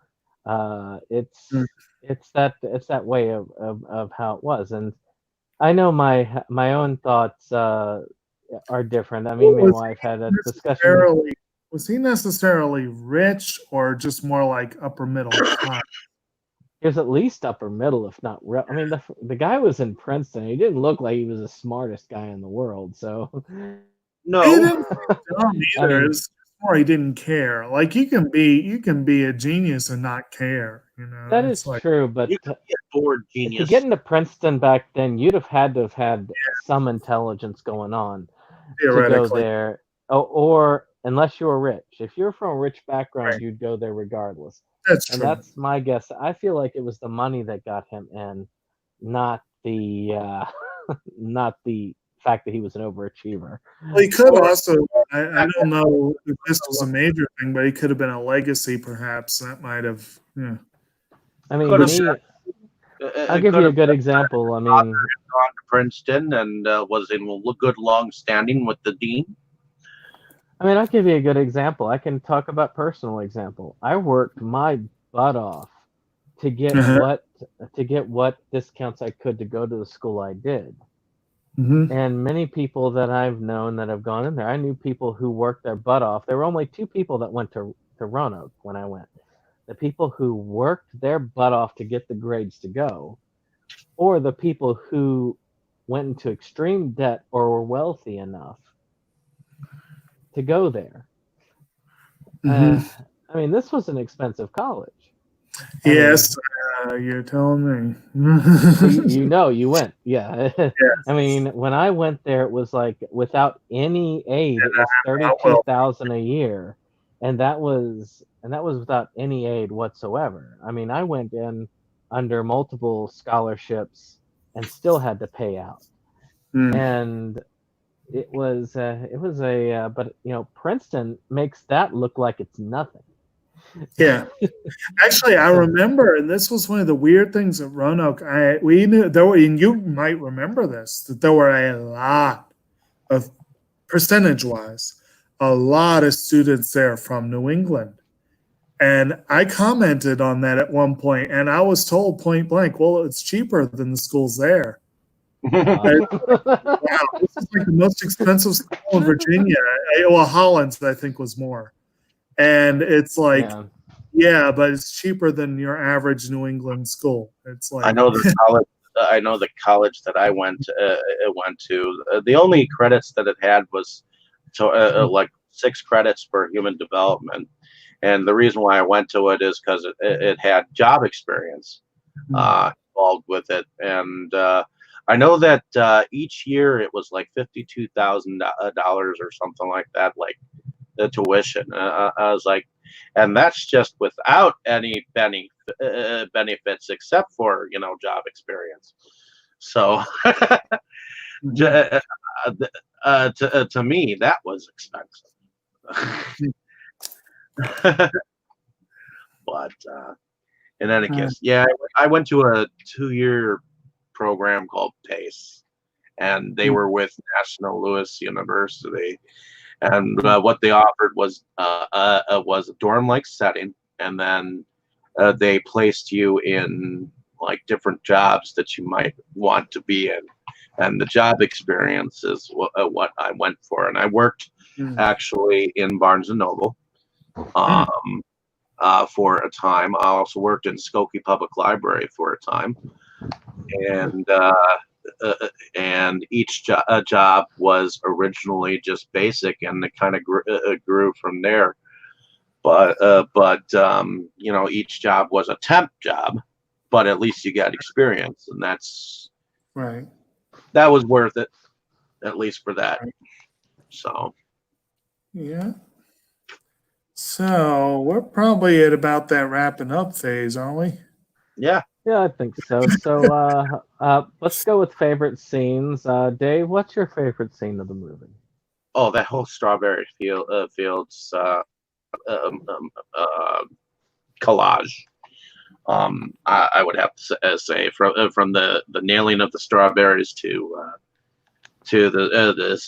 Uh, Mhm. it's it's that way of how it was, and I know my own thoughts are different. I mean, Well, me and my wife had a discussion. was he necessarily rich or just more like upper middle class? He was at least upper middle, if not real. I mean, the guy was in Princeton. He didn't look like he was the smartest guy in the world. So, He no, didn't dumb I either. mean, It's more he didn't care. Like you can be a genius and not care. that It's is like true. But you could be a bored to get genius. into Princeton back then, you'd have had to have had some intelligence going on to go theoretically, there, or unless you were rich. If you're from a rich background, right? you'd go there regardless. That's And true. that's my guess. I feel like it was the money that got him in, not the not the fact that he was an overachiever. Well, he could also, I don't know if this was a major thing, but he could have been a legacy, perhaps. That might have, yeah. I mean, Could have me, It I'll give could you a have good example. I gone mean, to Princeton and was in good long standing with the dean. I'll give you a good example. I can talk about personal example. I worked my butt off to get Uh-huh. what discounts I could to go to the school I did. Mm-hmm. And many people that I've known that have gone in there, I knew people who worked their butt off. There were only 2 people that went to Roanoke when I went. The people who worked their butt off to get the grades to go, or the people who went into extreme debt or were wealthy enough to go there. Mm-hmm. This was an expensive college. Yes, you're telling me. You went. Yeah. Yes. When I went there, it was like without any aid, it was Not well. $32,000 a year, and that was without any aid whatsoever. I went in under multiple scholarships and still had to pay out, Mm. and it was but Princeton makes that look like it's nothing. Yeah. Actually, I remember, and this was one of the weird things at Roanoke. We knew there were, and you might remember this, that there were a lot of, percentage-wise, a lot of students there from New England. And I commented on that at one point, and I was told point blank, well, it's cheaper than the schools there. Wow, this is like the most expensive school in Virginia. Well, Hollins, I think, was more. And it's like, yeah, but it's cheaper than your average New England school. It's like I know the college. I know the college that I went to. The only credits that it had was like 6 credits for human development, and the reason why I went to it is because it had job experience involved with it, and I know that each year it was like $52,000 or something like that, like the tuition. I was like, and that's just without any benefits except for job experience. So to me that was expensive. But in any case, yeah, I went to a 2-year program called PACE, and they were with National Louis University. And what they offered was a dorm-like setting, and then they placed you in like different jobs that you might want to be in, and the job experience is what I went for. And I worked actually in Barnes and Noble for a time. I also worked in Skokie Public Library for a time, and each job was originally just basic, and it kind of grew from there. But each job was a temp job, but at least you got experience, and that's right. That was worth it, at least for that. Right. So yeah. So we're probably at about that wrapping up phase, aren't we? Yeah. Yeah, I think so. So let's go with favorite scenes. Dave, what's your favorite scene of the movie? Oh, that whole strawberry fields collage. I would have to say from the nailing of the strawberries to the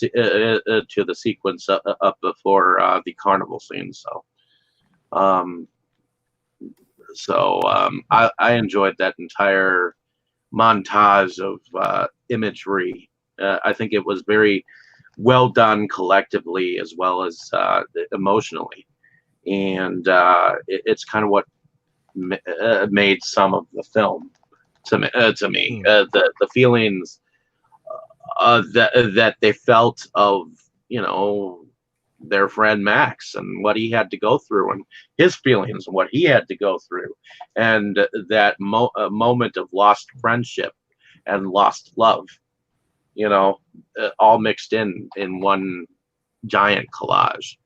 sequence up before the carnival scene. So I enjoyed that entire montage of imagery. I think it was very well done collectively as well as emotionally, and it's kind of what made some of the film to me. The feelings that they felt of their friend Max and what he had to go through, and his feelings and what he had to go through, and that moment of lost friendship and lost love, all mixed in one giant collage.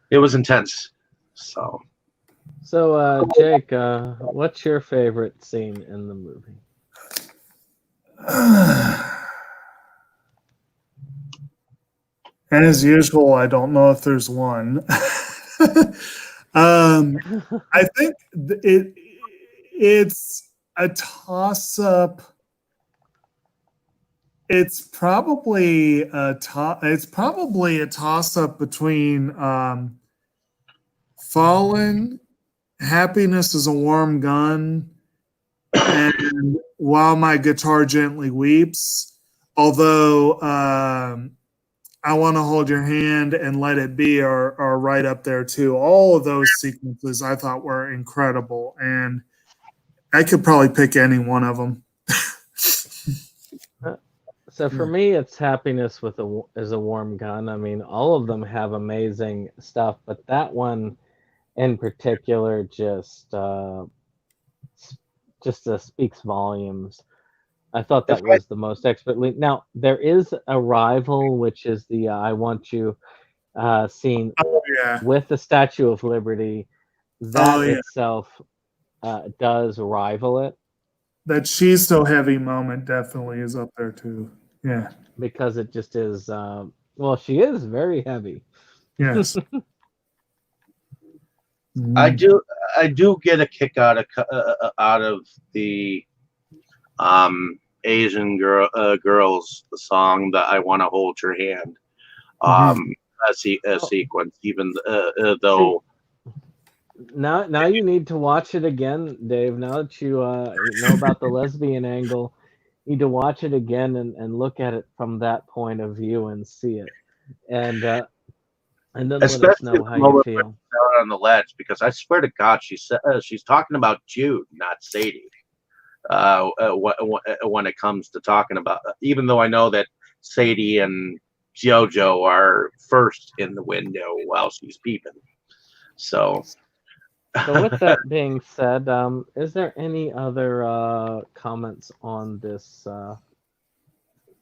It was intense. So Jake, what's your favorite scene in the movie? As usual, I don't know if there's one. I think it's a toss up. It's probably a toss up between Fallen, Happiness is a Warm Gun, and While My Guitar Gently Weeps. Although I Want to Hold Your Hand and Let It Be are right up there too. All of those sequences I thought were incredible, and I could probably pick any one of them. So for me, it's Happiness is a Warm Gun. I mean, all of them have amazing stuff, but that one in particular just speaks volumes. I thought that was the most expertly. Now there is a rival, which is the "I Want You" scene Yeah. with the Statue of Liberty. That yeah. itself does rival it. That She's So Heavy moment definitely is up there too. Yeah. Because it just is. Well, she is very heavy. Yes. I do get a kick out of the Asian girls song that I Want to Hold Your Hand a sequence, even though. Now you need to watch it again, Dave. Now that you know about the lesbian angle, you need to watch it again and look at it from that point of view and see it, and then let us know how you feel. On the ledge, because I swear to God, she's talking about Jude, not Sadie. When it comes to talking about, even though I know that Sadie and Jojo are first in the window while she's peeping. So with that being said, is there any other comments on this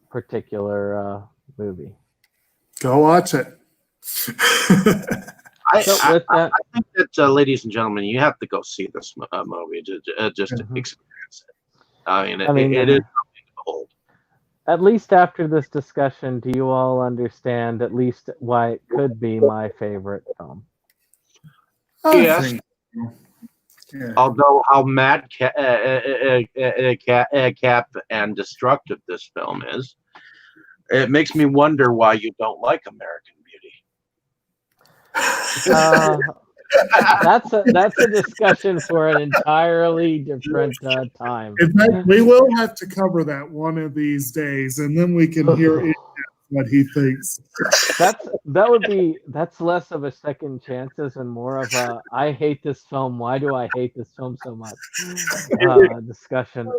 particular movie? Go watch it. I think that, ladies and gentlemen, you have to go see this movie to experience it. I mean, it is something to behold. At least after this discussion, do you all understand at least why it could be my favorite film? Yes. Yeah. Although how mad cap and destructive this film is, it makes me wonder why you don't like American Beauty. That's a discussion for an entirely different time. In fact, we will have to cover that one of these days, and then we can hear what he thinks. That's less of a second chances and more of a I hate this film. Why do I hate this film so much? Discussion.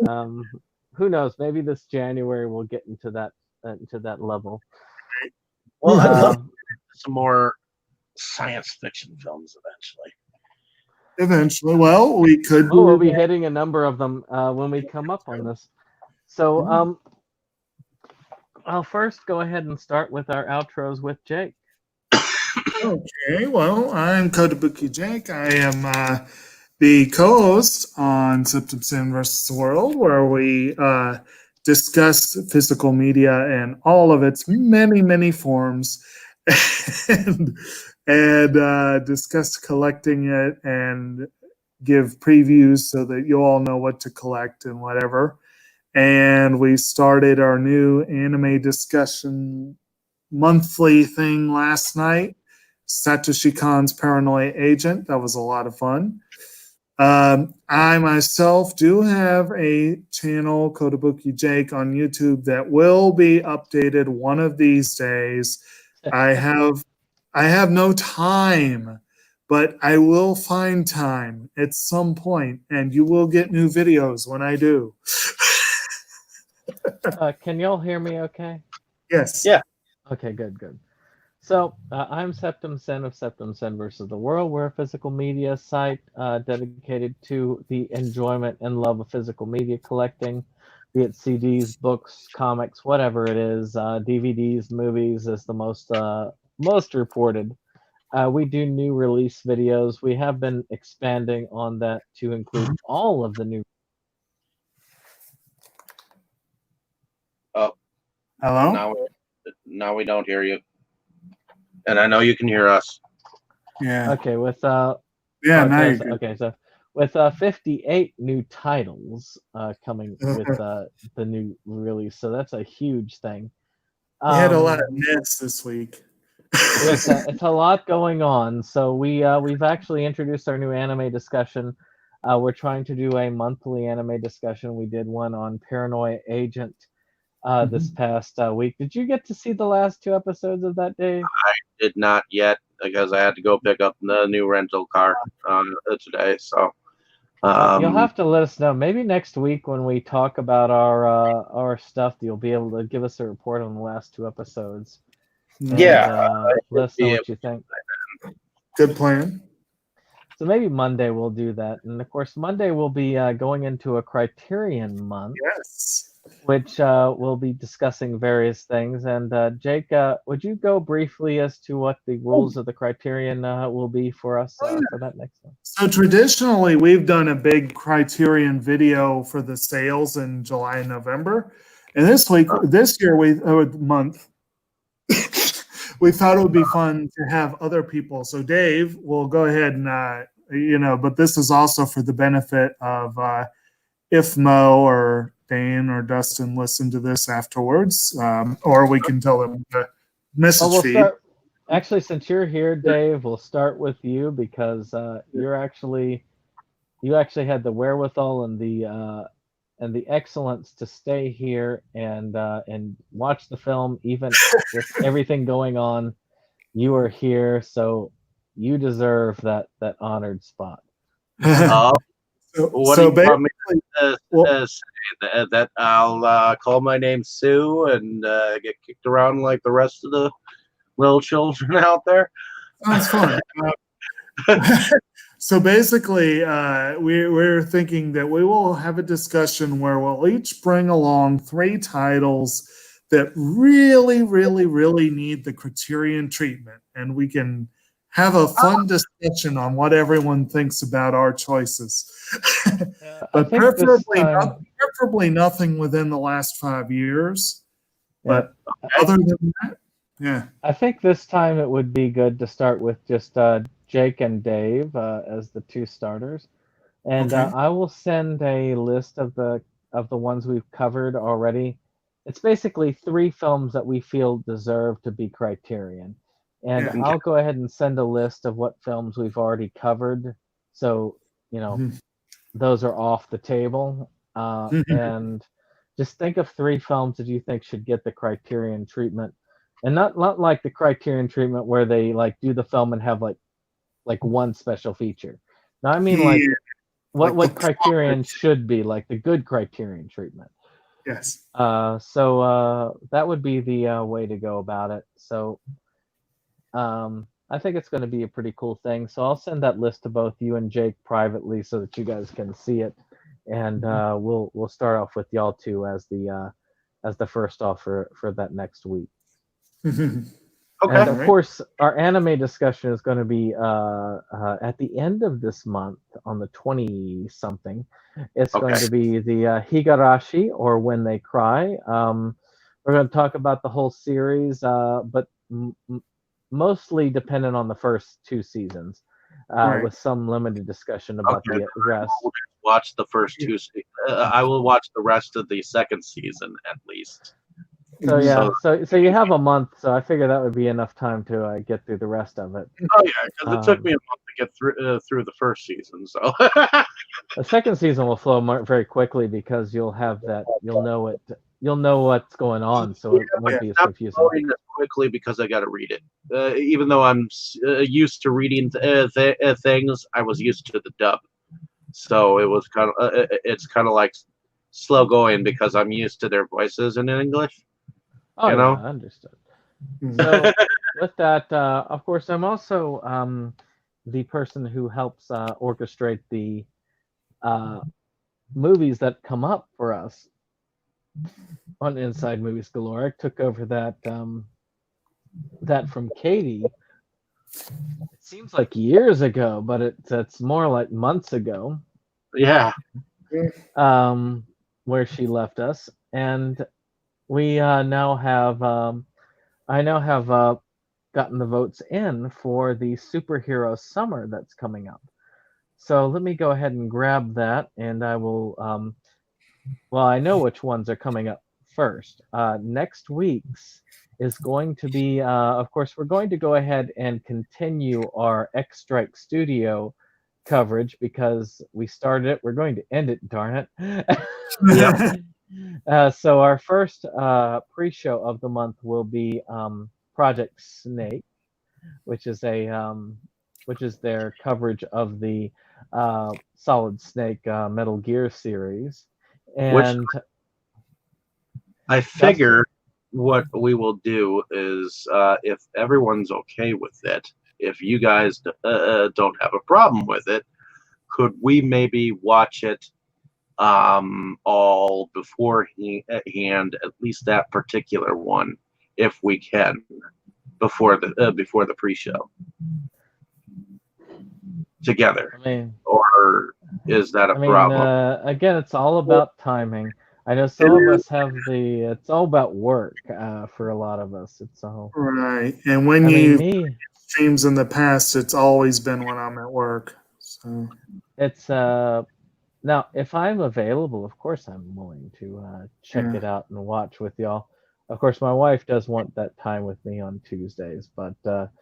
Who knows? Maybe this January we'll get into that level. Well, some more science fiction films eventually. Well, we could. We'll be hitting a number of them when we come up on this. So, I'll first go ahead and start with our outros with Jake. Okay, well, I'm Kotobuki Jake. I am the co-host on Symptom Sin versus the World, where we discuss physical media and all of its many, many forms, and discuss collecting it and give previews so that you all know what to collect and whatever. And we started our new anime discussion monthly thing last night, Satoshi Kon's Paranoia Agent. That was a lot of fun. I myself do have a channel, Kotobuki Jake, on YouTube that will be updated one of these days. I have no time, but I will find time at some point, and you will get new videos when I do. Can y'all hear me okay? Yes. Yeah. Okay, good. So, I'm Septum Sen of Septum Sen versus the World. We're a physical media site dedicated to the enjoyment and love of physical media collecting, be it CDs, books, comics, whatever it is. DVDs, movies is the most reported. We do new release videos. We have been expanding on that to include all of the new. Oh, hello. Now we don't hear you. And I know you can hear us. Yeah. Okay, with Yeah, okay, now you're so, good. okay, so with 58 new titles coming with the new release, so that's a huge thing. We had a lot of Um, myths this week. it's a lot going on. So we've actually introduced our new anime discussion. We're trying to do a monthly anime discussion. We did one on Paranoia Agent this past week. Did you get to see the last 2 episodes of that, Dave? Did not yet because I had to go pick up the new rental car today. So You'll have to let us know. Maybe next week when we talk about our stuff, you'll be able to give us a report on the last 2 episodes. And, Yeah, let us know be what you think. Good plan. So maybe Monday we'll do that. And of course, Monday we'll be going into a Criterion month, Yes. which we'll be discussing various things. And Jake, would you go briefly as to what the rules of the Criterion will be for us for that next one? So traditionally, we've done a big Criterion video for the sales in July and November, and this month, we thought it would be fun to have other people. So Dave will go ahead and but this is also for the benefit of if Mo or Dane or Dustin listen to this afterwards, or we can tell them the message we'll feed. start. Actually, since you're here, Dave, we'll start with you because you actually had the wherewithal and the excellence to stay here and watch the film, even with everything going on. You are here, so you deserve that honored spot. what So do you want me well, to say? That I'll call my name Sue and get kicked around like the rest of the little children out there? sounds fun. So basically, we're thinking that we will have a discussion where we'll each bring along 3 titles that really, really, really need the Criterion treatment, and we can have a fun discussion on what everyone thinks about our choices. But preferably nothing within the last 5 years. But other than that, yeah. I think this time it would be good to start with just Jake and Dave as the 2 starters, and Okay. I will send a list of the ones we've covered already. It's basically 3 films that we feel deserve to be Criterion, and Yeah. I'll go ahead and send a list of what films we've already covered, so those are off the table. And just think of 3 films that you think should get the Criterion treatment. And not like the Criterion treatment where they like do the film and have like one special feature. No, I mean like what Criterion should be, like the good Criterion treatment. Yes. So that would be the way to go about it. So I think it's going to be a pretty cool thing. So I'll send that list to both you and Jake privately so that you guys can see it, and we'll start off with y'all 2 as the first off for that next week. Okay. And of course, our anime discussion is going to be at the end of this month on the 20-something. It's going to be the Higarashi, or When They Cry. We're going to talk about the whole series, but mostly dependent on the first 2 seasons, with some limited discussion about the rest. Watch the first 2. I will watch the rest of the second season at least. So yeah, so you have a month, so I figure that would be enough time to get through the rest of it. Oh yeah, because it took me a month to get through the first season. So the second season will flow very quickly because you'll have that, you'll know what's going on, so it won't be as confusing. As quickly because I got to read it. Even though I'm used to reading things, I was used to the dub, so it was it's kind of like slow going because I'm used to their voices in English. Oh, yeah, I understood. So with that, of course, I'm also the person who helps orchestrate the movies that come up for us on Inside Movies Galore. I took over that from Katie. It seems like years ago, but it's more like months ago. Yeah. Where she left us, and we now have I now have gotten the votes in for the superhero summer that's coming up. So let me go ahead and grab that, and I will. Well, I know which ones are coming up first. Next week's is going to be, of course, we're going to go ahead and continue our X Strike Studio coverage because we started it. We're going to end it, darn it. So our first pre-show of the month will be Project Snake, which is their coverage of the Solid Snake Metal Gear series. And I figure what we will do is, if everyone's okay with it, if you guys don't have a problem with it, could we maybe watch it all beforehand, at least that particular one, if we can, before the pre-show together? I mean, or is that a problem? Again, it's all about timing. I know some of us have it's all about work for a lot of us. It's all right. And when streams in the past, it's always been when I'm at work. So it's now if I'm available, of course I'm willing to check it out and watch with y'all. Of course, my wife does want that time with me on Tuesdays, but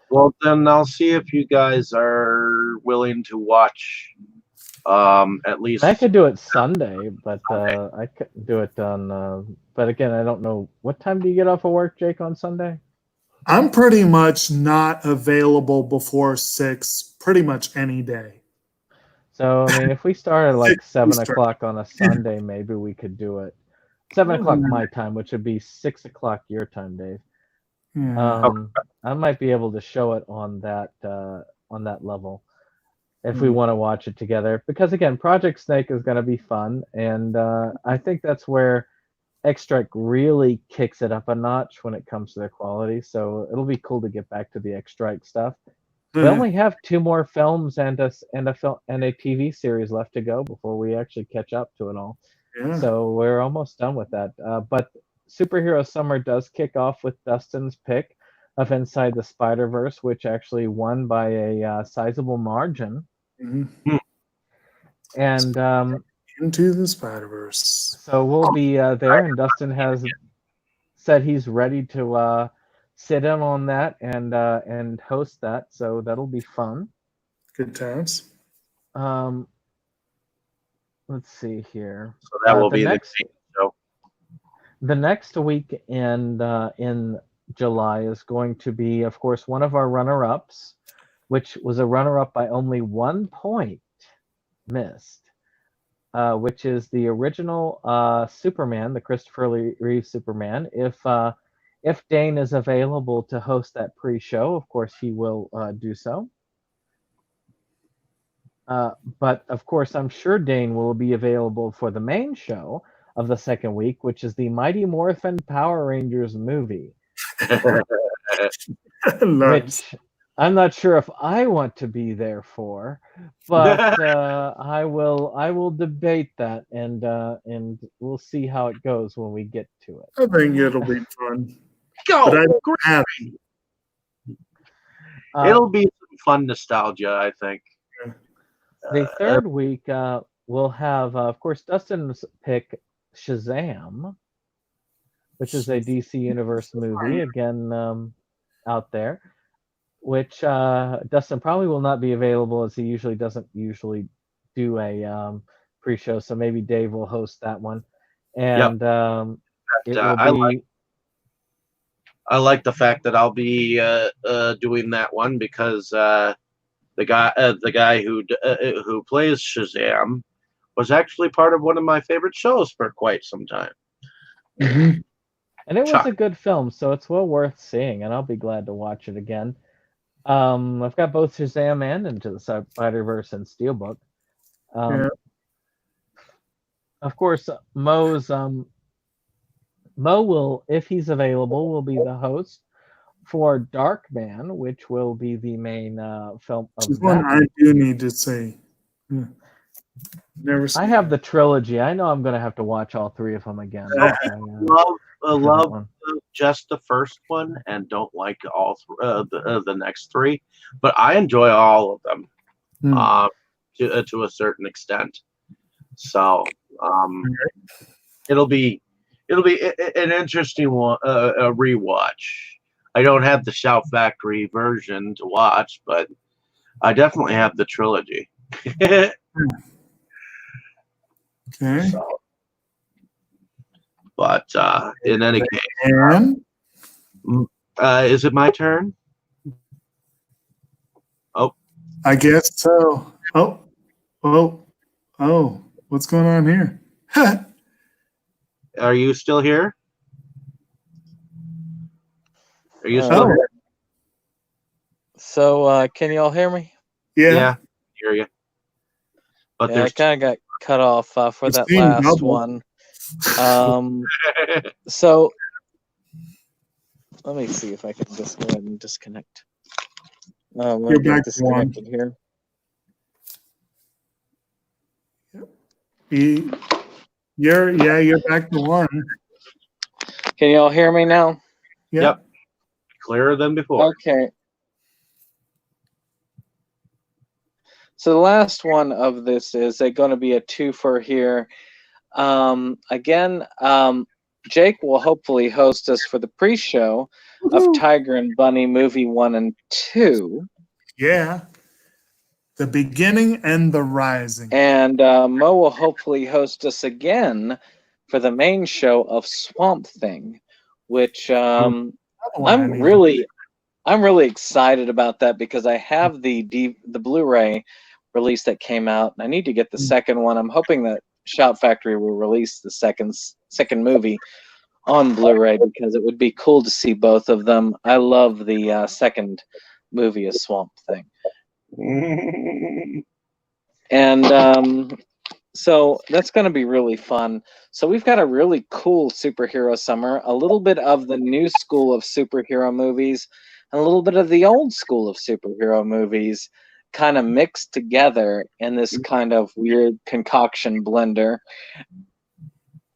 well, then I'll see if you guys are willing to watch. At least I could do it Sunday, but I couldn't do it on. But again, I don't know what time do you get off of work, Jake, on Sunday? I'm pretty much not available before 6, pretty much any day. So I mean, if we started like 7 o'clock on a Sunday, maybe we could do it 7 o'clock my time, which would be 6 o'clock your time, Dave. I might be able to show it on that level if we want to watch it together. Because again, Project Snake is going to be fun, and I think that's where X Strike really kicks it up a notch when it comes to their quality. So it'll be cool to get back to the X Strike stuff. We only have 2 more films and a TV series left to go before we actually catch up to it all. Yeah. So we're almost done with that. But Superhero Summer does kick off with Dustin's pick of Inside the Spider-Verse, which actually won by a sizable margin. Mm-hmm. And Into the Spider-Verse. So we'll be there, and Dustin has said he's ready to sit in on that and host that. So that'll be fun. Good times. Let's see here. So that will be the next show. The next week in July is going to be, of course, one of our runner-ups, which was a runner-up by only 1 point missed, which is the original Superman, the Christopher Reeve Superman. If Dane is available to host that pre-show, of course he will do so. But of course, I'm sure Dane will be available for the main show of the second week, which is the Mighty Morphin Power Rangers movie. Nice. Which I'm not sure if I want to be there for, but I will debate that, and we'll see how it goes when we get to it. I think it'll be fun. It'll be some fun nostalgia, I think. The third week we'll have, of course, Dustin's pick Shazam, which is a DC Universe movie, again, out there, which Dustin probably will not be available as he doesn't usually do a pre-show, so maybe Dave will host that one. And it will be... I like the fact that I'll be doing that one because the guy who plays Shazam was actually part of one of my favorite shows for quite some time. Mm-hmm. And it was a good film, so it's well worth seeing, and I'll be glad to watch it again. I've got both Shazam and Into the Spider-Verse and Steelbook. Of course, Mo will, if he's available, will be the host for Darkman, which will be the main film of that. One I do need to see. Never seen. I have the trilogy. I know I'm going to have to watch all 3 of them again. I love just the first one and don't like all the next three, but I enjoy all of them Hmm. to a certain extent. So it'll be an interesting one, a rewatch. I don't have the Shout Factory version to watch, but I definitely have the trilogy. Okay. So, but in any case, And is it my turn? Oh, I guess so. Oh, what's going on here? are you still here? Are you still Oh, here? So, can y'all hear me? yeah. Hear you. But Yeah, I there's kind of got cut off for It's that being last double. one. So let me see if I can just go ahead and disconnect. Let me You're get back to one. disconnected here. You're back to one. Can y'all hear me now? Yep. Clearer than before. Okay. So the last one of this is going to be a twofer here. Again, Jake will hopefully host us for the pre-show of Tiger and Bunny movie 1 and 2. Yeah. The beginning and the rising. And Mo will hopefully host us again for the main show of Swamp Thing, which I'm really excited about that because I have the Blu-ray release that came out, and I need to get the second one. I'm hoping that Shout Factory will release the second movie on Blu-ray because it would be cool to see both of them. I love the second movie of Swamp Thing. And so that's going to be really fun. So we've got a really cool superhero summer, a little bit of the new school of superhero movies, and a little bit of the old school of superhero movies kind of mixed together in this kind of weird concoction blender.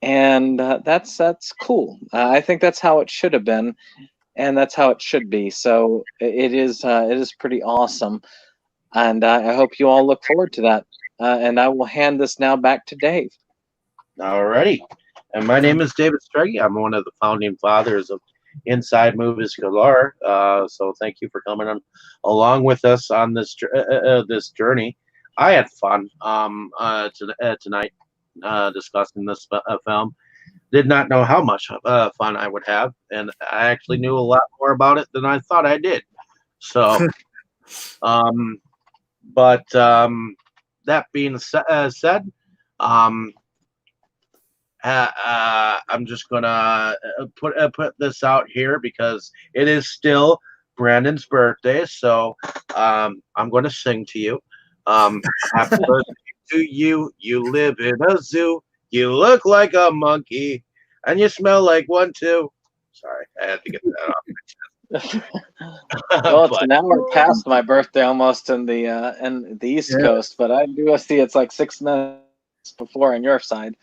And that's cool. I think that's how it should have been, and that's how it should be. So it is pretty awesome. And I hope you all look forward to that. And I will hand this now back to Dave. Alrighty. And my name is David Strege. I'm one of the founding fathers of Inside Movies Galore. So thank you for coming on along with us on this this journey. I had fun tonight discussing this film. Did not know how much fun I would have, and I actually knew a lot more about it than I thought I did. So, but that being said, I'm just gonna put this out here because it is still Brandon's birthday, so I'm gonna sing to you. Happy birthday to you. You live in a zoo. You look like a monkey, and you smell like one too. Sorry, I had to get that off my chest. Well, it's an hour past my birthday almost in the East Coast, but I do see it's like 6 minutes before on your side.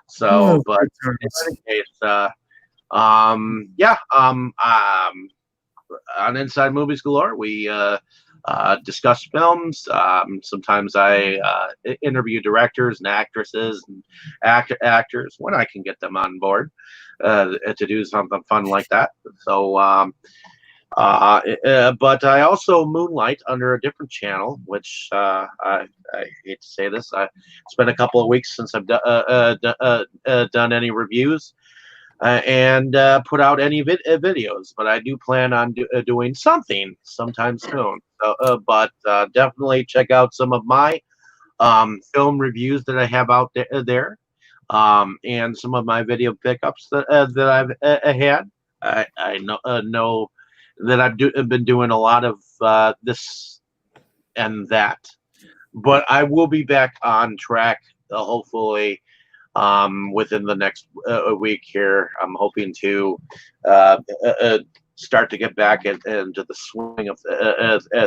So, but in any case, on Inside Movies Galore, we discuss films. Sometimes I interview directors and actresses and actors when I can get them on board to do something fun like that. So, but I also moonlight under a different channel, which I hate to say this. It's been a couple of weeks since I've done any reviews and put out any videos, but I do plan on doing something sometime soon. But definitely check out some of my film reviews that I have out there, and some of my video pickups that I've had. I know that I've been doing a lot of this and that, but I will be back on track hopefully within the next week here. I'm hoping to start to get back into the swing of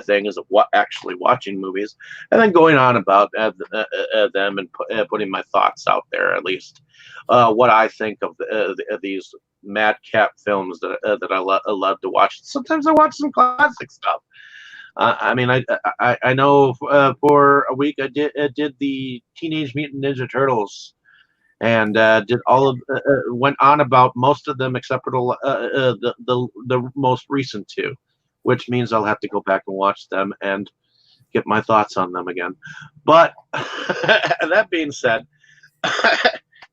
things of what actually watching movies, and then going on about them and putting my thoughts out there, at least what I think of these madcap films that I love to watch. Sometimes I watch some classic stuff. I mean, I know for a week I did the Teenage Mutant Ninja Turtles, and did all of went on about most of them except for the most recent two, which means I'll have to go back and watch them and get my thoughts on them again. But that being said,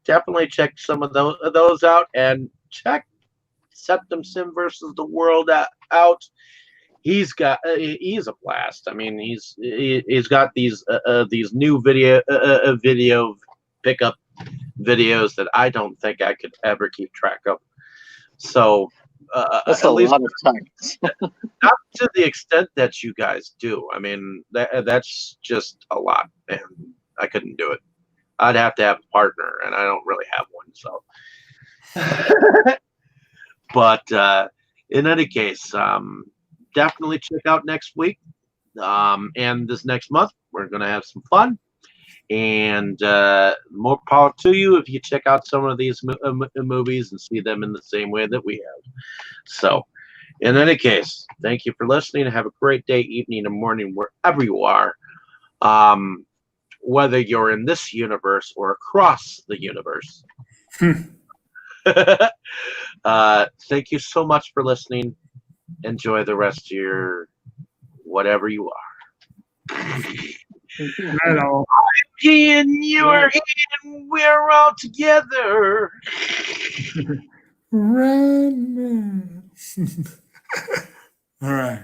definitely check some of those out, and check Septum Sim versus the World out. He's a blast. I mean, he's got these new video pickup videos that I don't think I could ever keep track of. So That's at a least lot of times. not to the extent that you guys do. I mean, that's just a lot, and I couldn't do it. I'd have to have a partner, and I don't really have one. So, but in any case, definitely check out next week, and this next month. We're gonna have some fun. And more power to you if you check out some of these movies and see them in the same way that we have. So, in any case, thank you for listening. Have a great day, evening, and morning wherever you are, whether you're in this universe or across the universe. Thank you so much for listening. Enjoy the rest of your whatever you are. Right on. He and you are in, we're all together. Run. All right.